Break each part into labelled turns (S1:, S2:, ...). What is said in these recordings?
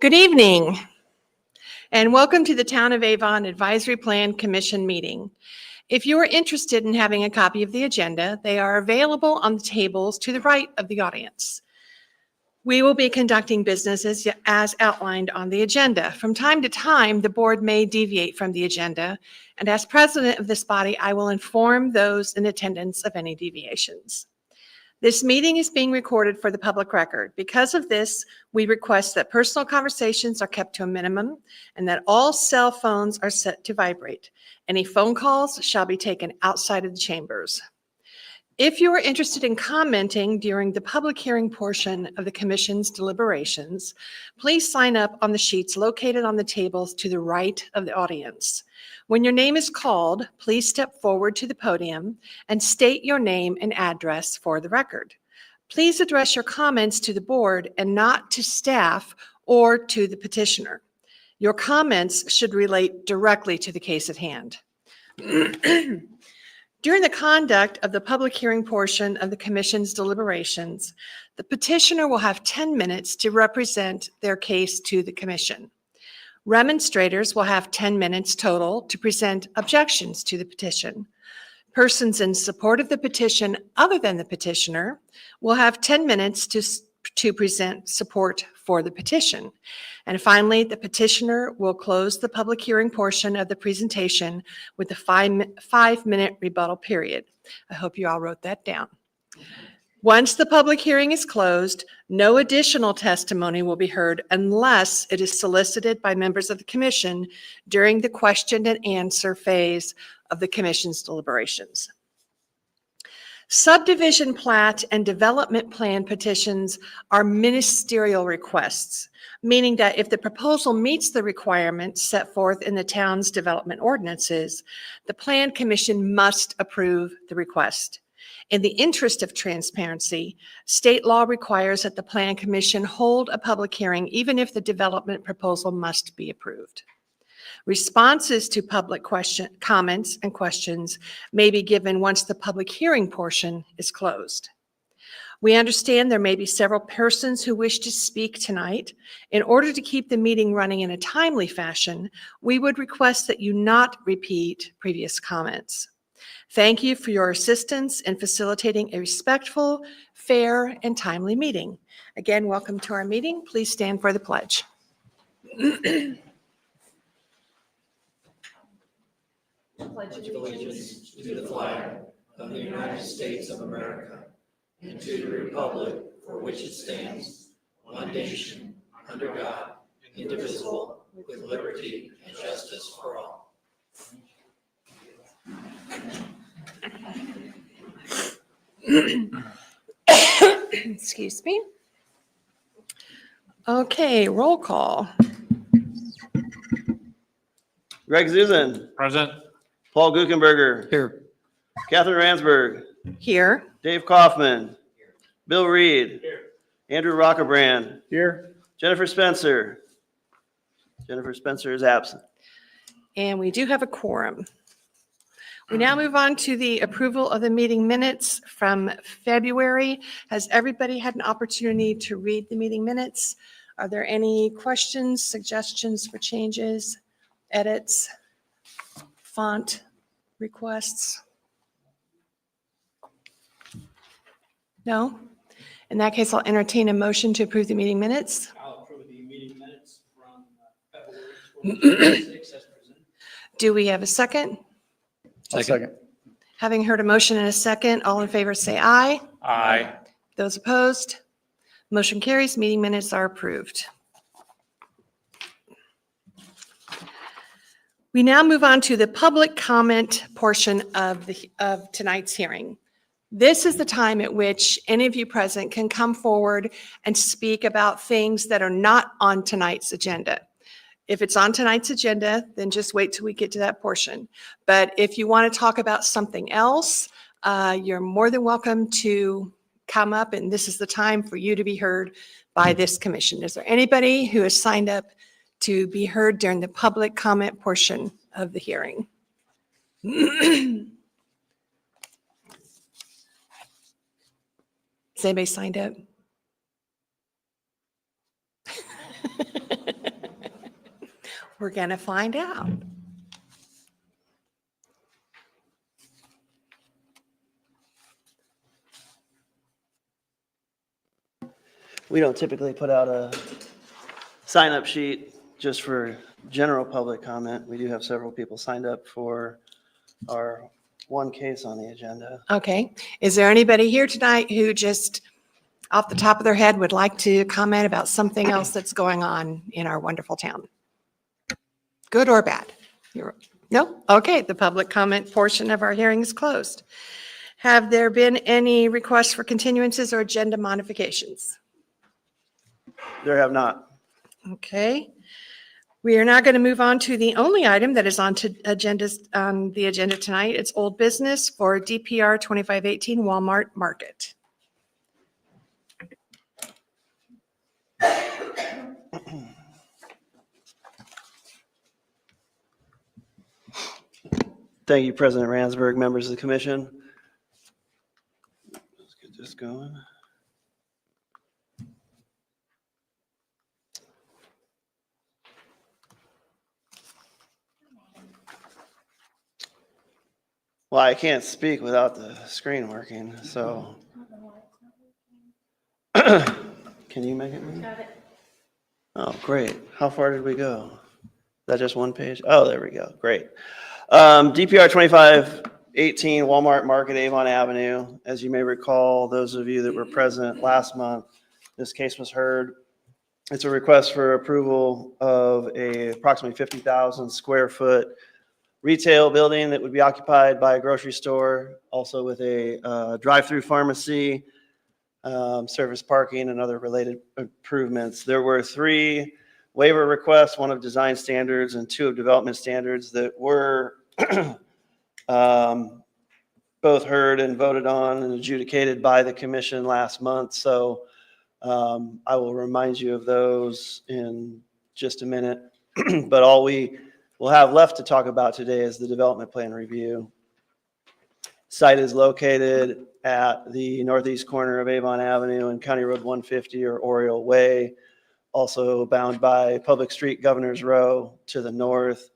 S1: Good evening, and welcome to the Town of Avon Advisory Plan Commission meeting. If you are interested in having a copy of the agenda, they are available on the tables to the right of the audience. We will be conducting business as outlined on the agenda. From time to time, the board may deviate from the agenda, and as president of this body, I will inform those in attendance of any deviations. This meeting is being recorded for the public record. Because of this, we request that personal conversations are kept to a minimum and that all cell phones are set to vibrate. Any phone calls shall be taken outside of the chambers. If you are interested in commenting during the public hearing portion of the Commission's deliberations, please sign up on the sheets located on the tables to the right of the audience. When your name is called, please step forward to the podium and state your name and address for the record. Please address your comments to the board and not to staff or to the petitioner. Your comments should relate directly to the case at hand. During the conduct of the public hearing portion of the Commission's deliberations, the petitioner will have 10 minutes to represent their case to the Commission. Remonstrators will have 10 minutes total to present objections to the petition. Persons in support of the petition other than the petitioner will have 10 minutes to present support for the petition. And finally, the petitioner will close the public hearing portion of the presentation with a 5-minute rebuttal period. I hope you all wrote that down. Once the public hearing is closed, no additional testimony will be heard unless it is solicited by members of the Commission during the question and answer phase of the Commission's deliberations. Subdivision plat and development plan petitions are ministerial requests, meaning that if the proposal meets the requirements set forth in the town's development ordinances, the Plan Commission must approve the request. In the interest of transparency, state law requires that the Plan Commission hold a public hearing even if the development proposal must be approved. Responses to public comments and questions may be given once the public hearing portion is closed. We understand there may be several persons who wish to speak tonight. In order to keep the meeting running in a timely fashion, we would request that you not repeat previous comments. Thank you for your assistance in facilitating a respectful, fair, and timely meeting. Again, welcome to our meeting. Please stand for the pledge.
S2: Pledge allegiance to the flag of the United States of America and to the republic for which it stands, one nation, under God, indivisible, with liberty and justice for all.
S1: Excuse me. Okay, roll call.
S3: Greg Zuzan.
S4: Present.
S3: Paul Guckenberger.
S4: Here.
S3: Catherine Ransberg.
S1: Here.
S3: Dave Kaufman. Bill Reed.
S4: Here.
S3: Andrew Rockerbrand.
S4: Here.
S3: Jennifer Spencer. Jennifer Spencer is absent.
S1: And we do have a quorum. We now move on to the approval of the meeting minutes from February. Has everybody had an opportunity to read the meeting minutes? Are there any questions, suggestions for changes, edits, font requests? No? In that case, I'll entertain a motion to approve the meeting minutes.
S4: I'll approve the meeting minutes from February 26th as presented.
S1: Do we have a second?
S4: Second.
S1: Having heard a motion and a second, all in favor say aye.
S4: Aye.
S1: Those opposed? Motion carries. Meeting minutes are approved. We now move on to the public comment portion of tonight's hearing. This is the time at which any of you present can come forward and speak about things that are not on tonight's agenda. If it's on tonight's agenda, then just wait till we get to that portion. But if you want to talk about something else, you're more than welcome to come up, and this is the time for you to be heard by this commission. Is there anybody who has signed up to be heard during the public comment portion of the hearing? Has anybody signed up? We're going to find out.
S3: We don't typically put out a sign-up sheet just for general public comment. We do have several people signed up for our one case on the agenda.
S1: Okay. Is there anybody here tonight who just off the top of their head would like to comment about something else that's going on in our wonderful town? Good or bad? No? Okay, the public comment portion of our hearing is closed. Have there been any requests for continuances or agenda modifications?
S3: There have not.
S1: Okay. We are now going to move on to the only item that is on the agenda tonight. It's old business for DPR 2518 Walmart Market.
S3: Thank you, President Ransberg, members of the commission. Let's get this going. Well, I can't speak without the screen working, so. Can you make it move?
S5: Got it.
S3: Oh, great. How far did we go? Is that just one page? Oh, there we go. Great. DPR 2518 Walmart Market, Avon Avenue. As you may recall, those of you that were present last month, this case was heard. It's a request for approval of a approximately 50,000 square foot retail building that would be occupied by a grocery store, also with a drive-through pharmacy, service parking, and other related improvements. There were 3 waiver requests, 1 of design standards and 2 of development standards that were both heard and voted on and adjudicated by the commission last month. So I will remind you of those in just a minute. But all we will have left to talk about today is the development plan review. Site is located at the northeast corner of Avon Avenue and County Road 150 or Oriole Way, also bound by Public Street, Governor's Row to the north.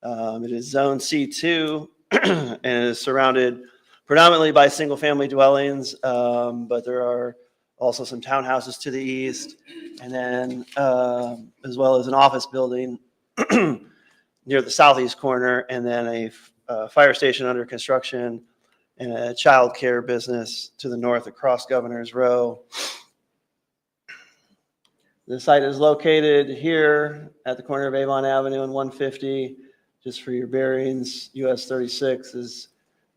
S3: It is Zone C2 and it is surrounded predominantly by single-family dwellings, but there are also some townhouses to the east, and then as well as an office building near the southeast corner, and then a fire station under construction and a child care business to the north across Governor's Row. The site is located here at the corner of Avon Avenue and 150. Just for your bearings, US 36 is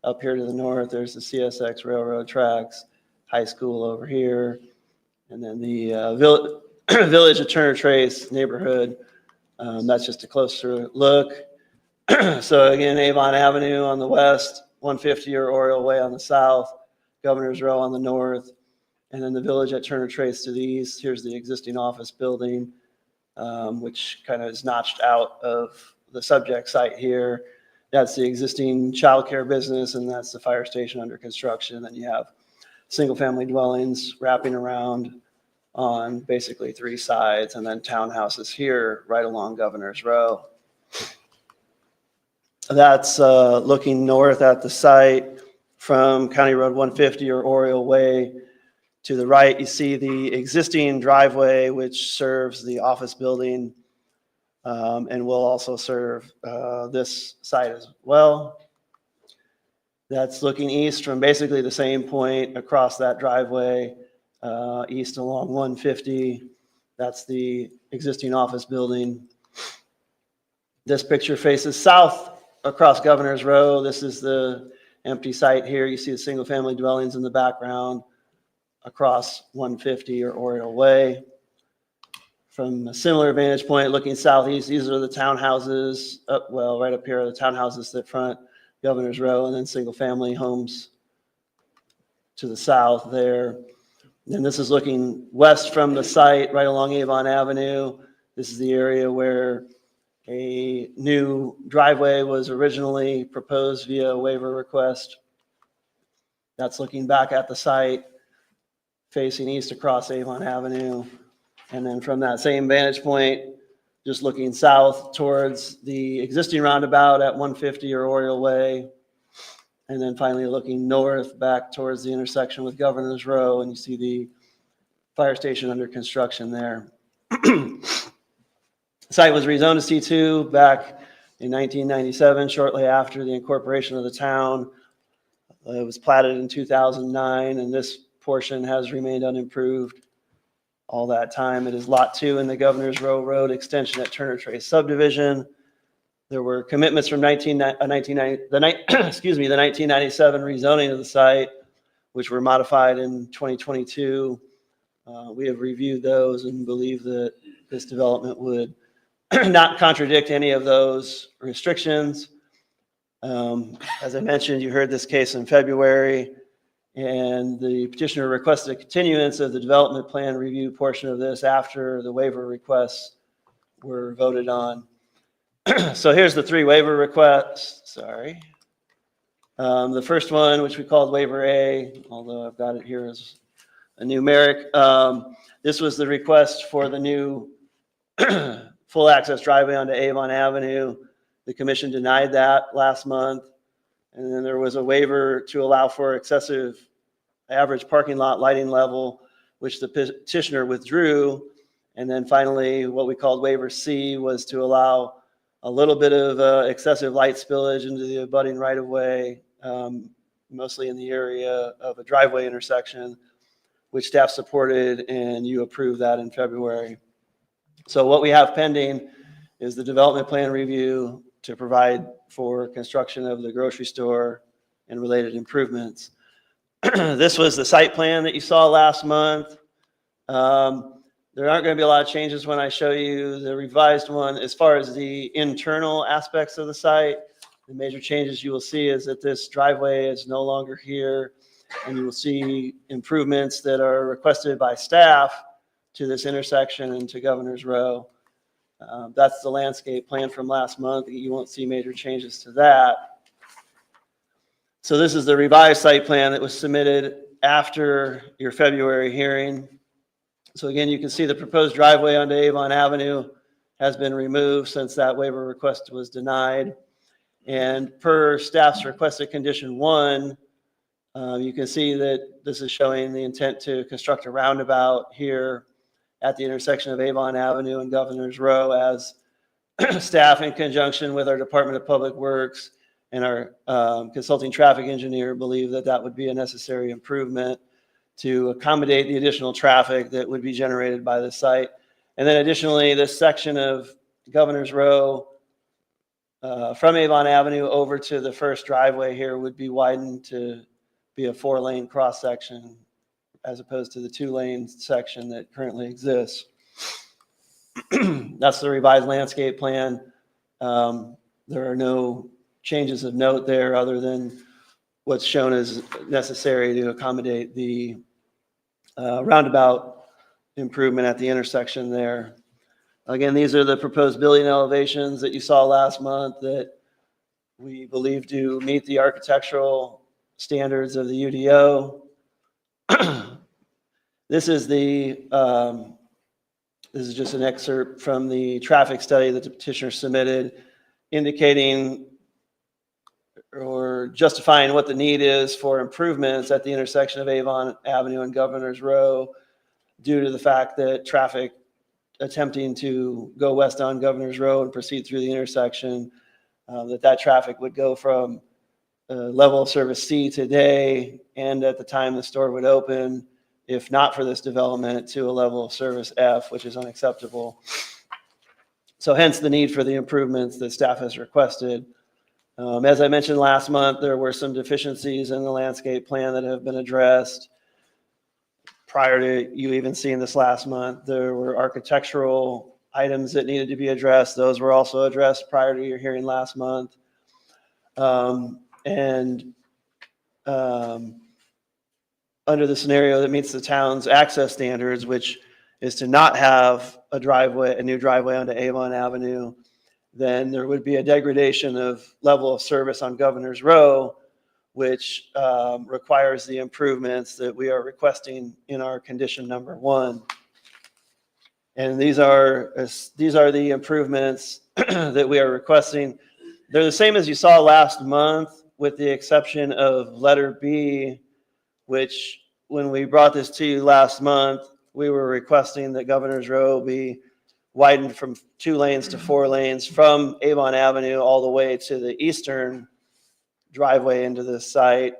S3: up here to the north. There's the CSX railroad tracks, high school over here, and then the Village of Turner Trace neighborhood. That's just a closer look. So again, Avon Avenue on the west, 150 or Oriole Way on the south, Governor's Row on the north, and then the Village at Turner Trace to the east. Here's the existing office building, which kind of is notched out of the subject site here. That's the existing childcare business, and that's the fire station under construction. Then you have single-family dwellings wrapping around on basically 3 sides, and then townhouses here right along Governor's Row. That's looking north at the site from County Road 150 or Oriole Way. To the right, you see the existing driveway, which serves the office building and will also serve this site as well. That's looking east from basically the same point across that driveway, east along 150. That's the existing office building. This picture faces south across Governor's Row. This is the empty site here. You see the single family dwellings in the background across 150 or Oriole Way. From a similar vantage point, looking southeast, these are the townhouses right up here are the townhouses that front Governor's Row, and then single family homes to the south there. And this is looking west from the site right along Avon Avenue. This is the area where a new driveway was originally proposed via waiver request. That's looking back at the site, facing east across Avon Avenue. And then from that same vantage point, just looking south towards the existing roundabout at 150 or Oriole Way. And then finally looking north back towards the intersection with Governor's Row, and you see the fire station under construction there. The site was rezoned to C2 back in 1997, shortly after the incorporation of the town. It was platted in 2009, and this portion has remained unimproved all that time. It is Lot 2 in the Governor's Row Road extension at Turner Trace subdivision. There were commitments from the 1997 rezoning of the site, which were modified in 2022. We have reviewed those and believe that this development would not contradict any of those restrictions. As I mentioned, you heard this case in February, and the petitioner requested a continuance of the development plan review portion of this after the waiver requests were voted on. So here's the 3 waiver requests, sorry. The first one, which we called waiver A, although I've got it here as a numeric. This was the request for the new full access driveway onto Avon Avenue. The commission denied that last month. And then there was a waiver to allow for excessive average parking lot lighting level, which the petitioner withdrew. And then finally, what we called waiver C was to allow a little bit of excessive light spillage into the abutting right-of-way, mostly in the area of a driveway intersection, which staff supported, and you approved that in February. So what we have pending is the development plan review to provide for construction of the grocery store and related improvements. This was the site plan that you saw last month. There aren't going to be a lot of changes when I show you the revised one. As far as the internal aspects of the site, the major changes you will see is that this driveway is no longer here, and you will see improvements that are requested by staff to this intersection and to Governor's Row. That's the landscape plan from last month. You won't see major changes to that. So this is the revised site plan that was submitted after your February hearing. So again, you can see the proposed driveway onto Avon Avenue has been removed since that waiver request was denied. And per staff's requested condition 1, you can see that this is showing the intent to construct a roundabout here at the intersection of Avon Avenue and Governor's Row, as staff in conjunction with our Department of Public Works and our consulting traffic engineer believe that that would be a necessary improvement to accommodate the additional traffic that would be generated by the site. And then additionally, this section of Governor's Row from Avon Avenue over to the first driveway here would be widened to be a 4-lane cross section as opposed to the 2-lane section that currently exists. That's the revised landscape plan. There are no changes of note there other than what's shown as necessary to accommodate the roundabout improvement at the intersection there. Again, these are the proposed building elevations that you saw last month that we believe to meet the architectural standards of the UDO. This is just an excerpt from the traffic study that the petitioner submitted, indicating or justifying what the need is for improvements at the intersection of Avon Avenue and Governor's Row due to the fact that traffic attempting to go west on Governor's Row and proceed through the intersection, that traffic would go from level of service C today and at the time the store would open, if not for this development, to a level of service F, which is unacceptable. So hence the need for the improvements that staff has requested. As I mentioned last month, there were some deficiencies in the landscape plan that have been addressed. Prior to you even seeing this last month, there were architectural items that needed to be addressed. Those were also addressed prior to your hearing last month. Under the scenario that meets the town's access standards, which is to not have a new driveway onto Avon Avenue, then there would be a degradation of level of service on Governor's Row, which requires the improvements that we are requesting in our condition number 1. And these are the improvements that we are requesting. They're the same as you saw last month, with the exception of letter B, which when we brought this to you last month, we were requesting that Governor's Row be widened from 2 lanes to 4 lanes from Avon Avenue all the way to the eastern driveway into this site.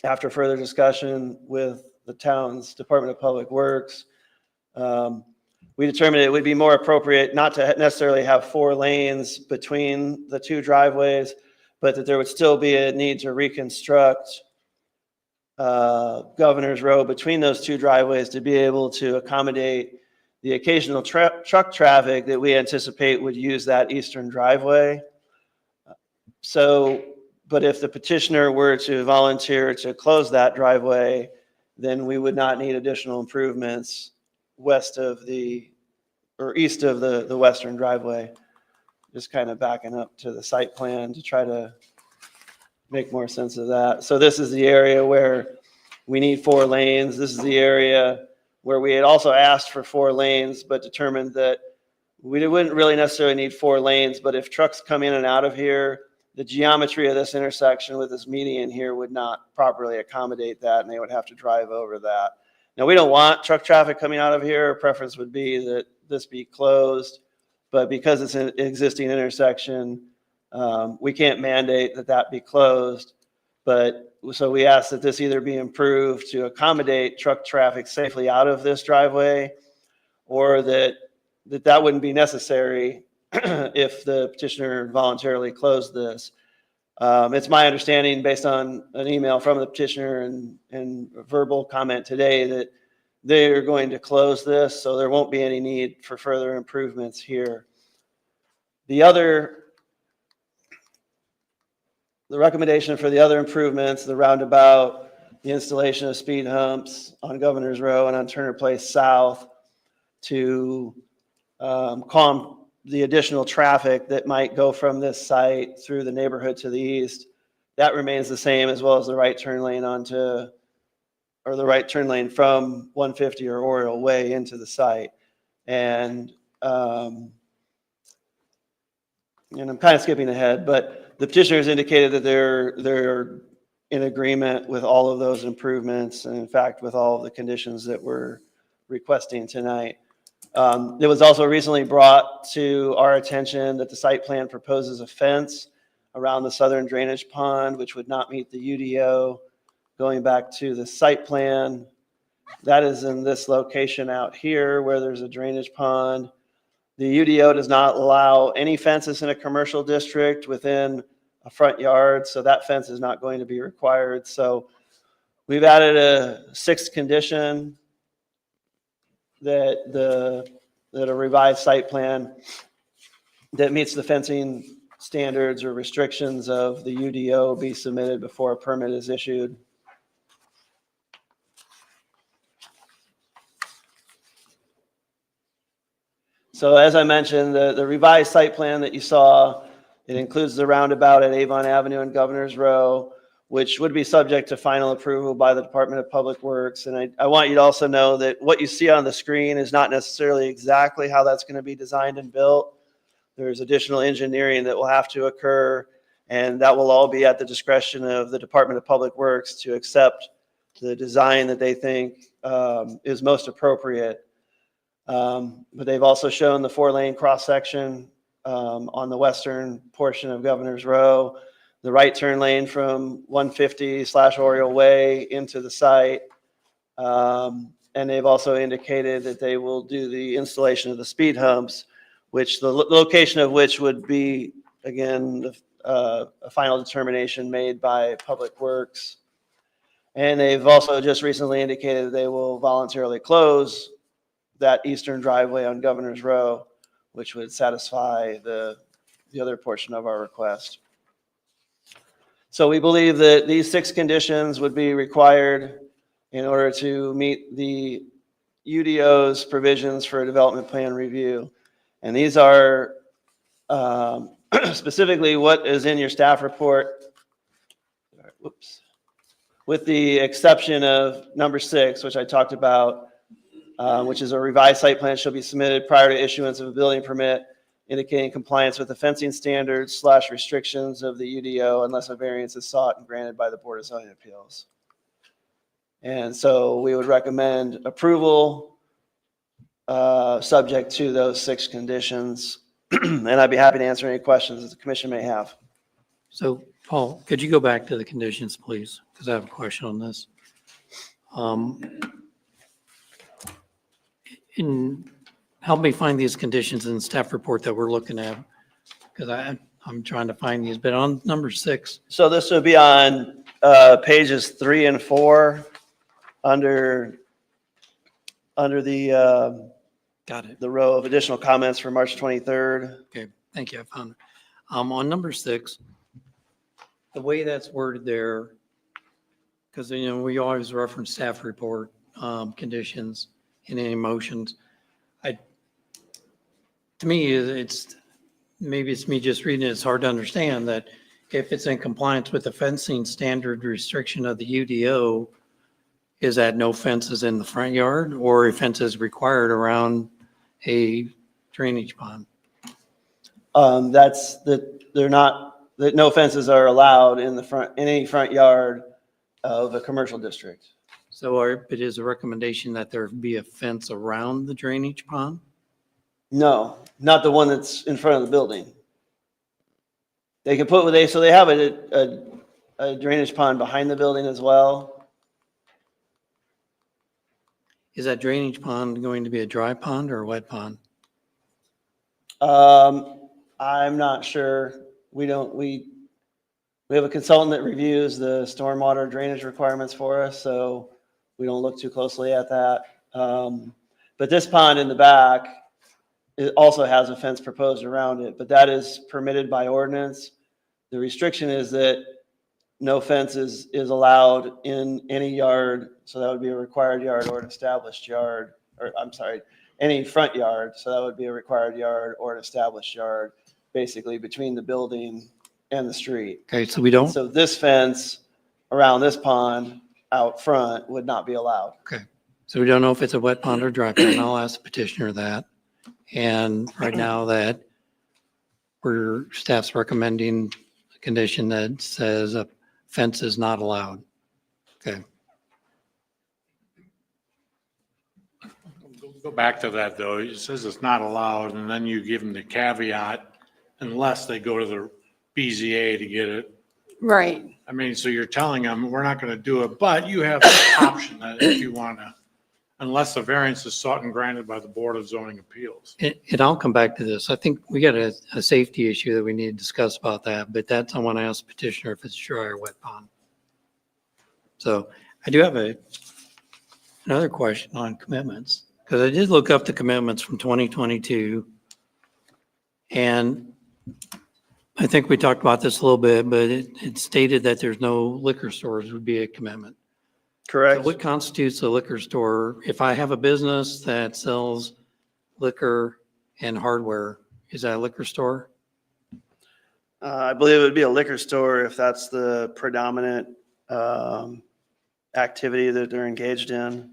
S3: After further discussion with the town's Department of Public Works, we determined it would be more appropriate not to necessarily have 4 lanes between the 2 driveways, but that there would still be a need to reconstruct Governor's Row between those 2 driveways to be able to accommodate the occasional truck traffic that we anticipate would use that eastern driveway. So, but if the petitioner were to volunteer to close that driveway, then we would not need additional improvements east of the western driveway. Just kind of backing up to the site plan to try to make more sense of that. So this is the area where we need 4 lanes. This is the area where we had also asked for 4 lanes, but determined that we wouldn't really necessarily need 4 lanes, but if trucks come in and out of here, the geometry of this intersection with this median here would not properly accommodate that, and they would have to drive over that. Now, we don't want truck traffic coming out of here. Our preference would be that this be closed, but because it's an existing intersection, we can't mandate that that be closed. But so we ask that this either be improved to accommodate truck traffic safely out of this driveway, or that wouldn't be necessary if the petitioner voluntarily closed this. It's my understanding, based on an email from the petitioner and a verbal comment today, that they are going to close this, so there won't be any need for further improvements here. The recommendation for the other improvements, the roundabout, the installation of speed humps on Governor's Row and on Turner Place South to calm the additional traffic that might go from this site through the neighborhood to the east, that remains the same, as well as the right turn lane the right turn lane from 150 or Oriole Way into the site. And I'm kind of skipping ahead, but the petitioner has indicated that they're in agreement with all of those improvements, and in fact, with all of the conditions that we're requesting tonight. It was also recently brought to our attention that the site plan proposes a fence around the southern drainage pond, which would not meet the UDO. Going back to the site plan, that is in this location out here where there's a drainage pond. The UDO does not allow any fences in a commercial district within a front yard, so that fence is not going to be required. So we've added a 6th condition that a revised site plan that meets the fencing standards or restrictions of the UDO be submitted before a permit is issued. So as I mentioned, the revised site plan that you saw, it includes the roundabout at Avon Avenue and Governor's Row, which would be subject to final approval by the Department of Public Works. And I want you to also know that what you see on the screen is not necessarily exactly how that's going to be designed and built. There's additional engineering that will have to occur, and that will all be at the discretion of the Department of Public Works to accept the design that they think is most appropriate. But they've also shown the 4-lane cross-section on the western portion of Governor's Row, the right turn lane from 150/Oriole Way into the site. And they've also indicated that they will do the installation of the speed humps, which the location of which would be, again, a final determination made by Public Works. And they've also just recently indicated that they will voluntarily close that eastern driveway on Governor's Row, which would satisfy the other portion of our request. So we believe that these 6 conditions would be required in order to meet the UDO's provisions for a development plan review. And these are specifically what is in your staff report. Whoops. With the exception of number 6, which I talked about, which is a revised site plan shall be submitted prior to issuance of a building permit indicating compliance with the fencing standards / restrictions of the UDO unless a variance is sought and granted by the Board of Zoning Appeals. And so we would recommend approval subject to those 6 conditions. And I'd be happy to answer any questions that the commission may have.
S5: So, Paul, could you go back to the conditions, please? Because I have a question on this. Help me find these conditions in the staff report that we're looking at, because I'm trying to find these, but on number 6.
S3: So this would be on pages 3 and 4 under the
S5: Got it.
S3: the row of additional comments for March 23rd.
S5: Okay, thank you. I found it. On number 6, the way that's worded there, because, we always reference staff report conditions in any motions. To me, maybe it's me just reading it, it's hard to understand that if it's in compliance with the fencing standard restriction of the UDO, is that no fences in the front yard or a fence is required around a drainage pond?
S3: That's that no fences are allowed in any front yard of a commercial district.
S5: So it is a recommendation that there be a fence around the drainage pond?
S3: No, not the one that's in front of the building. They can so they have a drainage pond behind the building as well.
S5: Is that drainage pond going to be a dry pond or a wet pond?
S3: I'm not sure. We have a consultant that reviews the stormwater drainage requirements for us, so we don't look too closely at that. But this pond in the back, it also has a fence proposed around it, but that is permitted by ordinance. The restriction is that no fence is allowed in any yard, so that would be a required yard or an established yard, or I'm sorry, any front yard, so that would be a required yard or an established yard, basically between the building and the street.
S5: Okay, so we don't,
S3: So this fence around this pond out front would not be allowed.
S5: so we don't know if it's a wet pond or dry pond. I'll ask the petitioner that. And right now that staff's recommending a condition that says a fence is not allowed. Okay.
S6: Go back to that, though. It says it's not allowed, and then you give them the caveat unless they go to the BZA to get it.
S1: Right.
S6: I mean, so you're telling them, we're not going to do it, but you have the option that if you want to, unless the variance is sought and granted by the Board of Zoning Appeals.
S5: And I'll come back to this. I think we got a safety issue that we need to discuss about that, but that's, I want to ask the petitioner if it's dry or wet pond. So I do have another question on commitments, because I did look up the commitments from 2022. And I think we talked about this a little bit, but it stated that there's no liquor stores would be a commitment.
S3: Correct.
S5: So what constitutes a liquor store? If I have a business that sells liquor and hardware, is that a liquor store?
S3: I believe it would be a liquor store if that's the predominant activity that they're engaged in.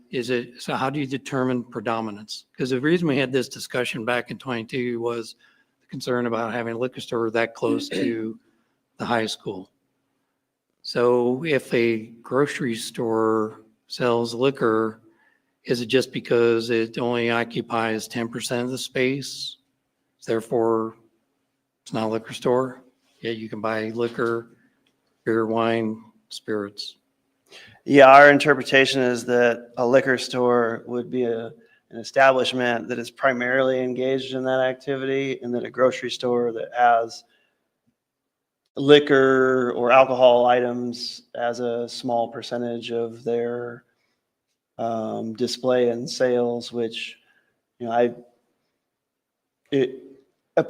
S5: So how do you determine predominance? Because the reason we had this discussion back in 22 was the concern about having a liquor store that close to the high school. So if a grocery store sells liquor, is it just because it only occupies 10% of the space? Therefore, it's not a liquor store? Yeah, you can buy liquor, beer, wine, spirits.
S3: Yeah, our interpretation is that a liquor store would be an establishment that is primarily engaged in that activity, and that a grocery store that has liquor or alcohol items as a small percentage of their display and sales, which,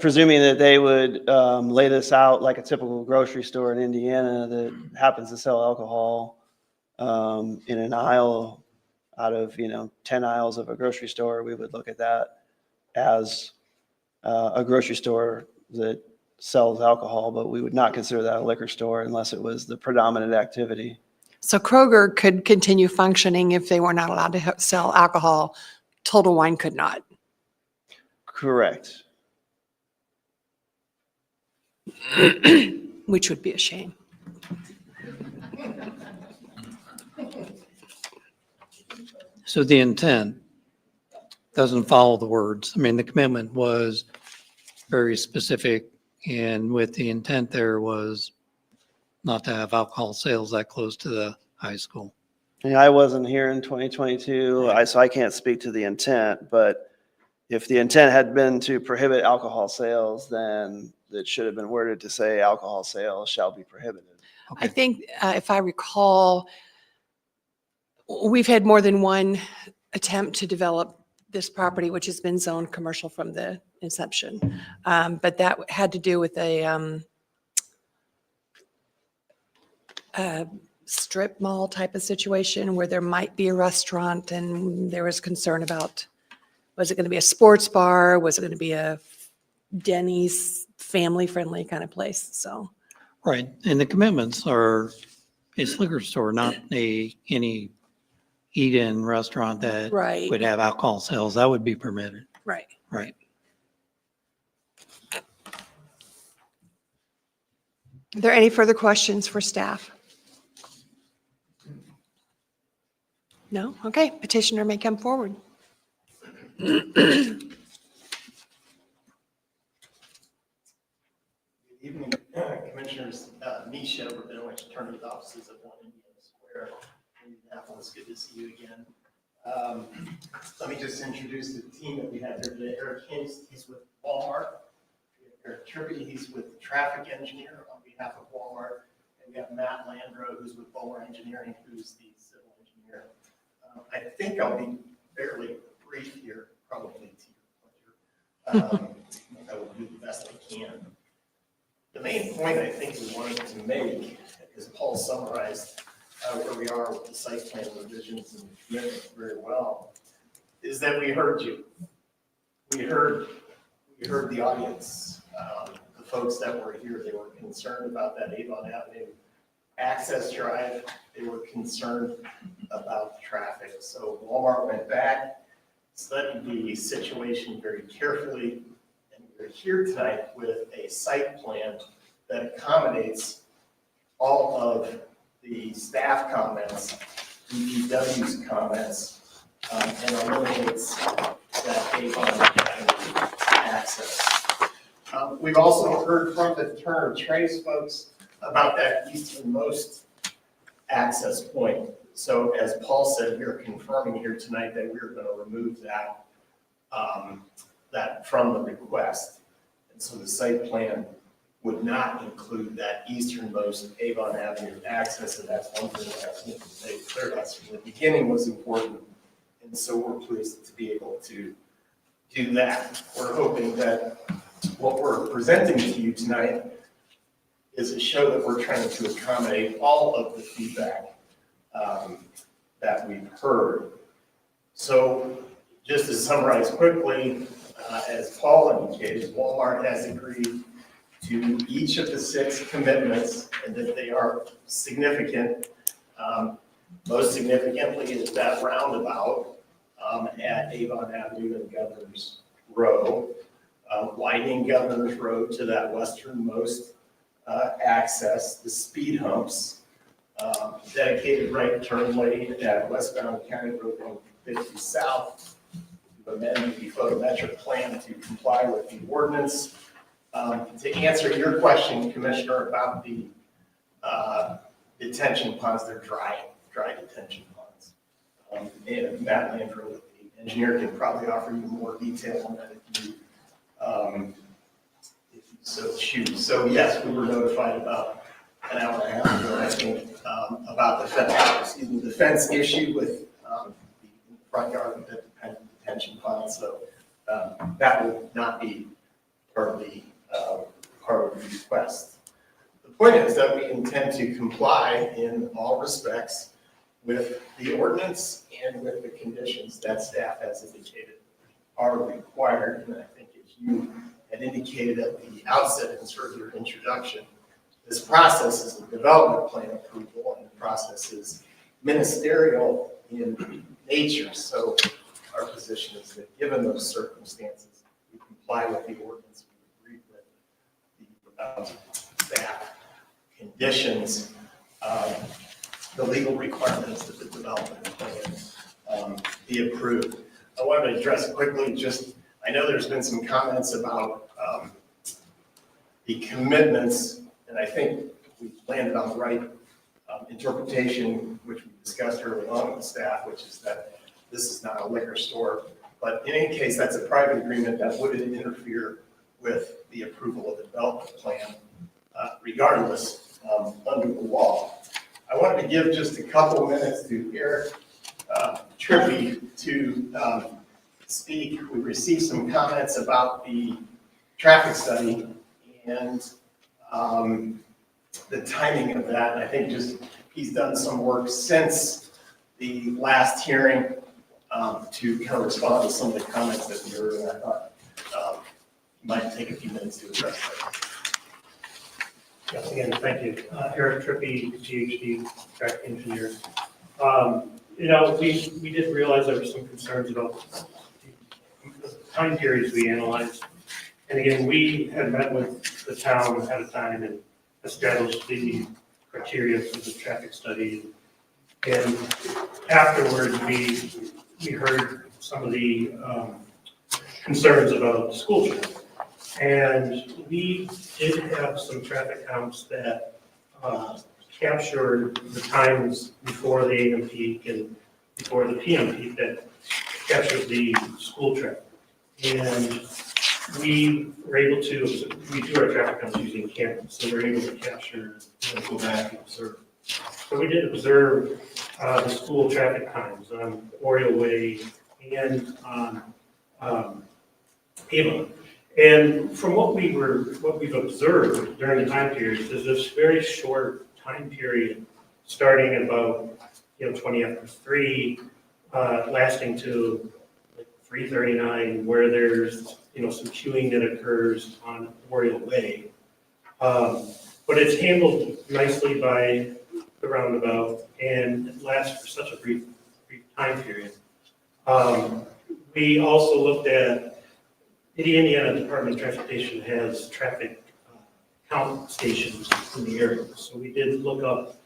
S3: presuming that they would lay this out like a typical grocery store in Indiana that happens to sell alcohol in an aisle out of 10 aisles of a grocery store, we would look at that as a grocery store that sells alcohol, but we would not consider that a liquor store unless it was the predominant activity.
S1: So Kroger could continue functioning if they were not allowed to sell alcohol Total Wine could not.
S3: Correct.
S1: Which would be a shame.
S5: So the intent doesn't follow the words. I mean, the commitment was very specific, and with the intent there was not to have alcohol sales that close to the high school.
S3: Yeah, I wasn't here in 2022, so I can't speak to the intent, but if the intent had been to prohibit alcohol sales, then it should have been worded to say alcohol sales shall be prohibited.
S1: I think if I recall, we've had more than one attempt to develop this property, which has been zoned commercial from the inception. But that had to do with a strip mall type of situation where there might be a restaurant and there was concern about, was it going to be a sports bar? Was it going to be a Denny's family-friendly kind of place? So,
S5: Right, and the commitments are, it's liquor store, not any eat-in restaurant that
S1: right,
S5: would have alcohol sales. That would be permitted.
S1: right.
S5: Right.
S1: Are there any further questions for staff? No? Okay, petitioner may come forward.
S7: Good evening, Commissioners. Misha, Rabinowitz, Attorney's Offices at 1 Indiana Square in Indianapolis. Good to see you again. Let me just introduce the team that we have here today. Eric Hayes, he's with Walmart. We have Eric Turkey, he's with the traffic engineer on behalf of Walmart. And we have Matt Landro, who's with Bowler Engineering, who's the civil engineer. I think I'll be fairly brief here, probably to your pleasure. I will do the best I can. The main point I think we wanted to make, as Paul summarized where we are with the site plan revisions and commitments very well, is that we heard you. We heard the audience, the folks that were here. They were concerned about that Avon Avenue access drive. They were concerned about traffic. So Walmart went back, studied the situation very carefully, and we're here tonight with a site plan that accommodates all of the staff comments, DPW's comments, and eliminates that Avon Avenue access. We've also heard from the Turner Trace folks about that easternmost access point. So as Paul said, we're confirming here tonight that we're going to remove that, that from the request. And so the site plan would not include that easternmost Avon Avenue access, and that's one thing that I think they cleared us from the beginning was important. And so we're pleased to be able to do that. We're hoping that what we're presenting to you tonight is a show that we're trying to accommodate all of the feedback that we've heard. So just to summarize quickly, as Paul indicated, Walmart has agreed to each of the 6 commitments and that they are significant. Most significantly is that roundabout at Avon Avenue and Governor's Row, widening Governor's Road to that westernmost access, the speed humps, dedicated right turn lane at westbound County Road 150 South, to amend the photometric plan to comply with the ordinance. To answer your question, Commissioner, about the detention ponds, they're dry detention ponds. And Matt Landro, the engineer, can probably offer you more detail on that if you so choose. So yes, we were notified about an hour and a half ago, I think, about the fence issue with the front yard of the detention pond. So that will not be part of the request. The point is that we intend to comply in all respects with the ordinance and with the conditions that staff has indicated are required. And I think as you had indicated at the outset in sort of your introduction, this process is a development plan approval, and the process is ministerial in nature. So our position is that given those circumstances, we comply with the ordinance, we agree with the staff conditions, the legal requirements that the development plan be approved. I wanted to address quickly, I know there's been some comments about the commitments, and I think we've landed on the right interpretation, which we discussed early on with the staff, which is that this is not a liquor store. But in any case, that's a private agreement that would interfere with the approval of the development plan, regardless, under the law. I wanted to give just a couple minutes to Eric Trippy to speak. We received some comments about the traffic study and the timing of that. I think he's done some work since the last hearing to kind of respond to some of the comments that we heard, and I thought you might take a few minutes to address that.
S8: Yes, again, thank you. Eric Trippy, PhD, traffic engineer. We did realize there were some concerns about the time periods we analyzed. And again, we had met with the town ahead of time and established the criteria for the traffic study. And afterwards, we heard some of the concerns about school traffic. And we did have some traffic counts that captured the times before the AM peak and before the PM peak that captured the school traffic. And we were able to, we do our traffic counts using cameras, so we're able to capture and go back and observe. So we did observe the school traffic times on Oriole Way and on Avon. And from what we've observed during the time period, there's this very short time period starting at about 20 after 3, lasting to like 3:39, where there's some queuing that occurs on Oriole Way. But it's handled nicely by the roundabout, and it lasts for such a brief time period. We also looked at the Indiana Department of Transportation has traffic count stations in the area. So we did look up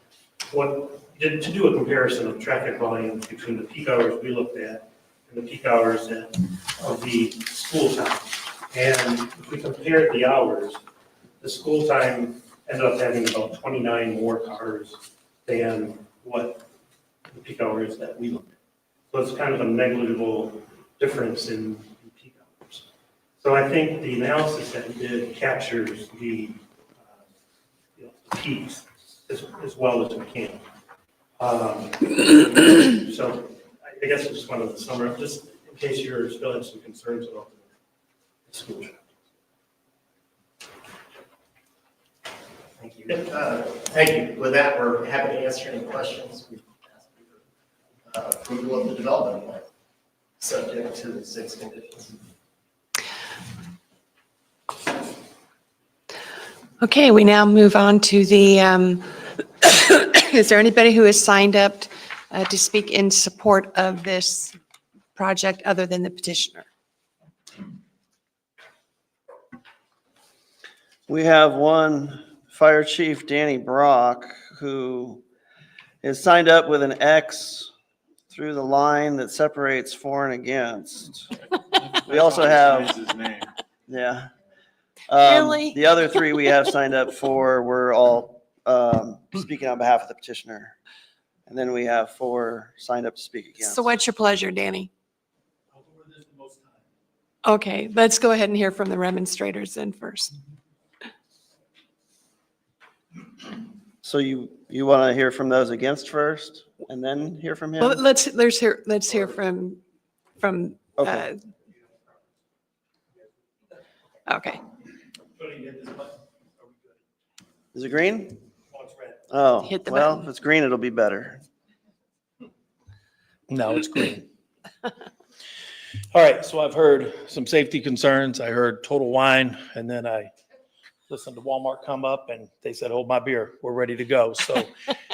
S8: to do a comparison of traffic volume between the peak hours we looked at and the peak hours of the school time. And if we compared the hours, the school time ended up having about 29 more cars than what the peak hours that we looked at. So it's kind of a negligible difference in peak hours. So I think the analysis that we did captures the peaks as well as we can. So I guess I just wanted to summarize, just in case you're still have some concerns about the school traffic.
S7: Thank you. Thank you. With that, we're happy to answer any questions. We ask for approval of the development plan, subject to the 6 conditions.
S1: Okay, we now move on to the, is there anybody who has signed up to speak in support of this project other than the petitioner?
S3: We have one Fire Chief Danny Brock, who is signed up with an X through the line that separates for and against. We also have, yeah.
S1: Really?
S3: The other 3 we have signed up for were all speaking on behalf of the petitioner. And then we have 4 signed up to speak against.
S1: So what's your pleasure, Danny?
S4: I'll go where there's the most time.
S1: Okay, let's go ahead and hear from the remonstrators then first.
S3: So you want to hear from those against first and then hear from him?
S1: Well, let's hear from,
S3: Okay.
S1: okay.
S3: Is it green?
S8: Oh, it's red.
S3: Oh,
S1: Hit the
S3: well,
S1: button.
S3: if it's green, it'll be better.
S9: No, it's green. All right, so I've heard some safety concerns. I heard Total Wine, and then I listened to Walmart come up and they said, hold my beer, we're ready to go. So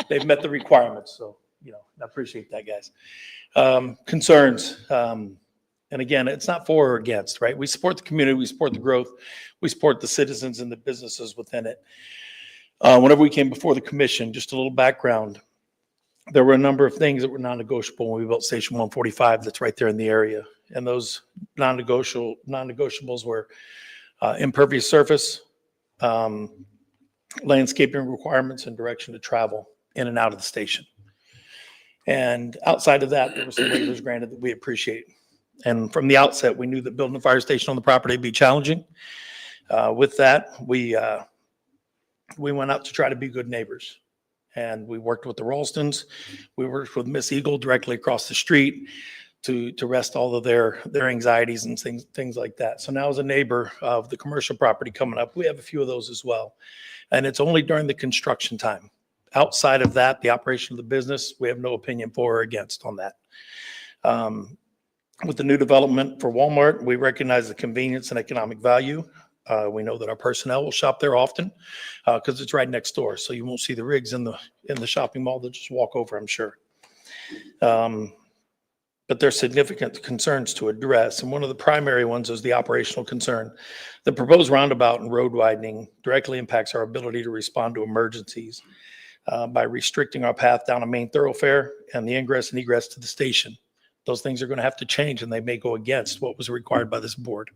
S9: they've met the requirements. So, I appreciate that, guys. Concerns. And again, it's not for or against, right? We support the community, we support the growth, we support the citizens and the businesses within it. Whenever we came before the commission, just a little background, there were a number of things that were non-negotiable when we built Station 145 that's right there in the area. And those non-negotiables were impervious surface, landscaping requirements, and direction to travel in and out of the station. And outside of that, there were some waivers granted that we appreciate. And from the outset, we knew that building a fire station on the property would be challenging. With that, we went out to try to be good neighbors. And we worked with the Ralstons. We worked with Miss Eagle directly across the street to rest all of their anxieties and things like that. So now as a neighbor of the commercial property coming up, we have a few of those as well. And it's only during the construction time. Outside of that, the operation of the business, we have no opinion for or against on that. With the new development for Walmart, we recognize the convenience and economic value. We know that our personnel will shop there often because it's right next door. So you won't see the rigs in the shopping mall. They'll just walk over, I'm sure. But there's significant concerns to address. And one of the primary ones is the operational concern. The proposed roundabout and road widening directly impacts our ability to respond to emergencies by restricting our path down a main thoroughfare and the ingress and egress to the station. Those things are going to have to change, and they may go against what was required by this board.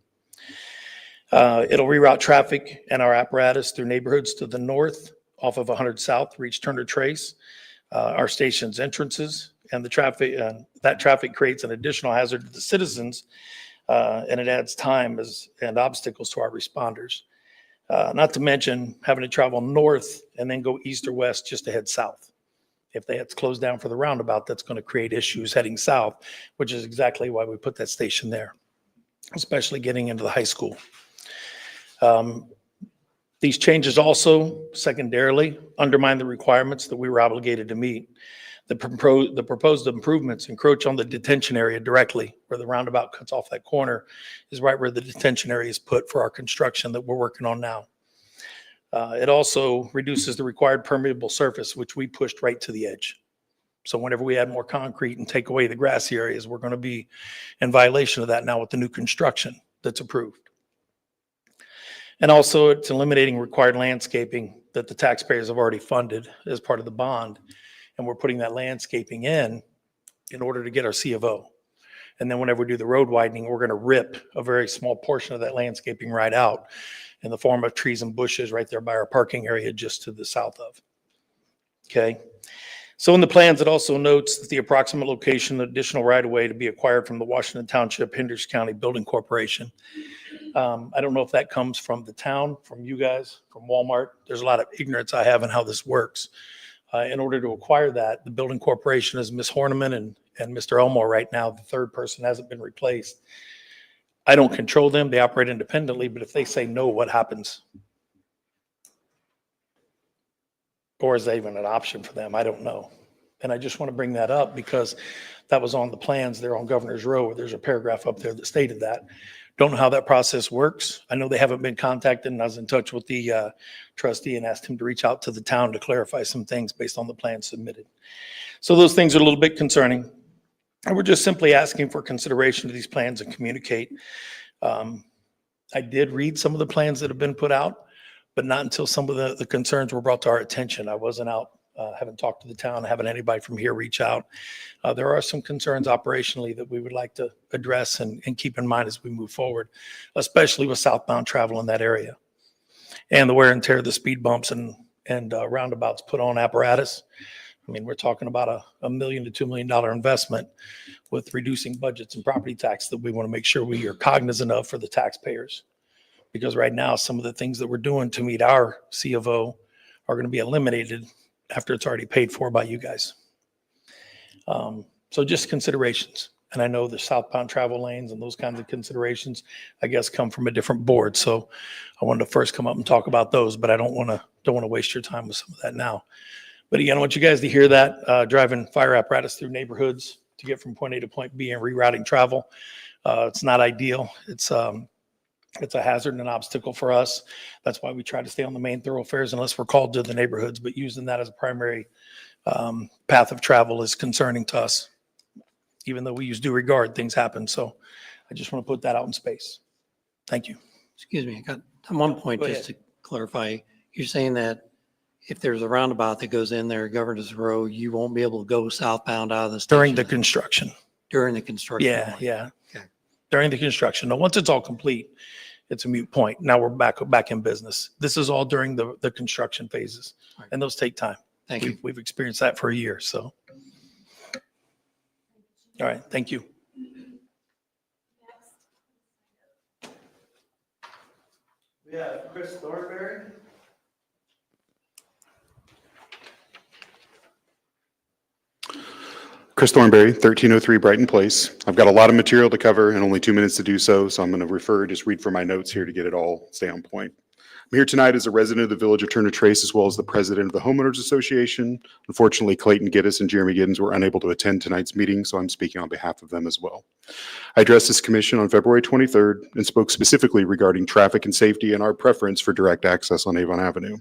S9: It'll reroute traffic and our apparatus through neighborhoods to the north off of 100 South, reach Turner Trace, our station's entrances, and the traffic. That traffic creates an additional hazard to the citizens, and it adds time and obstacles to our responders. Not to mention having to travel north and then go east or west just to head south. If they had to close down for the roundabout, that's going to create issues heading south, which is exactly why we put that station there, especially getting into the high school. These changes also secondarily undermine the requirements that we were obligated to meet. The proposed improvements encroach on the detention area directly, where the roundabout cuts off that corner is right where the detention area is put for our construction that we're working on now. It also reduces the required permeable surface, which we pushed right to the edge. So whenever we add more concrete and take away the grassy areas, we're going to be in violation of that now with the new construction that's approved. And also it's eliminating required landscaping that the taxpayers have already funded as part of the bond. And we're putting that landscaping in order to get our C of O. And then whenever we do the road widening, we're going to rip a very small portion of that landscaping right out in the form of trees and bushes right there by our parking area just to the south of. Okay. So in the plans, it also notes that the approximate location, additional right-of-way to be acquired from the Washington Township, Hendricks County Building Corporation. I don't know if that comes from the town, from you guys, from Walmart. There's a lot of ignorance I have in how this works. In order to acquire that, the building corporation is Ms. Horniman and Mr. Elmore right now. The third person hasn't been replaced. I don't control them. They operate independently, but if they say no, what happens? Or is that even an option for them? I don't know. And I just want to bring that up because that was on the plans there on Governor's Road. There's a paragraph up there that stated that. Don't know how that process works. I know they haven't been contacted, and I was in touch with the trustee and asked him to reach out to the town to clarify some things based on the plan submitted. So those things are a little bit concerning. And we're just simply asking for consideration of these plans and communicate. I did read some of the plans that have been put out, but not until some of the concerns were brought to our attention. I wasn't out, haven't talked to the town, haven't anybody from here reach out. There are some concerns operationally that we would like to address and keep in mind as we move forward, especially with southbound travel in that area. And the wear and tear of the speed bumps and roundabouts put on apparatus. I mean, we're talking about $1 million to $2 million investment with reducing budgets and property tax that we want to make sure we are cognizant of for the taxpayers. Because right now, some of the things that we're doing to meet our C of O are going to be eliminated after it's already paid for by you guys. So just considerations. And I know the southbound travel lanes and those kinds of considerations, I guess, come from a different board. So I wanted to first come up and talk about those, but I don't want to waste your time with some of that now. But again, I want you guys to hear that, driving fire apparatus through neighborhoods to get from point A to point B and rerouting travel. It's not ideal. It's a hazard and an obstacle for us. That's why we try to stay on the main thoroughfares unless we're called to the neighborhoods, but using that as a primary path of travel is concerning to us. Even though we use due regard, things happen. So I just want to put that out in space. Thank you.
S5: Excuse me, I got one point
S9: Go
S5: just to clarify. You're saying that if there's a roundabout that goes in there, Governor's Row, you won't be able to go southbound out of the station?
S9: During the construction.
S5: During the construction?
S9: Yeah,
S5: only?
S9: yeah.
S5: Okay.
S9: During the construction. Now, once it's all complete, it's a moot point. Now we're back in business. This is all during the construction phases,
S5: Right.
S9: and those take time.
S5: Thank you.
S9: We've experienced that for a year, so. All right, thank you.
S3: We have Chris Thornberry.
S10: Chris Thornberry, 1303 Brighton Place. I've got a lot of material to cover and only 2 minutes to do so, so I'm going to just read from my notes here to get it all, stay on point. I'm here tonight as a resident of the Village of Turner Trace, as well as the president of the Homeowners Association. Unfortunately, Clayton Giddis and Jeremy Giddens were unable to attend tonight's meeting, so I'm speaking on behalf of them as well. I addressed this commission on February 23rd and spoke specifically regarding traffic and safety and our preference for direct access on Avon Avenue.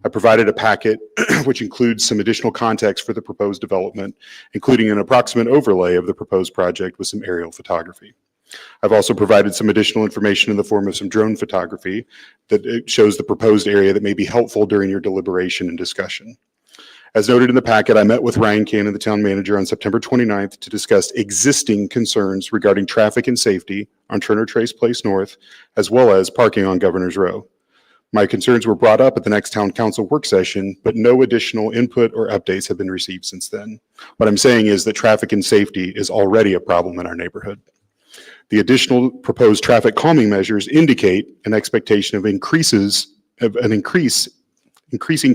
S10: I provided a packet which includes some additional context for the proposed development, including an approximate overlay of the proposed project with some aerial photography. I've also provided some additional information in the form of some drone photography that shows the proposed area that may be helpful during your deliberation and discussion. As noted in the packet, I met with Ryan Cannon, the town manager, on September 29th to discuss existing concerns regarding traffic and safety on Turner Trace Place North, as well as parking on Governor's Row. My concerns were brought up at the next town council work session, but no additional input or updates have been received since then. What I'm saying is that traffic and safety is already a problem in our neighborhood. The additional proposed traffic calming measures indicate an expectation of increasing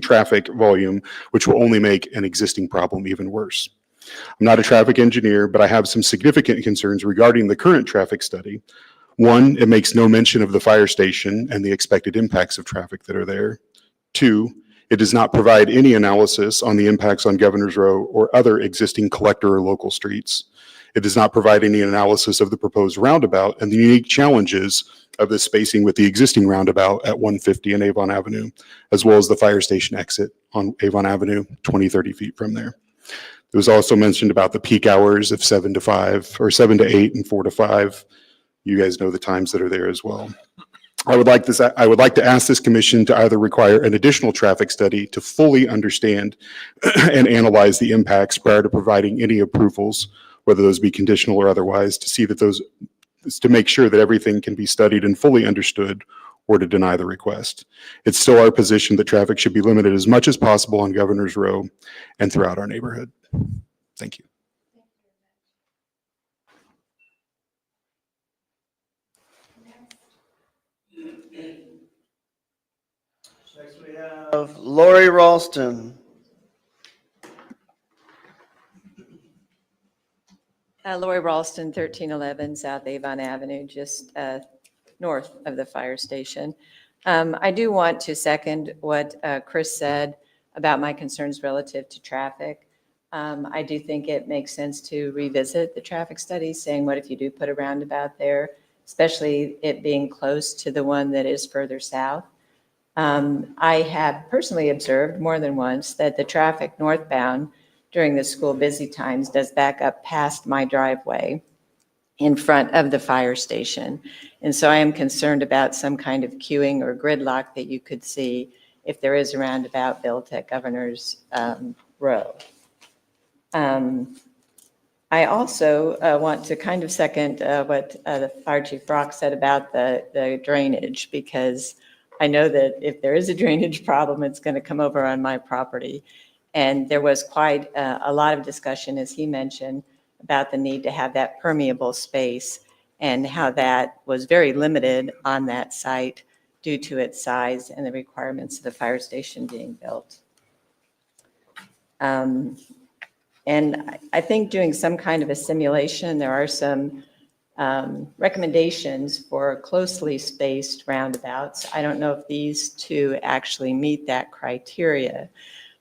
S10: traffic volume, which will only make an existing problem even worse. I'm not a traffic engineer, but I have some significant concerns regarding the current traffic study. One, it makes no mention of the fire station and the expected impacts of traffic that are there. Two, it does not provide any analysis on the impacts on Governor's Row or other existing collector or local streets. It does not provide any analysis of the proposed roundabout and the unique challenges of the spacing with the existing roundabout at 150 and Avon Avenue, as well as the fire station exit on Avon Avenue, 20, 30 feet from there. It was also mentioned about the peak hours of 7 to 5 or 7 to 8 and 4 to 5. You guys know the times that are there as well. I would like to ask this commission to either require an additional traffic study to fully understand and analyze the impacts prior to providing any approvals, whether those be conditional or otherwise, to make sure that everything can be studied and fully understood, or to deny the request. It's still our position that traffic should be limited as much as possible on Governor's Row and throughout our neighborhood. Thank you.
S3: Next we have Lori Ralston.
S11: Lori Ralston, 1311 South Avon Avenue, just north of the fire station. I do want to second what Chris said about my concerns relative to traffic. I do think it makes sense to revisit the traffic study, saying what if you do put a roundabout there, especially it being close to the one that is further south. I have personally observed more than once that the traffic northbound during the school busy times does back up past my driveway in front of the fire station. And so I am concerned about some kind of queuing or gridlock that you could see if there is a roundabout built at Governor's Row. I also want to kind of second what the Fire Chief Brock said about the drainage, because I know that if there is a drainage problem, it's going to come over on my property. And there was quite a lot of discussion, as he mentioned, about the need to have that permeable space and how that was very limited on that site due to its size and the requirements of the fire station being built. And I think doing some kind of a simulation, there are some recommendations for closely spaced roundabouts. I don't know if these two actually meet that criteria,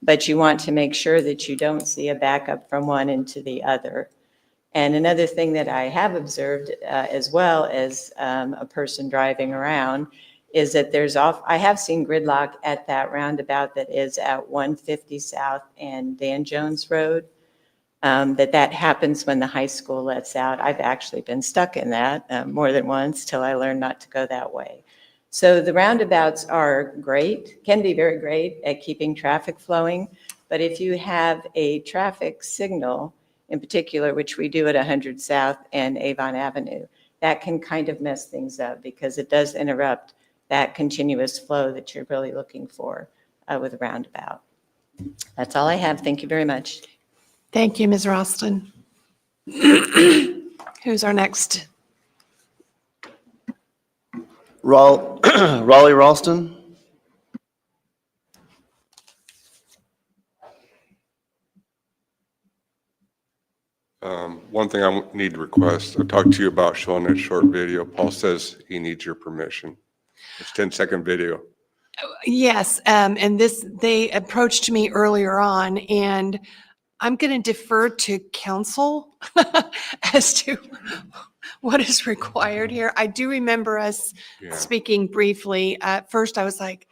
S11: but you want to make sure that you don't see a backup from one into the other. And another thing that I have observed as well as a person driving around is that I have seen gridlock at that roundabout that is at 150 South and Dan Jones Road. that happens when the high school lets out. I've actually been stuck in that more than once till I learned not to go that way. So the roundabouts are great, can be very great at keeping traffic flowing. But if you have a traffic signal in particular, which we do at 100 South and Avon Avenue, that can kind of mess things up because it does interrupt that continuous flow that you're really looking for with a roundabout. That's all I have. Thank you very much.
S1: Thank you, Ms. Ralston. Who's our next?
S3: Raleigh Ralston.
S12: One thing I need to request, I talked to you about showing that short video. Paul says he needs your permission. It's 10-second video.
S1: Yes, and they approached me earlier on, and I'm going to defer to council as to what is required here. I do remember us
S12: Yeah.
S1: speaking briefly. At first, I was like,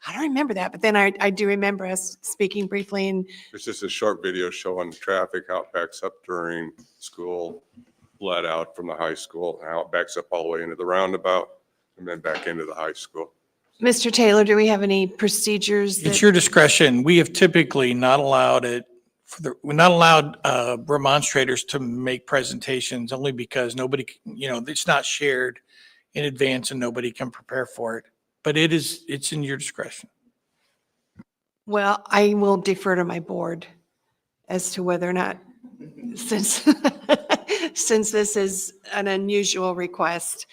S1: I don't remember that, but then I do remember us speaking briefly, and
S12: It's just a short video showing the traffic, how it backs up during school, let out from the high school, and how it backs up all the way into the roundabout and then back into the high school.
S1: Mr. Taylor, do we have any procedures?
S4: It's your discretion. We have typically not allowed it, we're not allowed remonstrators to make presentations only because nobody, it's not shared in advance and nobody can prepare for it. But it's in your discretion.
S1: Well, I will defer to my board as to whether or not, since this is an unusual request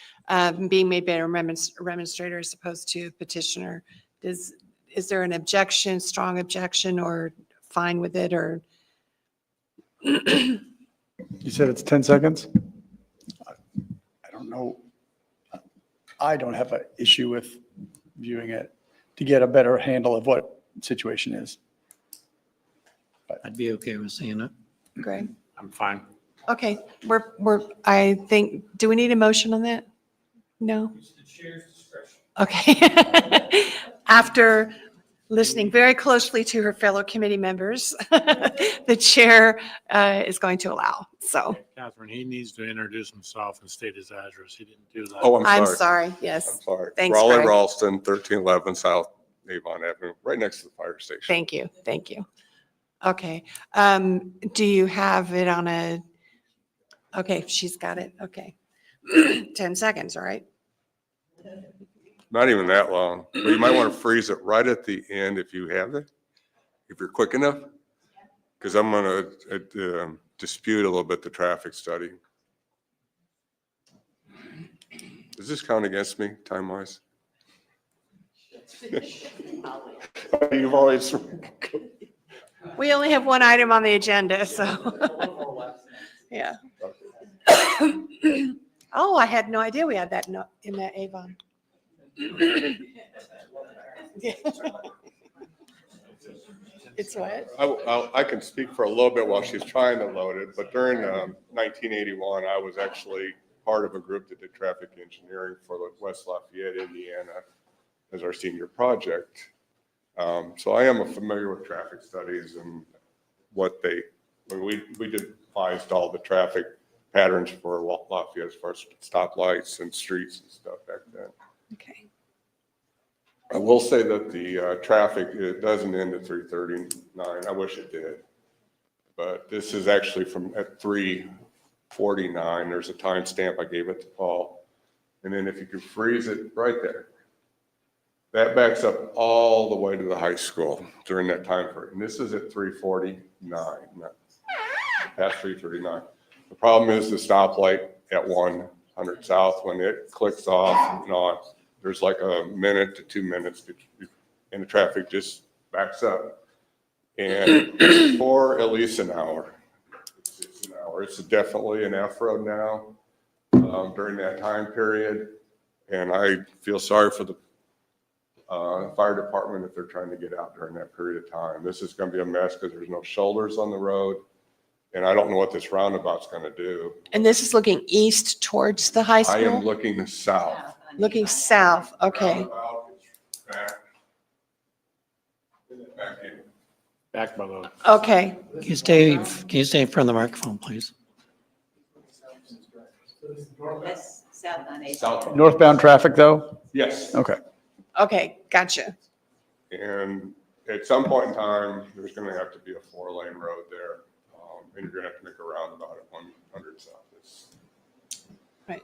S1: being made by a remonstrator as opposed to petitioner, is there an objection, strong objection, or fine with it, or?
S13: You said it's 10 seconds? I don't know. I don't have an issue with viewing it to get a better handle of what situation is.
S5: I'd be okay with seeing it.
S1: Greg?
S6: I'm fine.
S1: Okay, I think, do we need a motion on that? No?
S4: It's the chair's discretion.
S1: Okay. After listening very closely to her fellow committee members, the chair is going to allow, so.
S6: Catherine, he needs to introduce himself and state his address. He didn't do that.
S12: Oh, I'm
S1: I'm
S12: sorry.
S1: sorry,
S12: I'm
S1: yes.
S12: sorry.
S1: Thanks,
S12: Raleigh
S1: Greg.
S12: Ralston, 1311 South Avon Avenue, right next to the fire station.
S1: Thank you, thank you. Okay, do you have it on a, okay, she's got it, okay. 10 seconds, all right?
S12: Not even that long, but you might want to freeze it right at the end if you have it, if you're quick enough. Because I'm going to dispute a little bit the traffic study. Does this count against me, time-wise?
S3: You've always,
S1: We only have one item on the agenda, so. Yeah. Oh, I had no idea we had that in that Avon. It's what?
S12: I can speak for a little bit while she's trying to load it, but during 1981, I was actually part of a group that did traffic engineering for West Lafayette, Indiana, as our senior project. So I am familiar with traffic studies and what we devised all the traffic patterns for Lafayette as far as stoplights and streets and stuff back then.
S1: Okay.
S12: I will say that the traffic, it doesn't end at 3:39. I wish it did. But this is actually from at 3:49. There's a timestamp I gave it to Paul. And then if you could freeze it right there, that backs up all the way to the high school during that time frame. And this is at 3:49, past 3:39. The problem is the stoplight at 100 South, when it clicks off and on, there's like a minute to 2 minutes and the traffic just backs up. And for at least an hour, it's an hour. It's definitely an F road now during that time period. And I feel sorry for the fire department if they're trying to get out during that period of time. This is going to be a mess because there's no shoulders on the road. And I don't know what this roundabout's going to do.
S1: And this is looking east towards the high
S12: I am
S1: school?
S12: looking south.
S1: Looking south, okay.
S12: Roundabout is back in.
S6: Back by the,
S1: Okay,
S5: Can you stay in front of the microphone, please?
S11: That's south on Avon.
S12: Southbound.
S13: Northbound traffic, though?
S12: Yes.
S13: Okay.
S1: okay, gotcha.
S12: And at some point in time, there's going to have to be a 4-lane road there. And you're going to have to make a roundabout at 100 South.
S1: Right.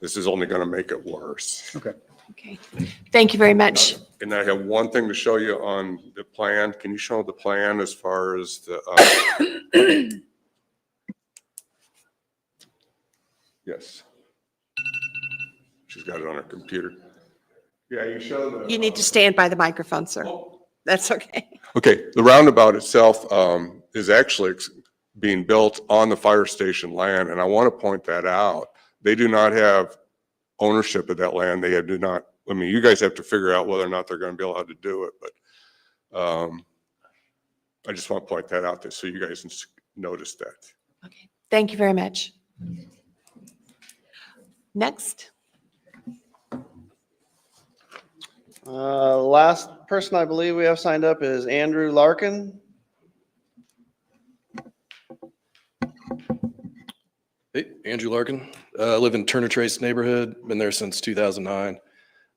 S12: This is only going to make it worse.
S13: Okay.
S1: Okay, thank you very much.
S12: And I have one thing to show you on the plan. Can you show the plan as far as the, yes. She's got it on her computer. Yeah, you show the.
S1: You need to stand by the microphone, sir. That's okay.
S12: Okay, the roundabout itself is actually being built on the fire station land, and I want to point that out. They do not have ownership of that land. They do not, I mean, you guys have to figure out whether or not they're going to be allowed to do it, but I just want to point that out there so you guys notice that.
S1: Okay, thank you very much. Next.
S3: Last person I believe we have signed up is Andrew Larkin.
S14: Hey, Andrew Larkin. I live in Turner Trace neighborhood, been there since 2009.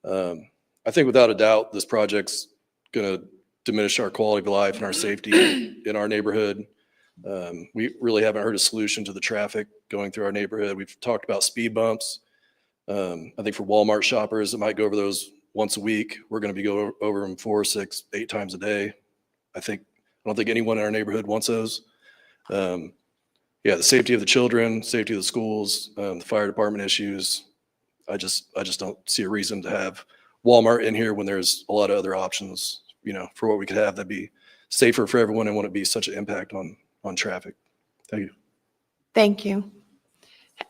S14: I think without a doubt, this project's going to diminish our quality of life and our safety in our neighborhood. We really haven't heard a solution to the traffic going through our neighborhood. We've talked about speed bumps. I think for Walmart shoppers that might go over those once a week, we're going to be going over them 4, 6, 8 times a day. I don't think anyone in our neighborhood wants those. Yeah, the safety of the children, safety of the schools, the fire department issues. I just don't see a reason to have Walmart in here when there's a lot of other options, for what we could have that'd be safer for everyone and wouldn't be such an impact on traffic. Thank you.
S1: Thank you.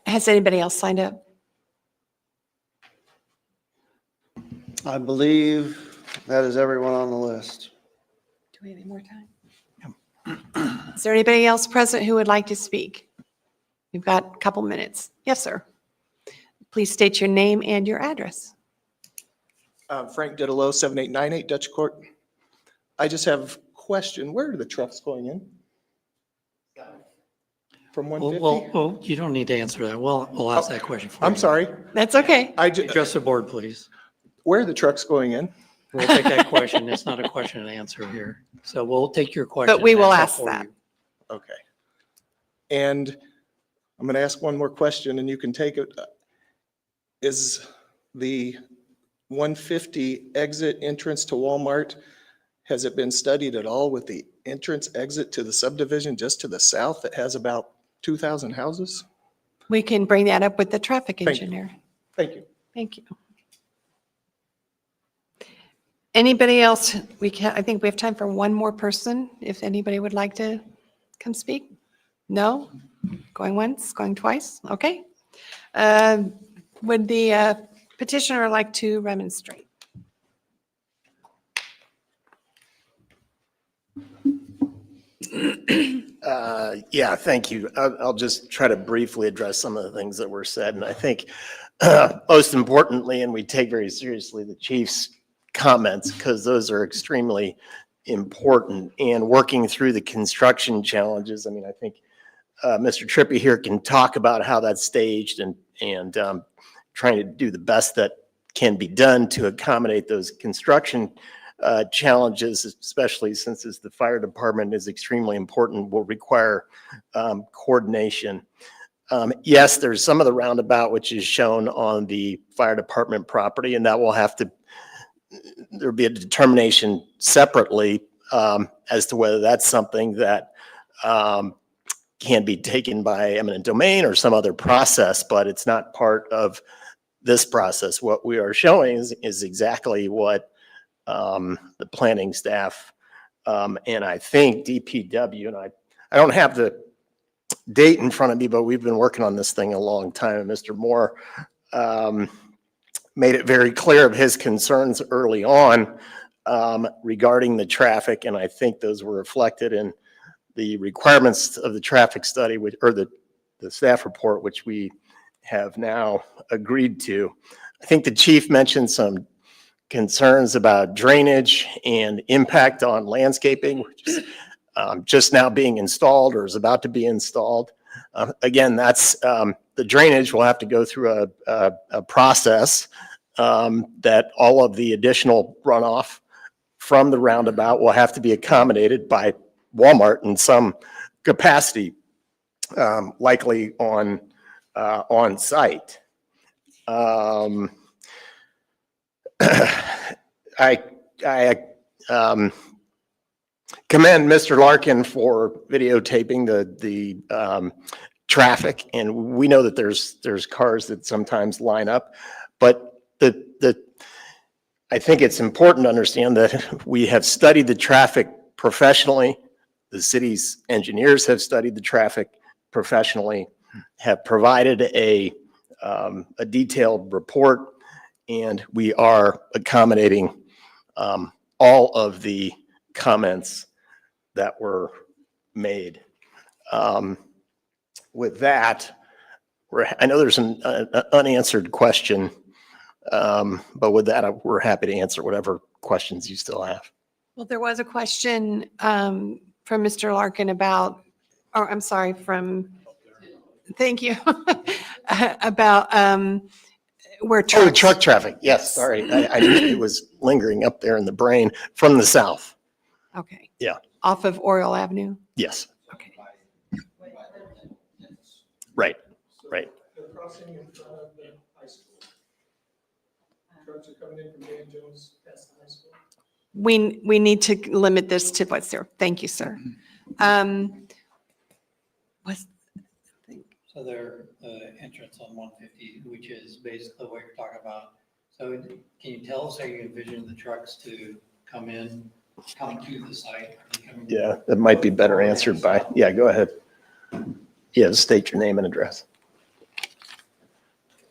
S1: Has anybody else signed up?
S3: I believe that is everyone on the list.
S1: Do we have any more time? Is there anybody else present who would like to speak? We've got a couple minutes. Yes, sir. Please state your name and your address.
S15: Frank Didelot, 7898 Dutch Court. I just have a question. Where are the trucks going in? From 150?
S5: Well, you don't need to answer that. We'll ask that question for you.
S15: I'm sorry.
S1: That's okay.
S5: Address the board, please.
S15: Where are the trucks going in?
S5: We'll take that question. It's not a question and answer here. So we'll take your question.
S1: But we
S5: and
S1: will
S5: answer
S1: ask
S5: for
S1: that.
S5: you.
S15: Okay. And I'm going to ask one more question and you can take it. Is the 150 exit entrance to Walmart, has it been studied at all with the entrance exit to the subdivision just to the south that has about 2,000 houses?
S1: We can bring that up with the traffic
S15: Thank you.
S1: engineer.
S15: Thank you.
S1: Thank you. Anybody else? I think we have time for one more person, if anybody would like to come speak. No? Going once, going twice? Okay. Would the petitioner like to remonstrate?
S7: Yeah, thank you. I'll just try to briefly address some of the things that were said. And I think most importantly, and we take very seriously the chief's comments because those are extremely important. And working through the construction challenges, I mean, I think Mr. Trippy here can talk about how that's staged and trying to do the best that can be done to accommodate those construction challenges, especially since the fire department is extremely important, will require coordination. Yes, there's some of the roundabout which is shown on the fire department property, and that will have to, there'll be a determination separately as to whether that's something that can be taken by eminent domain or some other process, but it's not part of this process. What we are showing is exactly what the planning staff and I think DPW, and I don't have the date in front of me, but we've been working on this thing a long time. And Mr. Moore made it very clear of his concerns early on regarding the traffic. And I think those were reflected in the requirements of the traffic study, or the staff report, which we have now agreed to. I think the chief mentioned some concerns about drainage and impact on landscaping, which is just now being installed or is about to be installed. Again, that's the drainage will have to go through a process that all of the additional runoff from the roundabout will have to be accommodated by Walmart in some capacity, likely on site. I commend Mr. Larkin for videotaping the traffic, and we know that there's cars that sometimes line up, but I think it's important to understand that we have studied the traffic professionally. The city's engineers have studied the traffic professionally, have provided a detailed report, and we are accommodating all of the comments that were made. With that, I know there's an unanswered question, but with that, we're happy to answer whatever questions you still have.
S1: Well, there was a question from Mr. Larkin about, or I'm sorry, thank you, about where
S7: Oh,
S1: trucks.
S7: truck traffic. Yes, sorry. I knew it was lingering up there in the brain from the south.
S1: Okay.
S7: Yeah.
S1: Off of Oriole Avenue?
S7: Yes.
S1: Okay.
S7: Right, right.
S15: They're crossing in front of the high school. Trucks are coming in from Dan Jones past the high school.
S1: We need to limit this to what's there. Thank you, sir. What's,
S5: So their entrance on 150, which is basically what you're talking about. So can you tell us how you envision the trucks to come to the site? Are they coming-
S7: Yeah, that might be better answered by, yeah, go ahead. Yeah, state your name and address.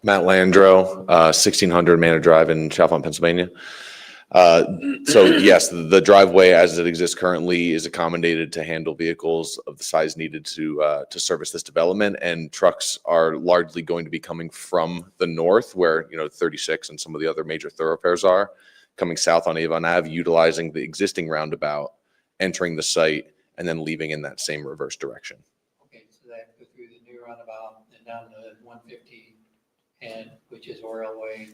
S16: Matt Landro, 1600 Manor Drive in Chalfont, Pennsylvania. So yes, the driveway as it exists currently is accommodated to handle vehicles of the size needed to service this development, and trucks are largely going to be coming from the north where, 36 and some of the other major thoroughfares are, coming south on Avon Ave, utilizing the existing roundabout, entering the site, and then leaving in that same reverse direction.
S5: Okay, so they have to go through the new roundabout and down to 150, and which is Oriole Way,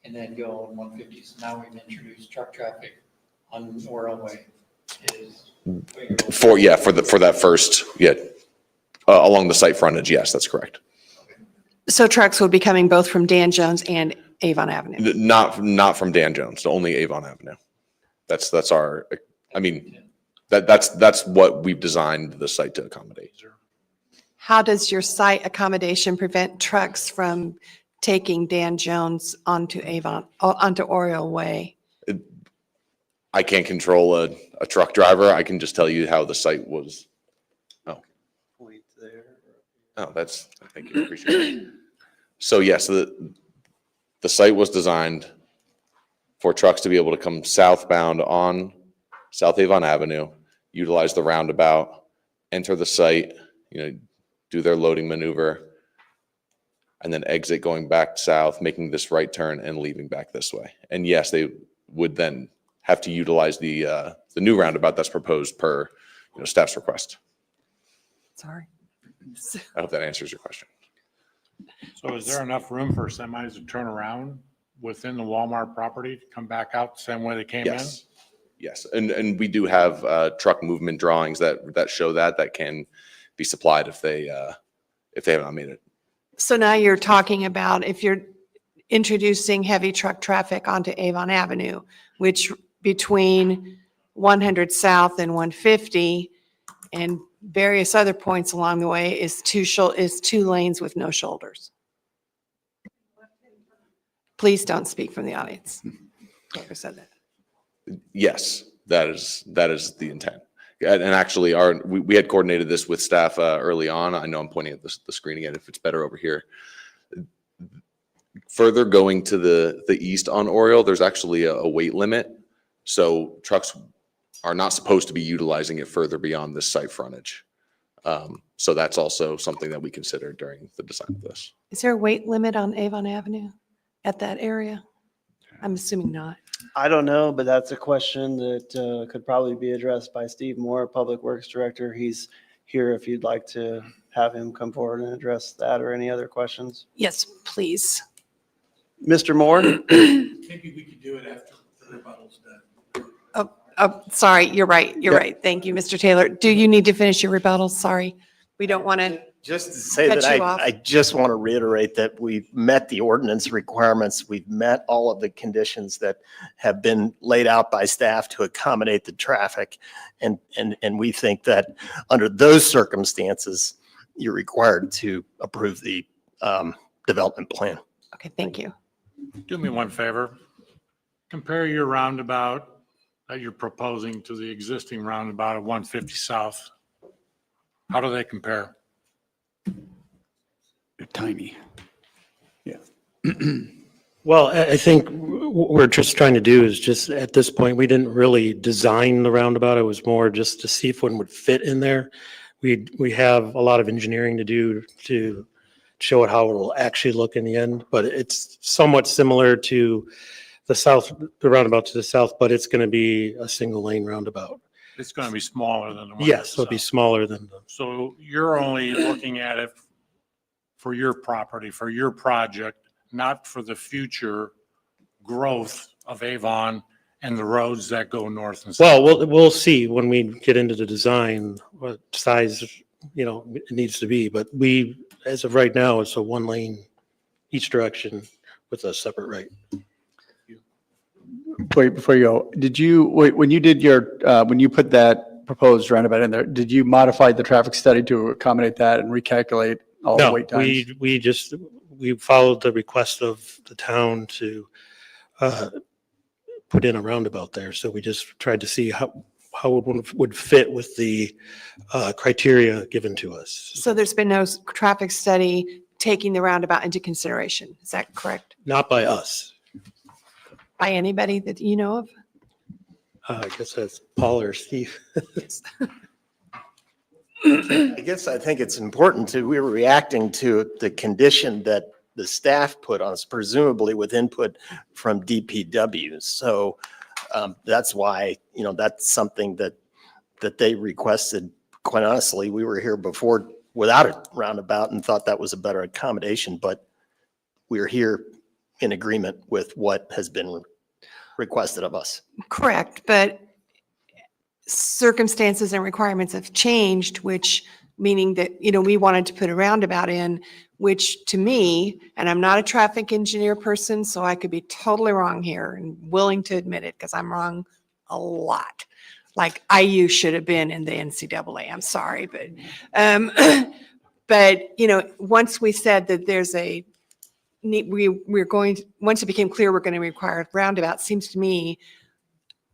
S5: and then go on 150. So now we've introduced truck traffic on Oriole Way.
S16: For that first, along the site frontage, yes, that's correct.
S1: so trucks would be coming both from Dan Jones and Avon Avenue?
S16: Not from Dan Jones, only Avon Avenue. That's our, that's what we've designed the site to accommodate.
S1: How does your site accommodation prevent trucks from taking Dan Jones onto Oriole Way?
S16: I can't control a truck driver. I can just tell you how the site was. Thank you, appreciate it. So yes, the site was designed for trucks to be able to come southbound on South Avon Avenue, utilize the roundabout, enter the site, do their loading maneuver, and then exit going back south, making this right turn and leaving back this way. And yes, they would then have to utilize the new roundabout that's proposed per staff's request.
S1: Sorry.
S16: I hope that answers your question.
S6: So is there enough room for semis to turn around within the Walmart property to come back out the same way they came in?
S16: Yes, and we do have truck movement drawings that show that can be supplied if they have not made it.
S1: So now you're talking about if you're introducing heavy truck traffic onto Avon Avenue, which between 100 South and 150 and various other points along the way is two lanes with no shoulders. Please don't speak from the audience. Whoever said that.
S16: Yes, that is the intent. And actually, we had coordinated this with staff early on. I know I'm pointing at the screen again. If it's better over here. Further going to the east on Oriole, there's actually a weight limit, so trucks are not supposed to be utilizing it further beyond this site frontage. So that's also something that we considered during the design of this.
S1: Is there a weight limit on Avon Avenue at that area? I'm assuming not.
S3: I don't know, but that's a question that could probably be addressed by Steve Moore, Public Works Director. He's here if you'd like to have him come forward and address that or any other questions.
S1: Yes, please.
S3: Mr. Moore?
S4: Maybe we could do it after the rebuttal's done.
S1: Oh, sorry, you're right. You're right. Thank you, Mr. Taylor. Do you need to finish your rebuttal? Sorry. We don't want to.
S7: Just to say
S1: Cut
S7: that
S1: you off.
S7: I just want to reiterate that we've met the ordinance requirements. We've met all of the conditions that have been laid out by staff to accommodate the traffic. And we think that under those circumstances, you're required to approve the development plan.
S1: Okay, thank you.
S6: Do me one favor. Compare your roundabout that you're proposing to the existing roundabout at 150 South. How do they compare?
S13: They're tiny. Yeah.
S5: Well, I think what we're just trying to do is just, at this point, we didn't really design the roundabout. It was more just to see if one would fit in there. We have a lot of engineering to do to show it how it will actually look in the end, but it's somewhat similar to the roundabout to the south, but it's going to be a single lane roundabout.
S6: It's going to be smaller than the one.
S5: Yes, it'll be smaller than the.
S6: So you're only looking at it for your property, for your project, not for the future growth of Avon and the roads that go north and south.
S5: Well, we'll see when we get into the design, what size, it needs to be, but as of right now, it's a one lane each direction with a separate right.
S13: Before you go, when you put that proposed roundabout in there, did you modify the traffic study to accommodate that and recalculate all the
S5: No,
S13: wait times?
S5: we followed the request of the town to put in a roundabout there. So we just tried to see how it would fit with the criteria given to us.
S1: So there's been no traffic study taking the roundabout into consideration. Is that correct?
S5: Not by us.
S1: By anybody that you know of?
S5: I guess that's Paul or Steve.
S7: I think it's important we were reacting to the condition that the staff put on us, presumably with input from DPW. So that's why, that's something that they requested. Quite honestly, we were here before without a roundabout and thought that was a better accommodation, but we're here in agreement with what has been requested of us.
S1: Correct, but circumstances and requirements have changed, which meaning that, we wanted to put a roundabout in, which to me, and I'm not a traffic engineer person, so I could be totally wrong here and willing to admit it because I'm wrong a lot. Like IU should have been in the NCAA. I'm sorry, but once we said that there's once it became clear we're going to require a roundabout, seems to me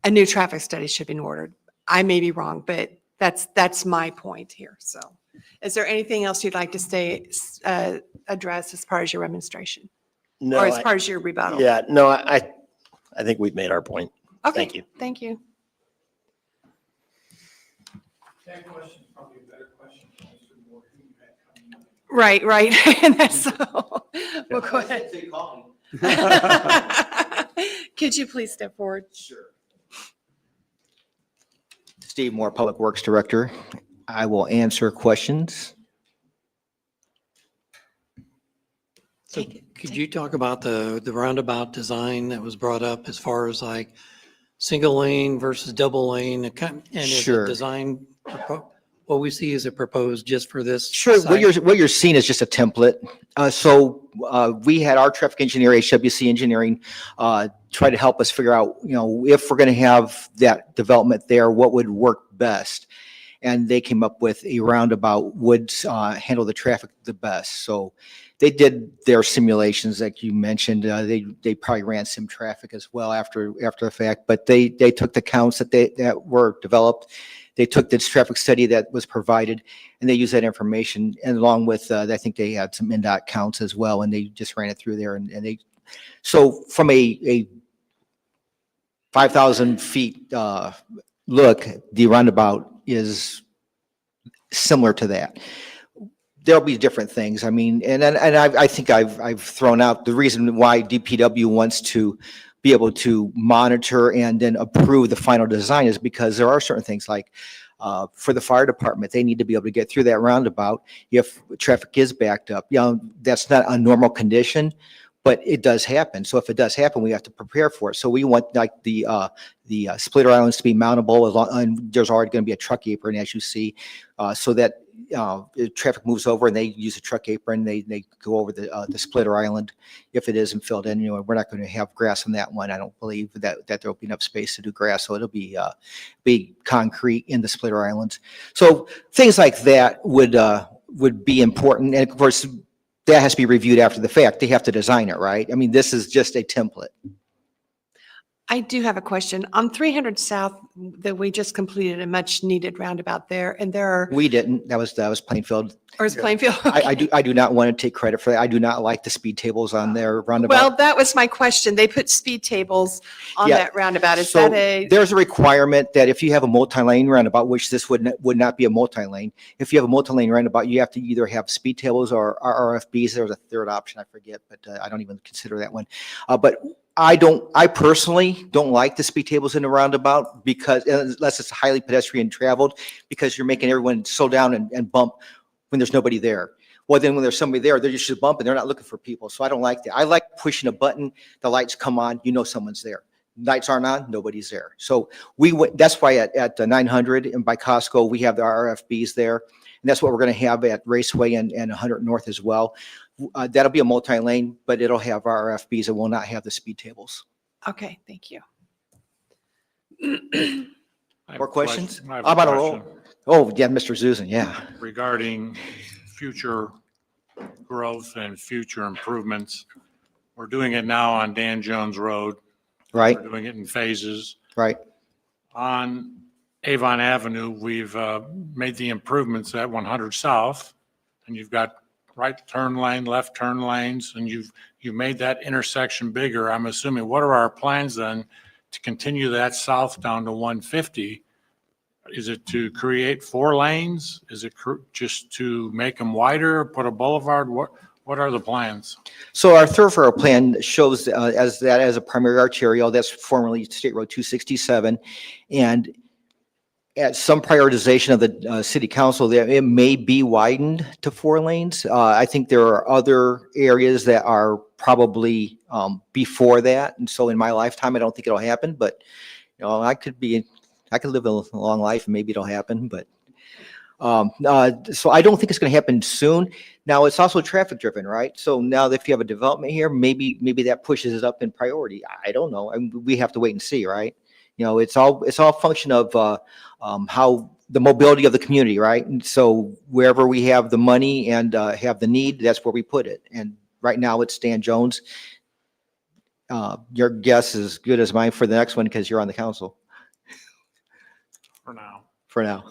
S1: a new traffic study should be ordered. I may be wrong, but that's my point here. So is there anything else you'd like to address as part of your demonstration?
S7: No,
S1: Or as part of your rebuttal?
S7: Yeah, no, I think we've made our point.
S1: Okay,
S7: Thank you.
S1: Thank you.
S4: That question is probably a better question for Mr. Moore, who you had coming up.
S1: Right. And that's so, we'll go ahead. Could you please step forward?
S17: Sure. Steve Moore, Public Works Director. I will answer questions.
S5: So could you talk about the roundabout design that was brought up as far as like single lane versus double lane? And is
S17: Sure.
S5: it design, what we see is it proposed just for this?
S17: Sure.
S5: site?
S17: What you're seeing is just a template. We had our traffic engineer, HWC Engineering, try to help us figure out, if we're going to have that development there, what would work best. And they came up with a roundabout would handle the traffic the best. So they did their simulations, like you mentioned. They probably ran some traffic as well after the fact, but they took the counts that were developed. They took this traffic study that was provided, and they used that information, and along with I think they had some NDOT counts as well, and they just ran it through there. So from a 5,000 feet look, the roundabout is similar to that. There'll be different things. I mean, and I think I've thrown out the reason why DPW wants to be able to monitor and then approve the final design is because there are certain things like for the fire department, they need to be able to get through that roundabout if traffic is backed up. That's not a normal condition, but it does happen. So if it does happen, we have to prepare for it. So we want like the splitter islands to be mountable, and there's already going to be a truck apron, as you see, so that if traffic moves over and they use a truck apron, they go over the splitter island. If it isn't filled in, we're not going to have grass on that one. I don't believe that there'll be enough space to do grass, so it'll be concrete in the splitter islands. So things like that would be important, and of course that has to be reviewed after the fact. They have to design it, right? I mean, this is just a template.
S1: I do have a question. On 300 South, that we just completed a much needed roundabout there, and there are,
S17: We didn't. That was Plainfield.
S1: or is Plainfield?
S17: I do not want to take credit for that. I do not like the speed tables on their roundabout.
S1: Well, that was my question. They put speed tables on
S17: Yeah.
S1: that roundabout. Is
S17: So
S1: that a,
S17: there's a requirement that if you have a multi-lane roundabout, which this would not be a multi-lane, if you have a multi-lane roundabout, you have to either have speed tables or RFBs. There's a third option, I forget, but I don't even consider that one. But I personally don't like the speed tables in the roundabout because unless it's highly pedestrian traveled, because you're making everyone slow down and bump when there's nobody there. Well, then when there's somebody there, they're just bumping. They're not looking for people. So I don't like that. I like pushing a button, the lights come on, someone's there. Lights aren't on, nobody's there. So that's why at 900 and by Costco, we have the RFBs there. And that's what we're going to have at Raceway and 100 North as well. That'll be a multi-lane, but it'll have RFBs. It will not have the speed tables.
S1: okay, thank you.
S6: I have
S17: More
S6: a
S17: questions?
S6: question. I have
S17: How about a
S6: question
S17: roll? Oh, yeah, Mr. Zuzen, yeah.
S6: regarding future growth and future improvements. We're doing it now on Dan Jones Road.
S17: Right,
S6: We're doing it in phases.
S17: right.
S6: On Avon Avenue, we've made the improvements at 100 South, and you've got right turn lane, left turn lanes, and you've made that intersection bigger. I'm assuming, what are our plans then to continue that south down to 150? Is it to create 4 lanes? Is it just to make them wider, put a boulevard? What are the plans?
S17: So our thoroughfare plan shows as a primary arterial, that's formerly State Road 267. And at some prioritization of the city council, there it may be widened to 4 lanes. I think there are other areas that are probably before that. And so in my lifetime, I don't think it'll happen, but I could live a long life and maybe it'll happen, but so I don't think it's going to happen soon. Now it's also traffic driven, right? So now if you have a development here, maybe that pushes it up in priority. I don't know. We have to wait and see, right? It's all a function of how the mobility of the community, right? And so wherever we have the money and have the need, that's where we put it. And right now it's Dan Jones. Your guess is as good as mine for the next one because you're on the council.
S6: For now.
S17: For now.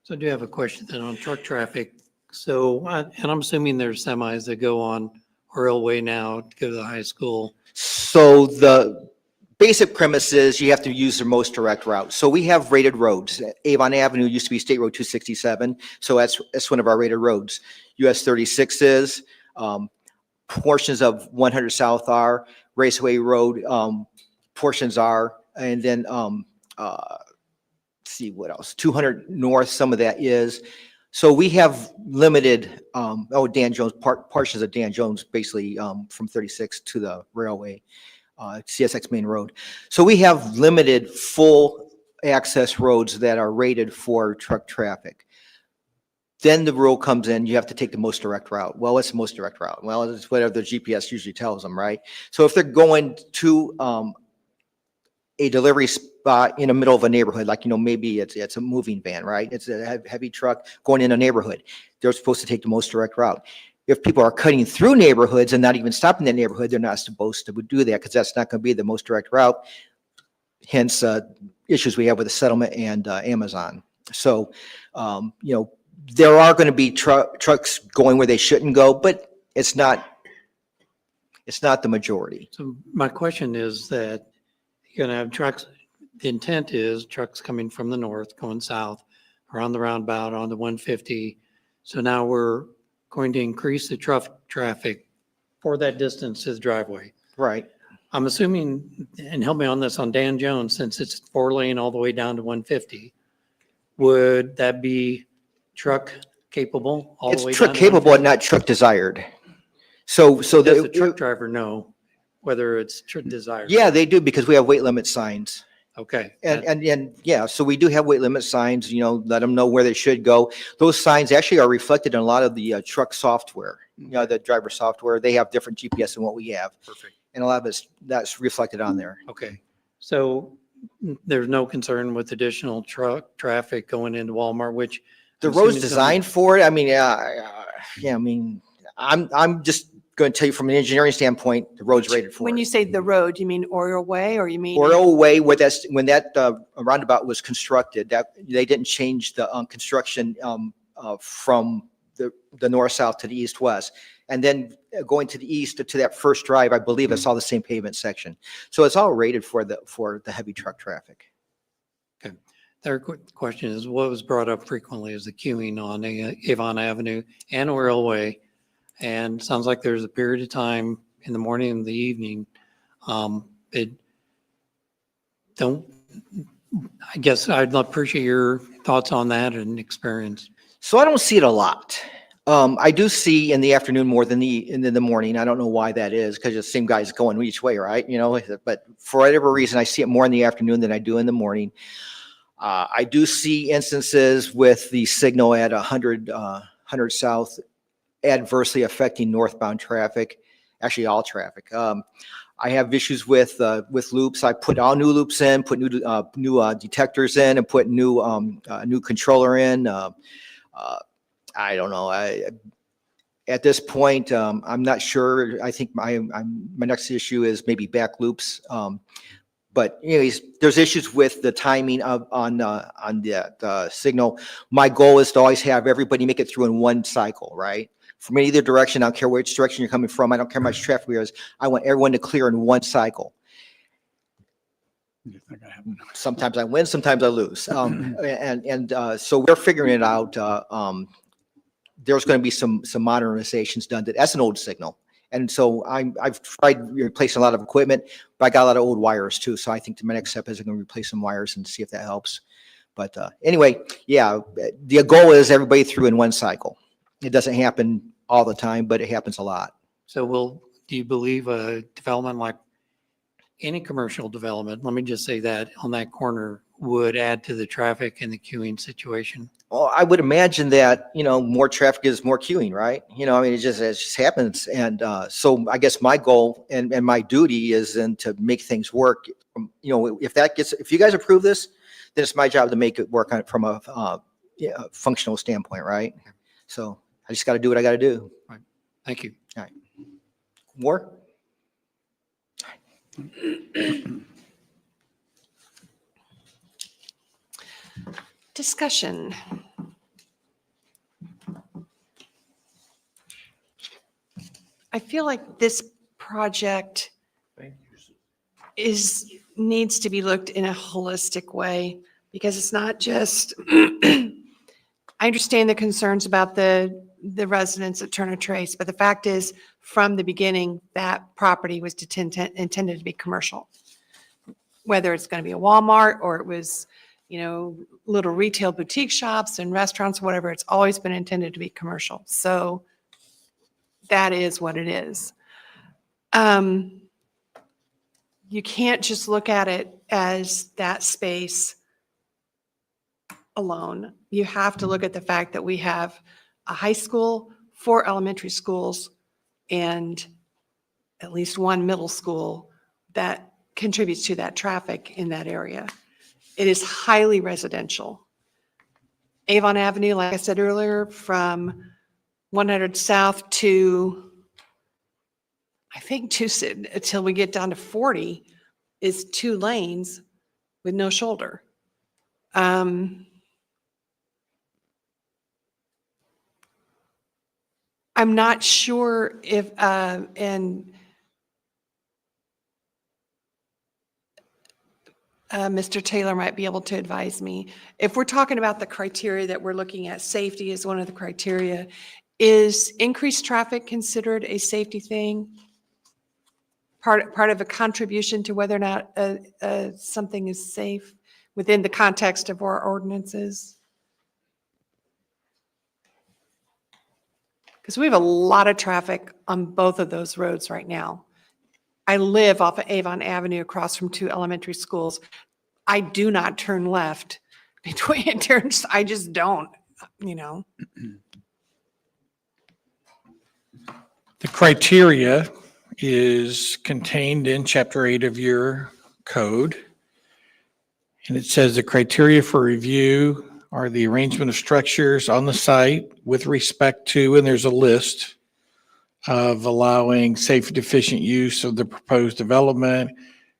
S5: So I do have a question then on truck traffic. So, and I'm assuming there's semis that go on Railway now to go to the high school.
S17: So the basic premise is you have to use the most direct route. So we have rated roads. Avon Avenue used to be State Road 267. So that's one of our rated roads. US 36 is, portions of 100 South are, Raceway Road, portions are, and then, see what else, 200 North, some of that is. So we have limited, Dan Jones, portions of Dan Jones, basically from 36 to the railway, CSX main road. So we have limited full access roads that are rated for truck traffic. Then the rule comes in, you have to take the most direct route. Well, what's the most direct route? Well, it's whatever the GPS usually tells them, right? So if they're going to a delivery spot in the middle of a neighborhood, like, maybe it's a moving van, right? It's a heavy truck going in a neighborhood. They're supposed to take the most direct route. If people are cutting through neighborhoods and not even stopping that neighborhood, they're not supposed to do that because that's not going to be the most direct route. Hence, issues we have with the settlement and Amazon. So, there are going to be trucks going where they shouldn't go, but it's not the majority.
S5: So my question is that you're going to have trucks, the intent is trucks coming from the north, going south, around the roundabout on the 150. So now we're going to increase the truck traffic for that distance to the driveway.
S17: Right.
S5: I'm assuming, and help me on this, on Dan Jones, since it's 4-lane all the way down to 150, would that be truck capable all
S17: It's
S5: the way down
S17: truck
S5: to
S17: capable and
S5: 150?
S17: not truck desired. So
S5: Does the
S17: the,
S5: truck driver know whether it's desired?
S17: yeah, they do because we have weight limit signs.
S5: Okay.
S17: And yeah, so we do have weight limit signs, let them know where they should go. Those signs actually are reflected in a lot of the truck software, the driver software. They have different GPS than what we have.
S5: Perfect.
S17: And a lot of that's reflected on there.
S5: Okay. So there's no concern with additional truck traffic going into Walmart, which
S17: The
S5: I'm
S17: road's
S5: assuming is gonna be-
S17: designed for it. I mean, yeah, I mean, I'm just going to tell you from an engineering standpoint, the road's rated for
S1: When
S17: it.
S1: you say the road, you mean Oriole Way or you mean?
S17: Oriole Way, when that roundabout was constructed, that they didn't change the construction from the north-south to the east-west. And then going to the east to that first drive, I believe it's all the same pavement section. So it's all rated for the heavy truck traffic.
S5: Okay. Third question is, what was brought up frequently is the queuing on Avon Avenue and Oriole Way. And sounds like there's a period of time in the morning and the evening. I guess I'd appreciate your thoughts on that and experience.
S17: So I don't see it a lot. I do see in the afternoon more than in the morning. I don't know why that is, because the same guy's going each way, right? But for whatever reason, I see it more in the afternoon than I do in the morning. I do see instances with the signal at 100 South adversely affecting northbound traffic, actually all traffic. I have issues with loops. I put all new loops in, put new detectors in, and put new controller in. I don't know. At this point, I'm not sure. I think my next issue is maybe back loops. But anyways, there's issues with the timing on the signal. My goal is to always have everybody make it through in one cycle, right? From either direction, I don't care which direction you're coming from. I don't care how much traffic there is. I want everyone to clear in one cycle. Sometimes I win, sometimes I lose. So we're figuring it out. There's going to be some modernizations done. That's an old signal. And so I've tried replacing a lot of equipment, but I got a lot of old wires too. So I think my next step is I'm going to replace some wires and see if that helps. But anyway, yeah, the goal is everybody through in one cycle. It doesn't happen all the time, but it happens a lot.
S5: So do you believe a development like any commercial development, let me just say that, on that corner would add to the traffic and the queuing situation?
S17: Well, I would imagine that, more traffic is more queuing, right? I mean, it just happens. And so I guess my goal and my duty is then to make things work. If you guys approve this, then it's my job to make it work on it from a functional standpoint, right? So I just got to do what I got to do.
S5: Right. Thank you.
S17: All right. More?
S1: Discussion. I feel like this project needs to be looked in a holistic way, because it's not just, I understand the concerns about the residents at Turner Trace, but the fact is, from the beginning, that property was intended to be commercial. Whether it's going to be a Walmart or it was, little retail boutique shops and restaurants, whatever, it's always been intended to be commercial. So that is what it is. You can't just look at it as that space alone. You have to look at the fact that we have a high school, 4 elementary schools, and at least 1 middle school that contributes to that traffic in that area. It is highly residential. Avon Avenue, like I said earlier, from 100 South to, I think, until we get down to 40, is 2 lanes with no shoulder. I'm not sure if, Mr. Taylor might be able to advise me. If we're talking about the criteria that we're looking at, safety is one of the criteria. Is increased traffic considered a safety thing? part of a contribution to whether or not something is safe within the context of our ordinances? Because we have a lot of traffic on both of those roads right now. I live off of Avon Avenue across from 2 elementary schools. I do not turn left between turns. I just don't, you know.
S4: The criteria is contained in Chapter 8 of your code. And it says the criteria for review are the arrangement of structures on the site with respect to, and there's a list of allowing safe and efficient use of the proposed development,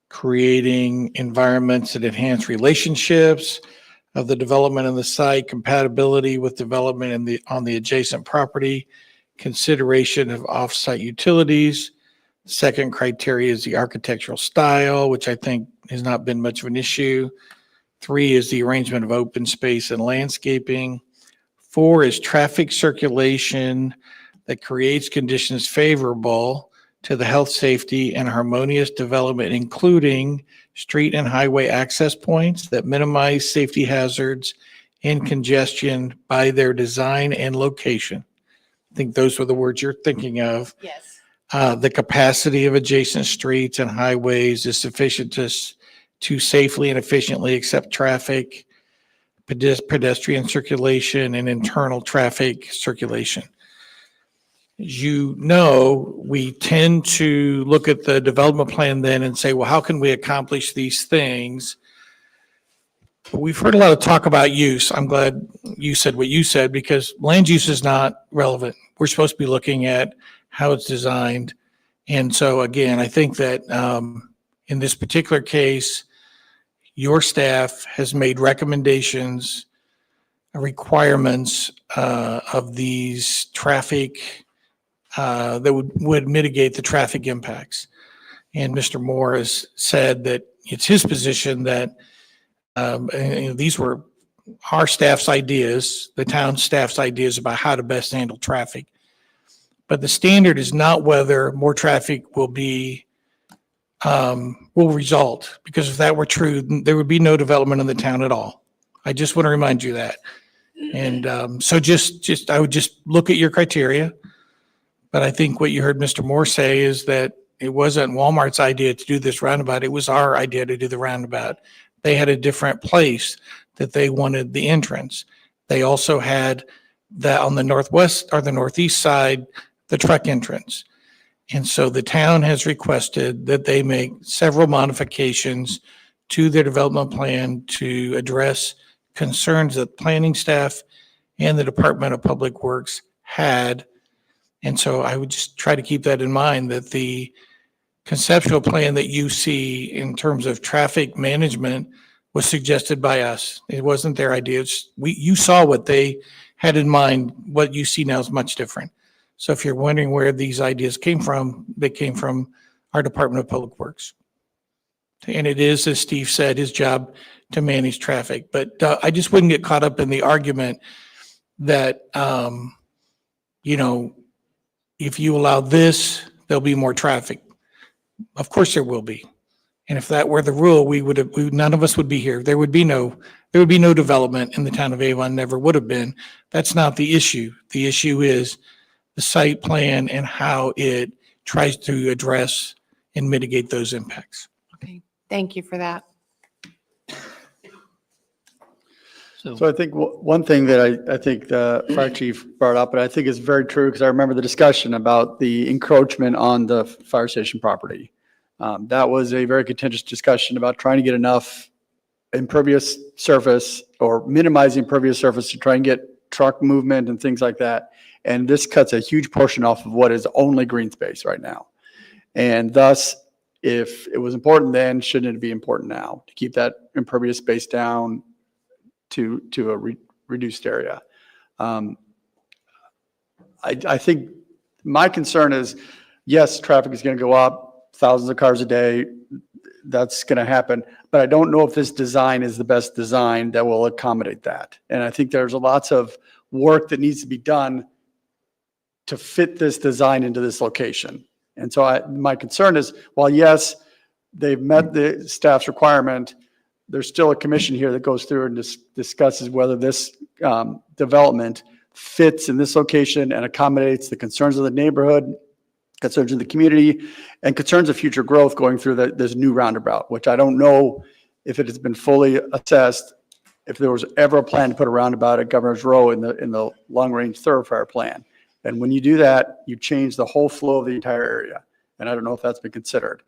S4: creating environments that enhance relationships of the development on the site, compatibility with development on the adjacent property, consideration of off-site utilities. Second criteria is the architectural style, which I think has not been much of an issue. 3 is the arrangement of open space and landscaping. 4 is traffic circulation that creates conditions favorable to the health, safety, and harmonious development, including street and highway access points that minimize safety hazards and congestion by their design and location. I think those were the words you're thinking of.
S1: Yes.
S4: The capacity of adjacent streets and highways is sufficient to safely and efficiently accept traffic, pedestrian circulation, and internal traffic circulation. As you know, we tend to look at the development plan then and say, well, how can we accomplish these things? But we've heard a lot of talk about use. I'm glad you said what you said, because land use is not relevant. We're supposed to be looking at how it's designed. And so again, I think that in this particular case, your staff has made recommendations, requirements of these traffic that would mitigate the traffic impacts. And Mr. Moore has said that it's his position that these were our staff's ideas, the town staff's ideas about how to best handle traffic. But the standard is not whether more traffic will result, because if that were true, there would be no development in the town at all. I just want to remind you that. And so I would just look at your criteria. But I think what you heard Mr. Moore say is that it wasn't Walmart's idea to do this roundabout. It was our idea to do the roundabout. They had a different place that they wanted the entrance. They also had that on the northwest or the northeast side, the truck entrance. And so the town has requested that they make several modifications to their development plan to address concerns that planning staff and the Department of Public Works had. And so I would just try to keep that in mind, that the conceptual plan that you see in terms of traffic management was suggested by us. It wasn't their idea. You saw what they had in mind. What you see now is much different. So if you're wondering where these ideas came from, they came from our Department of Public Works. And it is, as Steve said, his job to manage traffic. But I just wouldn't get caught up in the argument that, if you allow this, there'll be more traffic. Of course there will be. And if that were the rule, none of us would be here. There would be no development in the town of Avon, never would have been. That's not the issue. The issue is the site plan and how it tries to address and mitigate those impacts.
S1: Okay, thank you for that.
S13: So I think one thing that I think the fire chief brought up, and I think is very true, because I remember the discussion about the encroachment on the fire station property. That was a very contentious discussion about trying to get enough impervious surface or minimizing impervious surface to try and get truck movement and things like that. And this cuts a huge portion off of what is only green space right now. And thus, if it was important then, shouldn't it be important now to keep that impervious space down to a reduced area? I think my concern is, yes, traffic is going to go up, thousands of cars a day. That's going to happen. But I don't know if this design is the best design that will accommodate that. And I think there's lots of work that needs to be done to fit this design into this location. And so my concern is, while yes, they've met the staff's requirement, there's still a commission here that goes through and discusses whether this development fits in this location and accommodates the concerns of the neighborhood, concerns of the community, and concerns of future growth going through this new roundabout, which I don't know if it has been fully assessed, if there was ever a plan to put a roundabout at Governor's Row in the long-range thoroughfare plan. And when you do that, you change the whole flow of the entire area. And I don't know if that's been considered.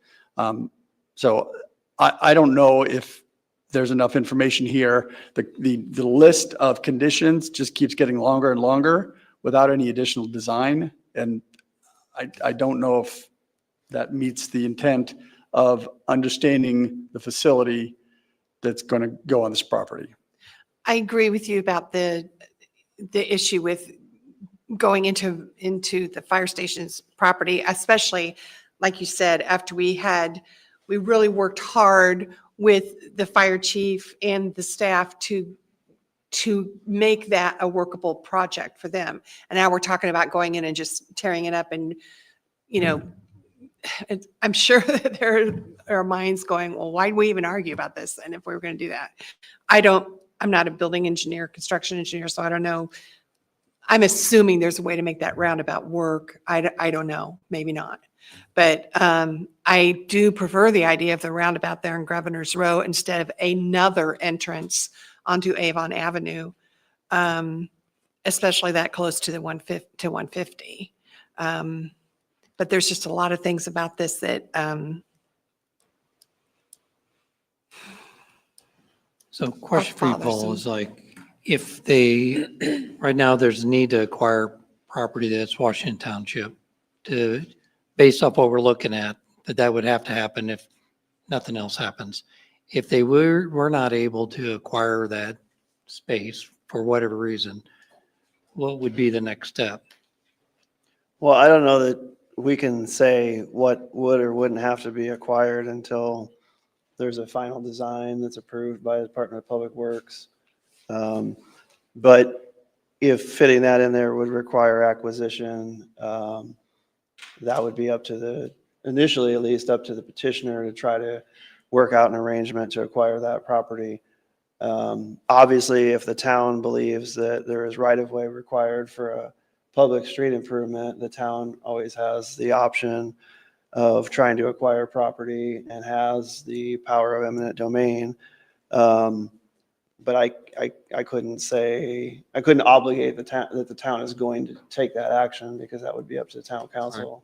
S13: So I don't know if there's enough information here. The list of conditions just keeps getting longer and longer without any additional design. And I don't know if that meets the intent of understanding the facility that's going to go on this property.
S1: I agree with you about the issue with going into the fire station's property, especially, like you said, after we really worked hard with the fire chief and the staff to make that a workable project for them. And now we're talking about going in and just tearing it up and, I'm sure that there are minds going, well, why did we even argue about this? And if we were going to do that, I'm not a building engineer, construction engineer, so I don't know. I'm assuming there's a way to make that roundabout work. I don't know, maybe not. But I do prefer the idea of the roundabout there in Governor's Row instead of another entrance onto Avon Avenue, especially that close to the 150. But there's just a lot of things about this that
S5: So question for you, Paul, is like, if right now there's a need to acquire property that's Washington Township, based off what we're looking at, that would have to happen if nothing else happens. If they were not able to acquire that space for whatever reason, what would be the next step?
S3: Well, I don't know that we can say what would or wouldn't have to be acquired until there's a final design that's approved by the Department of Public Works. But if fitting that in there would require acquisition, that would be initially at least up to the petitioner to try to work out an arrangement to acquire that property. Obviously, if the town believes that there is right-of-way required for a public street improvement, the town always has the option of trying to acquire property and has the power of eminent domain. But I couldn't obligate the town that the town is going to take that action, because that would be up to the town council.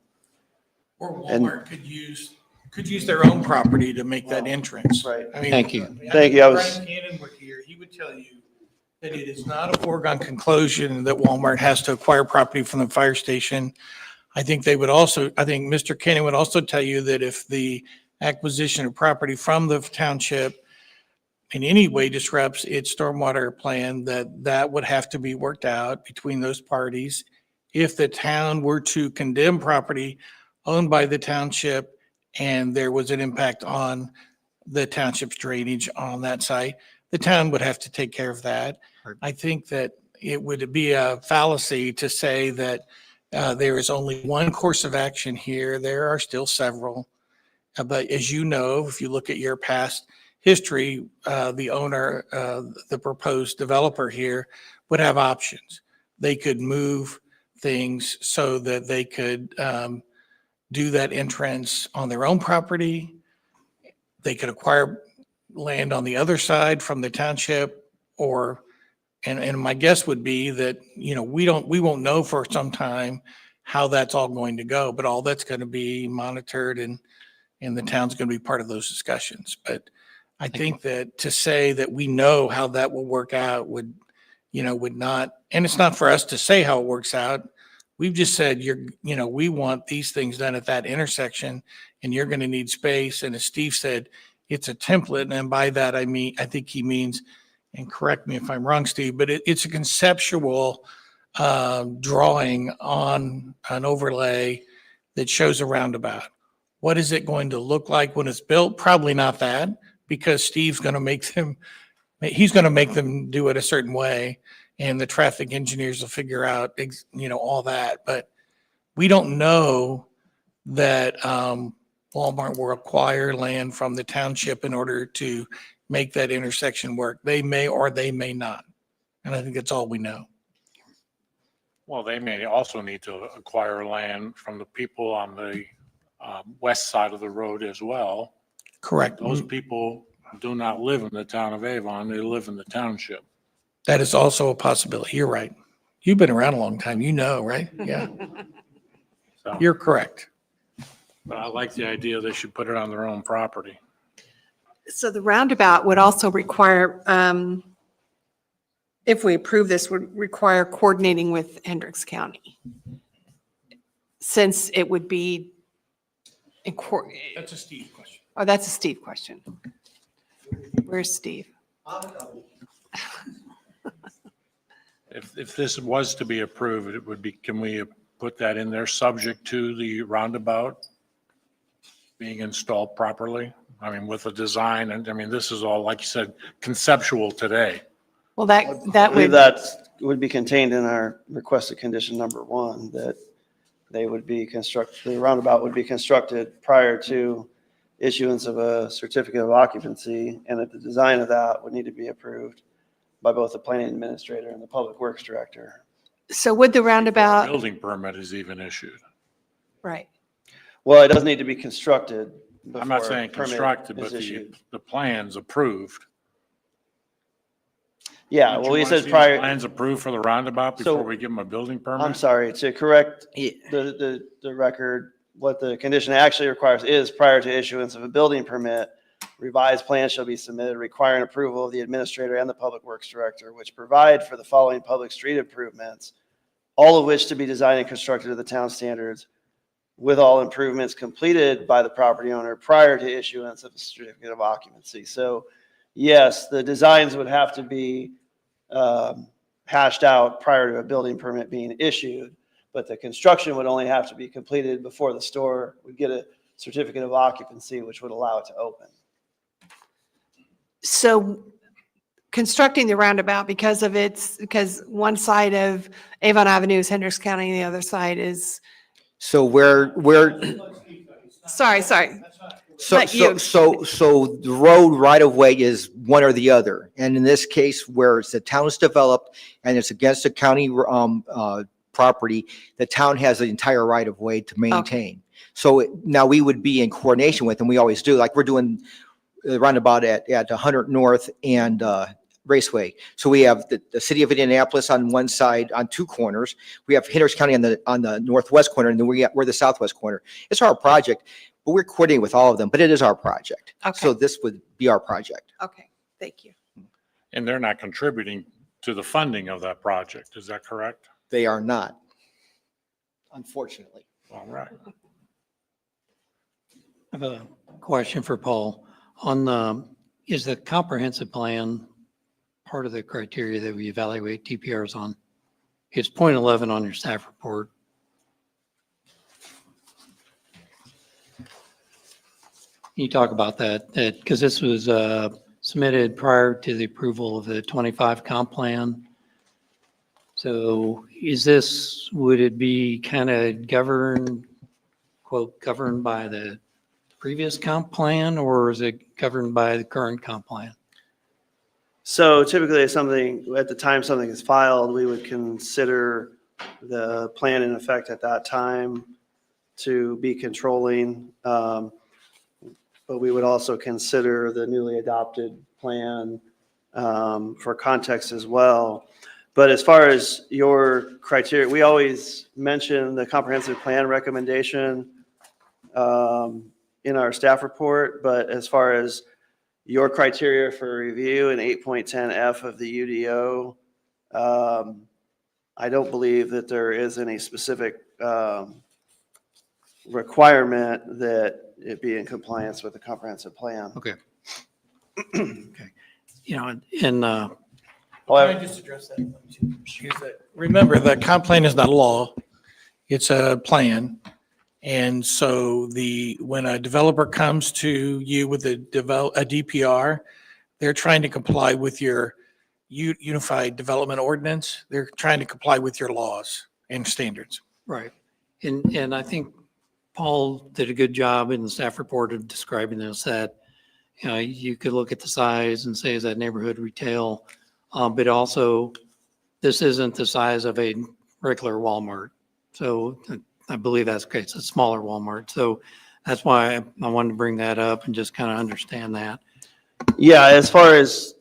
S4: Or Walmart could use their own property to make that entrance.
S3: Right.
S4: I mean,
S5: Thank you.
S3: Thank you.
S4: Brian Cannon were here, he would tell you that it is not a foregone conclusion that Walmart has to acquire property from the fire station. I think Mr. Cannon would also tell you that if the acquisition of property from the township in any way disrupts its stormwater plan, that would have to be worked out between those parties. If the town were to condemn property owned by the township and there was an impact on the township's drainage on that site, the town would have to take care of that. I think that it would be a fallacy to say that there is only one course of action here. There are still several. But as you know, if you look at your past history, the owner, the proposed developer here would have options. They could move things so that they could do that entrance on their own property. They could acquire land on the other side from the township, and my guess would be that, we won't know for some time how that's all going to go, but all that's going to be monitored, and the town's going to be part of those discussions. But I think that to say that we know how that will work out would not, and it's not for us to say how it works out. We've just said, we want these things done at that intersection, and you're going to need space. And as Steve said, it's a template. And by that, I think he means, and correct me if I'm wrong, Steve, but it's a conceptual drawing on an overlay that shows a roundabout. What is it going to look like when it's built? Probably not that, because Steve's going to make them do it a certain way, and the traffic engineers will figure out, all that. But we don't know that Walmart will acquire land from the township in order to make that intersection work. They may or they may not. And I think that's all we know.
S6: Well, they may also need to acquire land from the people on the west side of the road as well.
S4: Correct.
S6: Those people do not live in the town of Avon, they live in the township.
S4: That is also a possibility. You're right. You've been around a long time. You know, right? Yeah,
S6: So,
S4: you're correct.
S6: but I like the idea they should put it on their own property.
S1: So the roundabout would also require, if we approve this, would require coordinating with Hendricks County. Since it would be,
S4: That's a Steve question.
S1: oh, that's a Steve question. Where's Steve?
S6: If this was to be approved, it would be, can we put that in there subject to the roundabout being installed properly? I mean, with the design, and I mean, this is all, like you said, conceptual today.
S1: Well, that
S3: I believe
S1: would,
S3: that would be contained in our requested condition number 1, that they would be the roundabout would be constructed prior to issuance of a certificate of occupancy, and that the design of that would need to be approved by both the planning administrator and the public works director.
S1: so would the roundabout,
S6: Building permit is even issued.
S1: right?
S3: Well, it does need to be constructed
S6: I'm not
S3: before
S6: saying
S3: a permit
S6: constructed,
S3: is
S6: but
S3: issued.
S6: the plans approved.
S3: Yeah,
S6: Don't
S3: well,
S6: you
S3: we
S6: wanna
S3: said
S6: see the
S3: prior,
S6: plans approved for the roundabout
S3: So-
S6: before we give them a building
S3: I'm
S6: permit?
S3: sorry, to correct the record, what the condition actually requires is prior to issuance of a building permit, revised plans shall be submitted requiring approval of the administrator and the public works director, which provide for the following public street improvements, all of which to be designed and constructed to the town standards, with all improvements completed by the property owner prior to issuance of a certificate of occupancy. So yes, the designs would have to be hashed out prior to a building permit being issued, but the construction would only have to be completed before the store would get a certificate of occupancy, which would allow it to open.
S1: So constructing the roundabout because one side of Avon Avenue is Hendricks County and the other side is,
S17: So
S1: sorry.
S17: so
S1: Not you.
S17: the road right of way is one or the other. And in this case, where it's the town's developed and it's against the county property, the town has the entire right of way to maintain. So now we would be in coordination with, and we always do, like we're doing the roundabout at 100 North and Raceway. So we have the city of Indianapolis on one side, on 2 corners. We have Hendricks County on the northwest corner, and then we're the southwest corner. It's our project, but we're coordinating with all of them, but it is our project.
S1: Okay.
S17: So this would be our project.
S1: Okay, thank you.
S6: And they're not contributing to the funding of that project, is that correct?
S17: They are not, unfortunately.
S6: All right.
S5: I have a question for Paul. Is the comprehensive plan part of the criteria that we evaluate TPRs on? It's point 11 on your staff report. Can you talk about that? Because this was submitted prior to the approval of the 25 comp plan. So would it be kind of governed by the previous comp plan, or is it governed by the current comp plan?
S3: So typically at the time something is filed, we would consider the plan in effect at that time to be controlling. But we would also consider the newly adopted plan for context as well. But as far as your criteria, we always mention the comprehensive plan recommendation in our staff report. But as far as your criteria for review in 8.10F of the UDO, I don't believe that there is any specific requirement that it be in compliance with the comprehensive plan.
S5: Okay. Okay. And
S4: Can I just address that? Remember, the comp plan is not a law. It's a plan. And so when a developer comes to you with a DPR, they're trying to comply with your Unified Development Ordinance. They're trying to comply with your laws and standards.
S5: right. And I think Paul did a good job in the staff report of describing this, that, you know, you could look at the size and say, is that neighborhood retail? But also, this isn't the size of a regular Walmart. So I believe that's okay. It's a smaller Walmart. So that's why I wanted to bring that up and just kind of understand that.
S3: Yeah, as far as,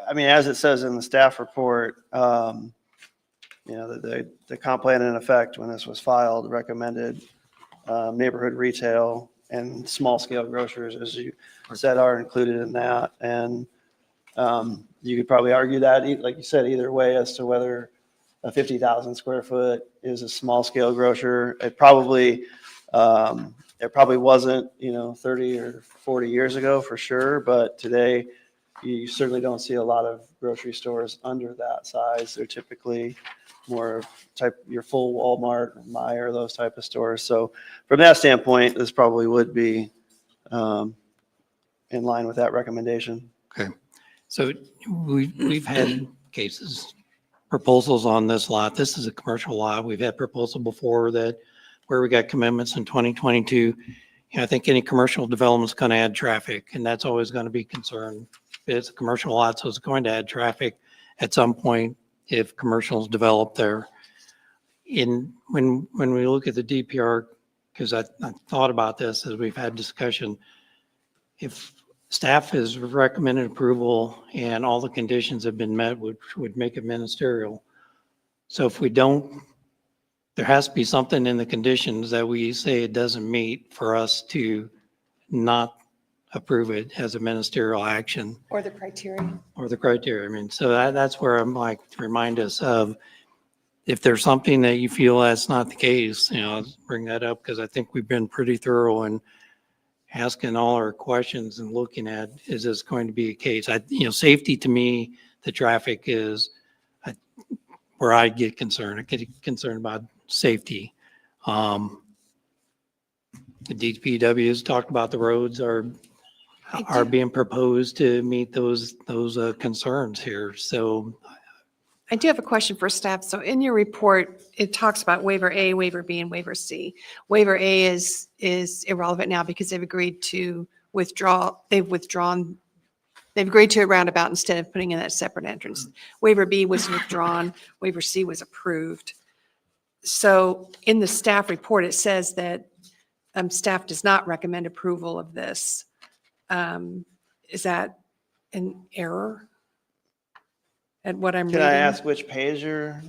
S3: I mean, as it says in the staff report, you know, the comp plan in effect when this was filed recommended neighborhood retail and small scale grocers, as you said, are included in that. And you could probably argue that, like you said, either way as to whether a 50,000 square foot is a small scale grocer. It probably wasn't, you know, 30 or 40 years ago for sure, but today you certainly don't see a lot of grocery stores under that size. They're typically more of your full Walmart, Meijer, those type of stores. So from that standpoint, this probably would be in line with that recommendation.
S5: Okay. So we've had cases, proposals on this lot. This is a commercial lot. We've had proposal before that where we got commitments in 2022. And I think any commercial development is going to add traffic, and that's always going to be concerned. It's a commercial lot, so it's going to add traffic at some point if commercials develop there. When we look at the DPR, because I thought about this as we've had discussion, if staff has recommended approval and all the conditions have been met, would make it ministerial. So if we don't, there has to be something in the conditions that we say it doesn't meet for us to not approve it as a ministerial action.
S1: Or the criteria.
S5: Or the criteria. I mean, so that's where I'm like, to remind us of, if there's something that you feel that's not the case, you know, bring that up, because I think we've been pretty thorough in asking all our questions and looking at, is this going to be a case? Safety to me, the traffic is where I get concerned. I get concerned about safety. The DPW has talked about the roads are being proposed to meet those concerns here. So
S1: I do have a question for staff. So in your report, it talks about waiver A, waiver B, and waiver C. Waiver A is irrelevant now because they've agreed to withdraw. They've agreed to a roundabout instead of putting in that separate entrance. Waiver B was withdrawn. Waiver C was approved. So in the staff report, it says that staff does not recommend approval of this. Is that an error? At what I'm reading?
S3: Can I ask which page you're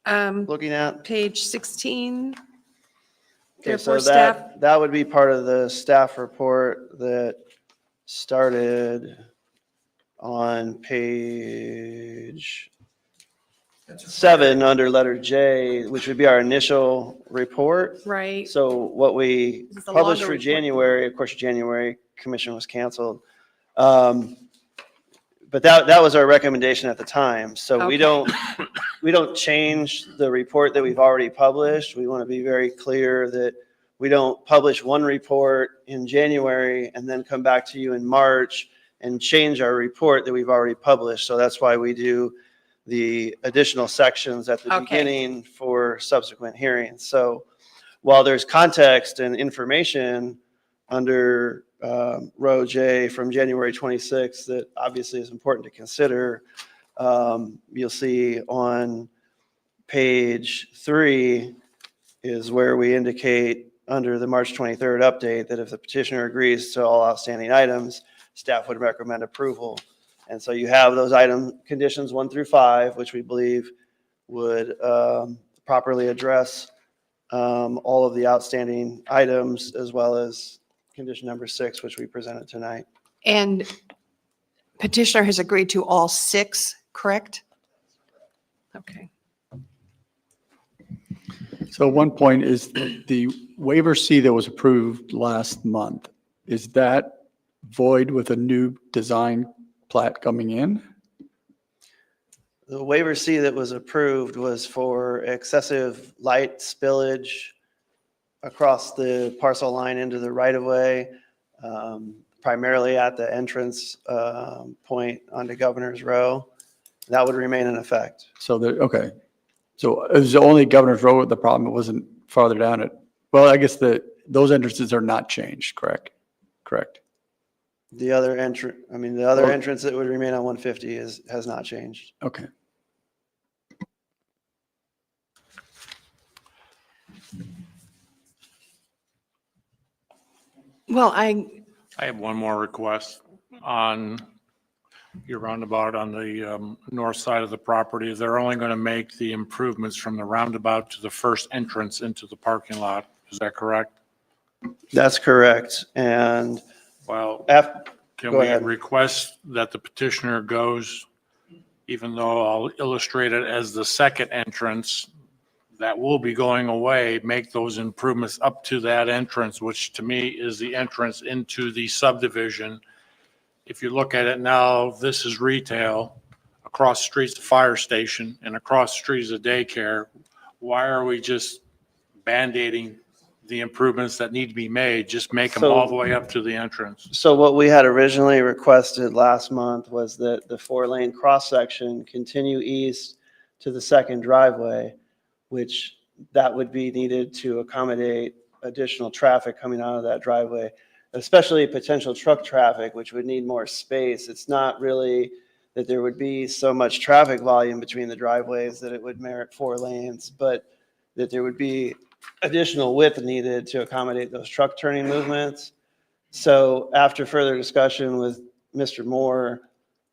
S3: looking at?
S1: Page 16.
S3: Okay,
S1: Therefore,
S3: so that would be part of the staff report that started on page 7 under letter J, which would be our initial report.
S1: Right.
S3: So what we
S1: This is a
S3: published
S1: longer
S3: for
S1: report.
S3: January, of course, January commission was canceled. But that was our recommendation at the time. So we don't change the report that we've already published. We want to be very clear that we don't publish one report in January and then come back to you in March and change our report that we've already published. So that's why we do the additional sections at the beginning for subsequent hearings. So while there's context and information under row J from January 26th that obviously is important to consider, you'll see on page 3 is where we indicate under the March 23rd update that if the petitioner agrees to all outstanding items, staff would recommend approval. And so you have those item conditions 1 through 5, which we believe would properly address all of the outstanding items, as well as condition number 6, which we presented tonight.
S1: And petitioner has agreed to all 6, correct? Okay.
S13: So one point is the waiver C that was approved last month, is that void with a new design plat coming in?
S3: The waiver C that was approved was for excessive light spillage across the parcel line into the right-of-way, primarily at the entrance point onto Governor's Row. That would remain in effect.
S13: So okay. So it was only Governor's Road the problem, it wasn't farther down at Well, I guess those entrances are not changed, correct? Correct.
S3: The other entrance that would remain on 150 has not changed.
S13: Okay.
S1: Well,
S6: I have one more request on your roundabout on the north side of the property. They're only going to make the improvements from the roundabout to the first entrance into the parking lot. Is that correct?
S3: That's correct. And
S6: Well, can
S3: go
S6: we
S3: ahead.
S6: request that the petitioner goes, even though I'll illustrate it as the second entrance, that will be going away, make those improvements up to that entrance, which to me is the entrance into the subdivision. If you look at it now, this is retail, across the street's the fire station, and across the street is a daycare. Why are we just Band-Aiding the improvements that need to be made? Just make them all the way up to the entrance.
S3: So what we had originally requested last month was that the 4-lane cross-section continue east to the second driveway, which that would be needed to accommodate additional traffic coming out of that driveway, especially potential truck traffic, which would need more space. It's not really that there would be so much traffic volume between the driveways that it would merit 4 lanes, but that there would be additional width needed to accommodate those truck turning movements. So after further discussion with Mr. Moore,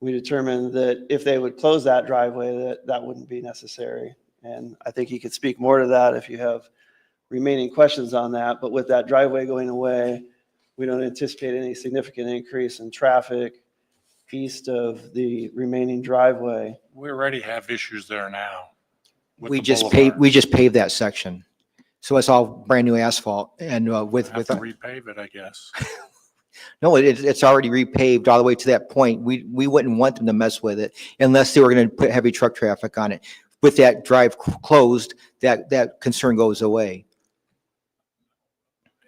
S3: we determined that if they would close that driveway, that wouldn't be necessary. And I think he could speak more to that if you have remaining questions on that. But with that driveway going away, we don't anticipate any significant increase in traffic east of the remaining driveway.
S6: We already have issues there now. with
S17: We
S6: the
S17: just
S6: boulevard.
S17: paved that section. So it's all brand new asphalt and with,
S6: Have to repave it, I guess.
S17: no, it's already repaved all the way to that point. We wouldn't want them to mess with it unless they were going to put heavy truck traffic on it. With that drive closed, that concern goes away.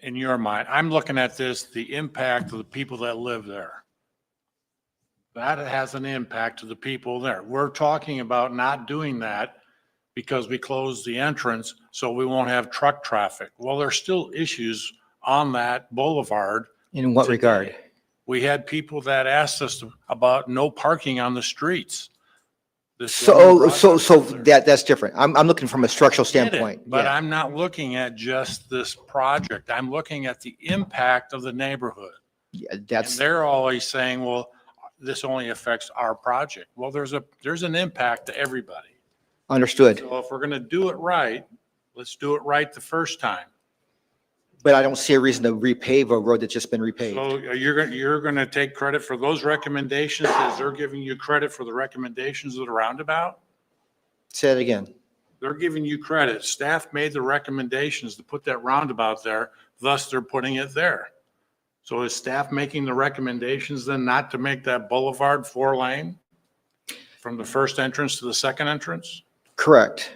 S6: In your mind, I'm looking at this, the impact of the people that live there. That has an impact to the people there. We're talking about not doing that because we closed the entrance, so we won't have truck traffic. Well, there's still issues on that boulevard.
S17: In what regard?
S6: We had people that asked us about no parking on the streets.
S17: So that's different. I'm looking from a structural standpoint.
S6: But
S17: Yeah.
S6: I'm not looking at just this project. I'm looking at the impact of the neighborhood.
S17: Yeah,
S6: And
S17: that's,
S6: they're always saying, well, this only affects our project. Well, there's an impact to everybody.
S17: understood.
S6: So if we're going to do it right, let's do it right the first time.
S17: But I don't see a reason to repave a road that's just been repaved.
S6: So you're going to take credit for those recommendations as they're giving you credit for the recommendations of the roundabout?
S17: Say it again.
S6: They're giving you credit. Staff made the recommendations to put that roundabout there, thus they're putting it there. So is staff making the recommendations then not to make that boulevard 4-lane from the first entrance to the second entrance?
S17: Correct.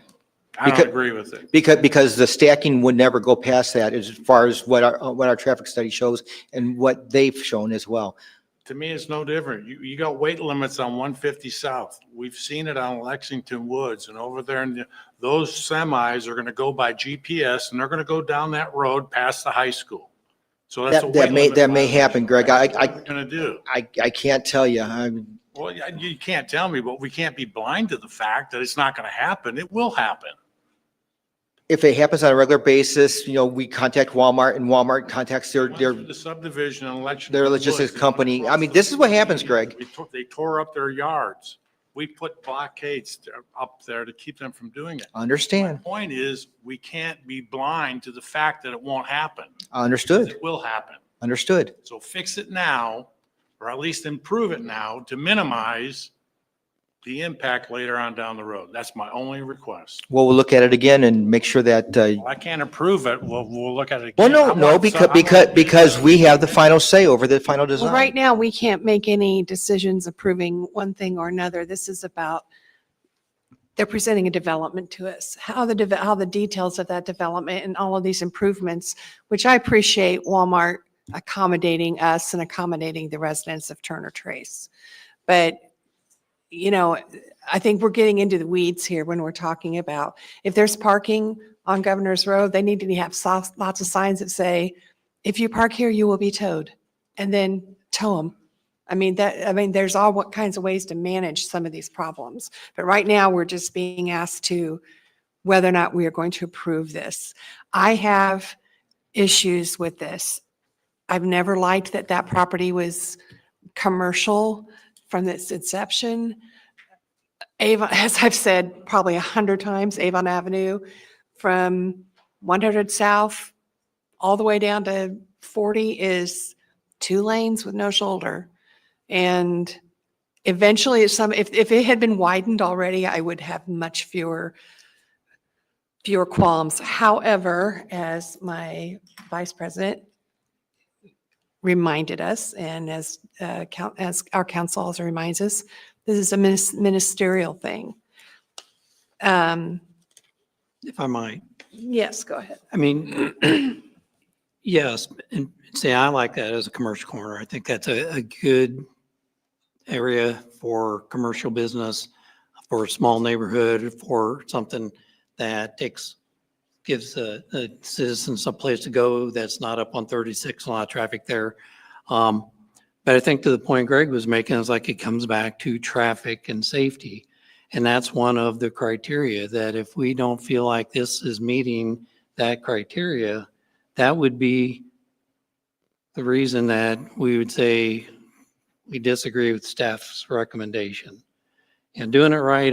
S6: I don't agree with it.
S17: Because the stacking would never go past that as far as what our traffic study shows and what they've shown as well.
S6: To me, it's no different. You got weight limits on 150 South. We've seen it on Lexington Woods and over there. And those semis are going to go by GPS and they're going to go down that road past the high school. So that's a weight limit
S17: That may happen, Greg.
S6: What are we going to do?
S17: I can't tell you.
S6: Well, you can't tell me, but we can't be blind to the fact that it's not going to happen. It will happen.
S17: If it happens on a regular basis, we contact Walmart and Walmart contacts
S6: The subdivision and election.
S17: their logistics company. I mean, this is what happens, Greg.
S6: They tore up their yards. We put blockades up there to keep them from doing it.
S17: Understand.
S6: My point is, we can't be blind to the fact that it won't happen.
S17: Understood.
S6: It will happen.
S17: Understood.
S6: So fix it now, or at least improve it now to minimize the impact later on down the road. That's my only request.
S17: Well, we'll look at it again and make sure that,
S6: Well, I can't approve it. We'll look at it
S17: well,
S6: again.
S17: no, because we have the final say over the final design.
S1: Well, right now, we can't make any decisions approving one thing or another. This is about, they're presenting a development to us, how the details of that development and all of these improvements, which I appreciate Walmart accommodating us and accommodating the residents of Turner Trace. But you know, I think we're getting into the weeds here when we're talking about, if there's parking on Governor's Road, they need to have lots of signs that say, if you park here, you will be towed, and then tow them. I mean, there's all what kinds of ways to manage some of these problems. But right now, we're just being asked to whether or not we are going to approve this. I have issues with this. I've never liked that that property was commercial from its inception. Avon, as I've said probably 100 times, Avon Avenue from 100 South all the way down to 40 is 2 lanes with no shoulder. And eventually, if it had been widened already, I would have much fewer qualms. However, as my vice president reminded us, and as our council also reminds us, this is a ministerial thing.
S5: If I might.
S1: Yes, go ahead.
S5: I mean, yes, and say I like that as a commercial corner. I think that's a good area for commercial business, for a small neighborhood, for something that gives the citizens a place to go that's not up on 36, a lot of traffic there. But I think to the point Greg was making, is like it comes back to traffic and safety. And that's one of the criteria, that if we don't feel like this is meeting that criteria, that would be the reason that we would say we disagree with staff's recommendation. And doing it right,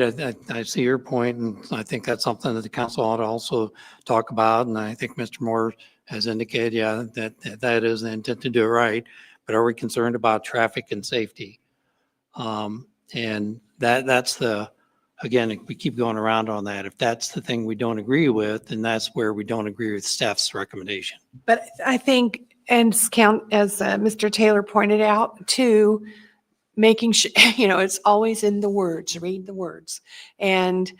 S5: I see your point, and I think that's something that the council ought to also talk about. And I think Mr. Moore has indicated, yeah, that is the intent to do it right. But are we concerned about traffic and safety? And that's again, we keep going around on that. If that's the thing we don't agree with, then that's where we don't agree with staff's recommendation.
S1: But I think, and as Mr. Taylor pointed out, too, making sure, it's always in the words, read the words. And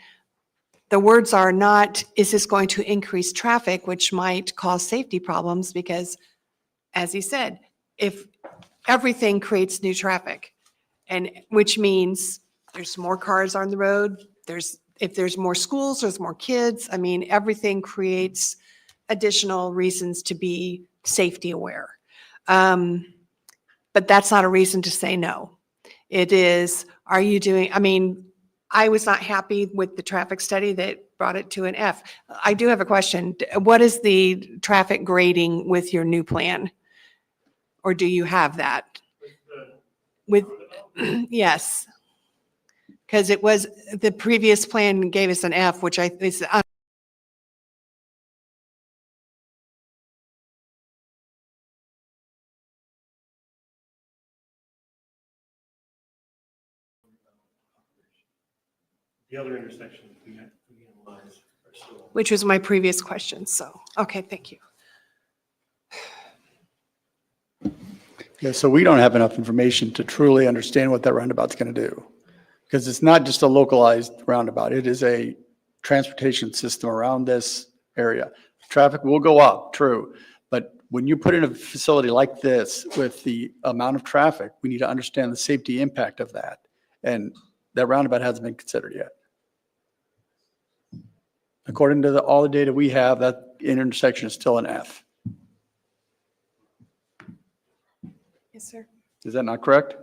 S1: the words are not, is this going to increase traffic, which might cause safety problems? Because, as he said, if everything creates new traffic, and which means there's more cars on the road, if there's more schools, there's more kids. I mean, everything creates additional reasons to be safety aware. But that's not a reason to say no. It is, are you doing, I mean, I was not happy with the traffic study that brought it to an F. I do have a question. What is the traffic grading with your new plan? Or do you have that? Yes. Because it was, the previous plan gave us an F, which is
S8: The other intersections we analyze are still.
S1: which was my previous question. So, okay, thank you.
S13: Yeah, so we don't have enough information to truly understand what that roundabout's going to do. Because it's not just a localized roundabout. It is a transportation system around this area. Traffic will go up, true. But when you put in a facility like this with the amount of traffic, we need to understand the safety impact of that. And that roundabout hasn't been considered yet. According to all the data we have, that intersection is still an F.
S1: Yes, sir.
S13: Is that not correct?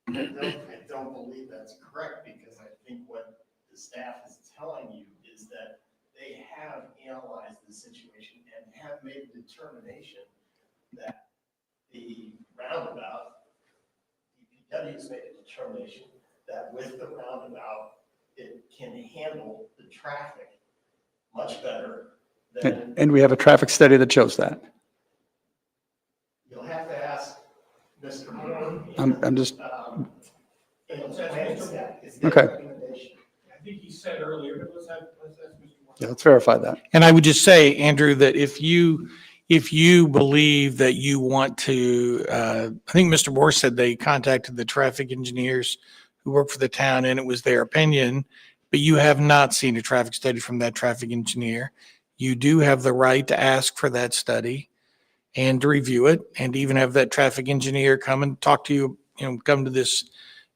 S7: I don't believe that's correct, because I think what the staff is telling you is that they have analyzed the situation and have made a determination that the roundabout, DPW has made a determination that with the roundabout, it can handle the traffic much better than.
S13: And we have a traffic study that shows that.
S7: You'll have to ask Mr. Moore.
S13: I'm just,
S7: Okay.
S4: I think he said earlier, but let's ask Mr. Moore.
S13: yeah, let's verify that.
S4: And I would just say, Andrew, that if you believe that you want to, I think Mr. Moore said they contacted the traffic engineers who work for the town, and it was their opinion, but you have not seen a traffic study from that traffic engineer. You do have the right to ask for that study and to review it, and even have that traffic engineer come and talk to you, come to this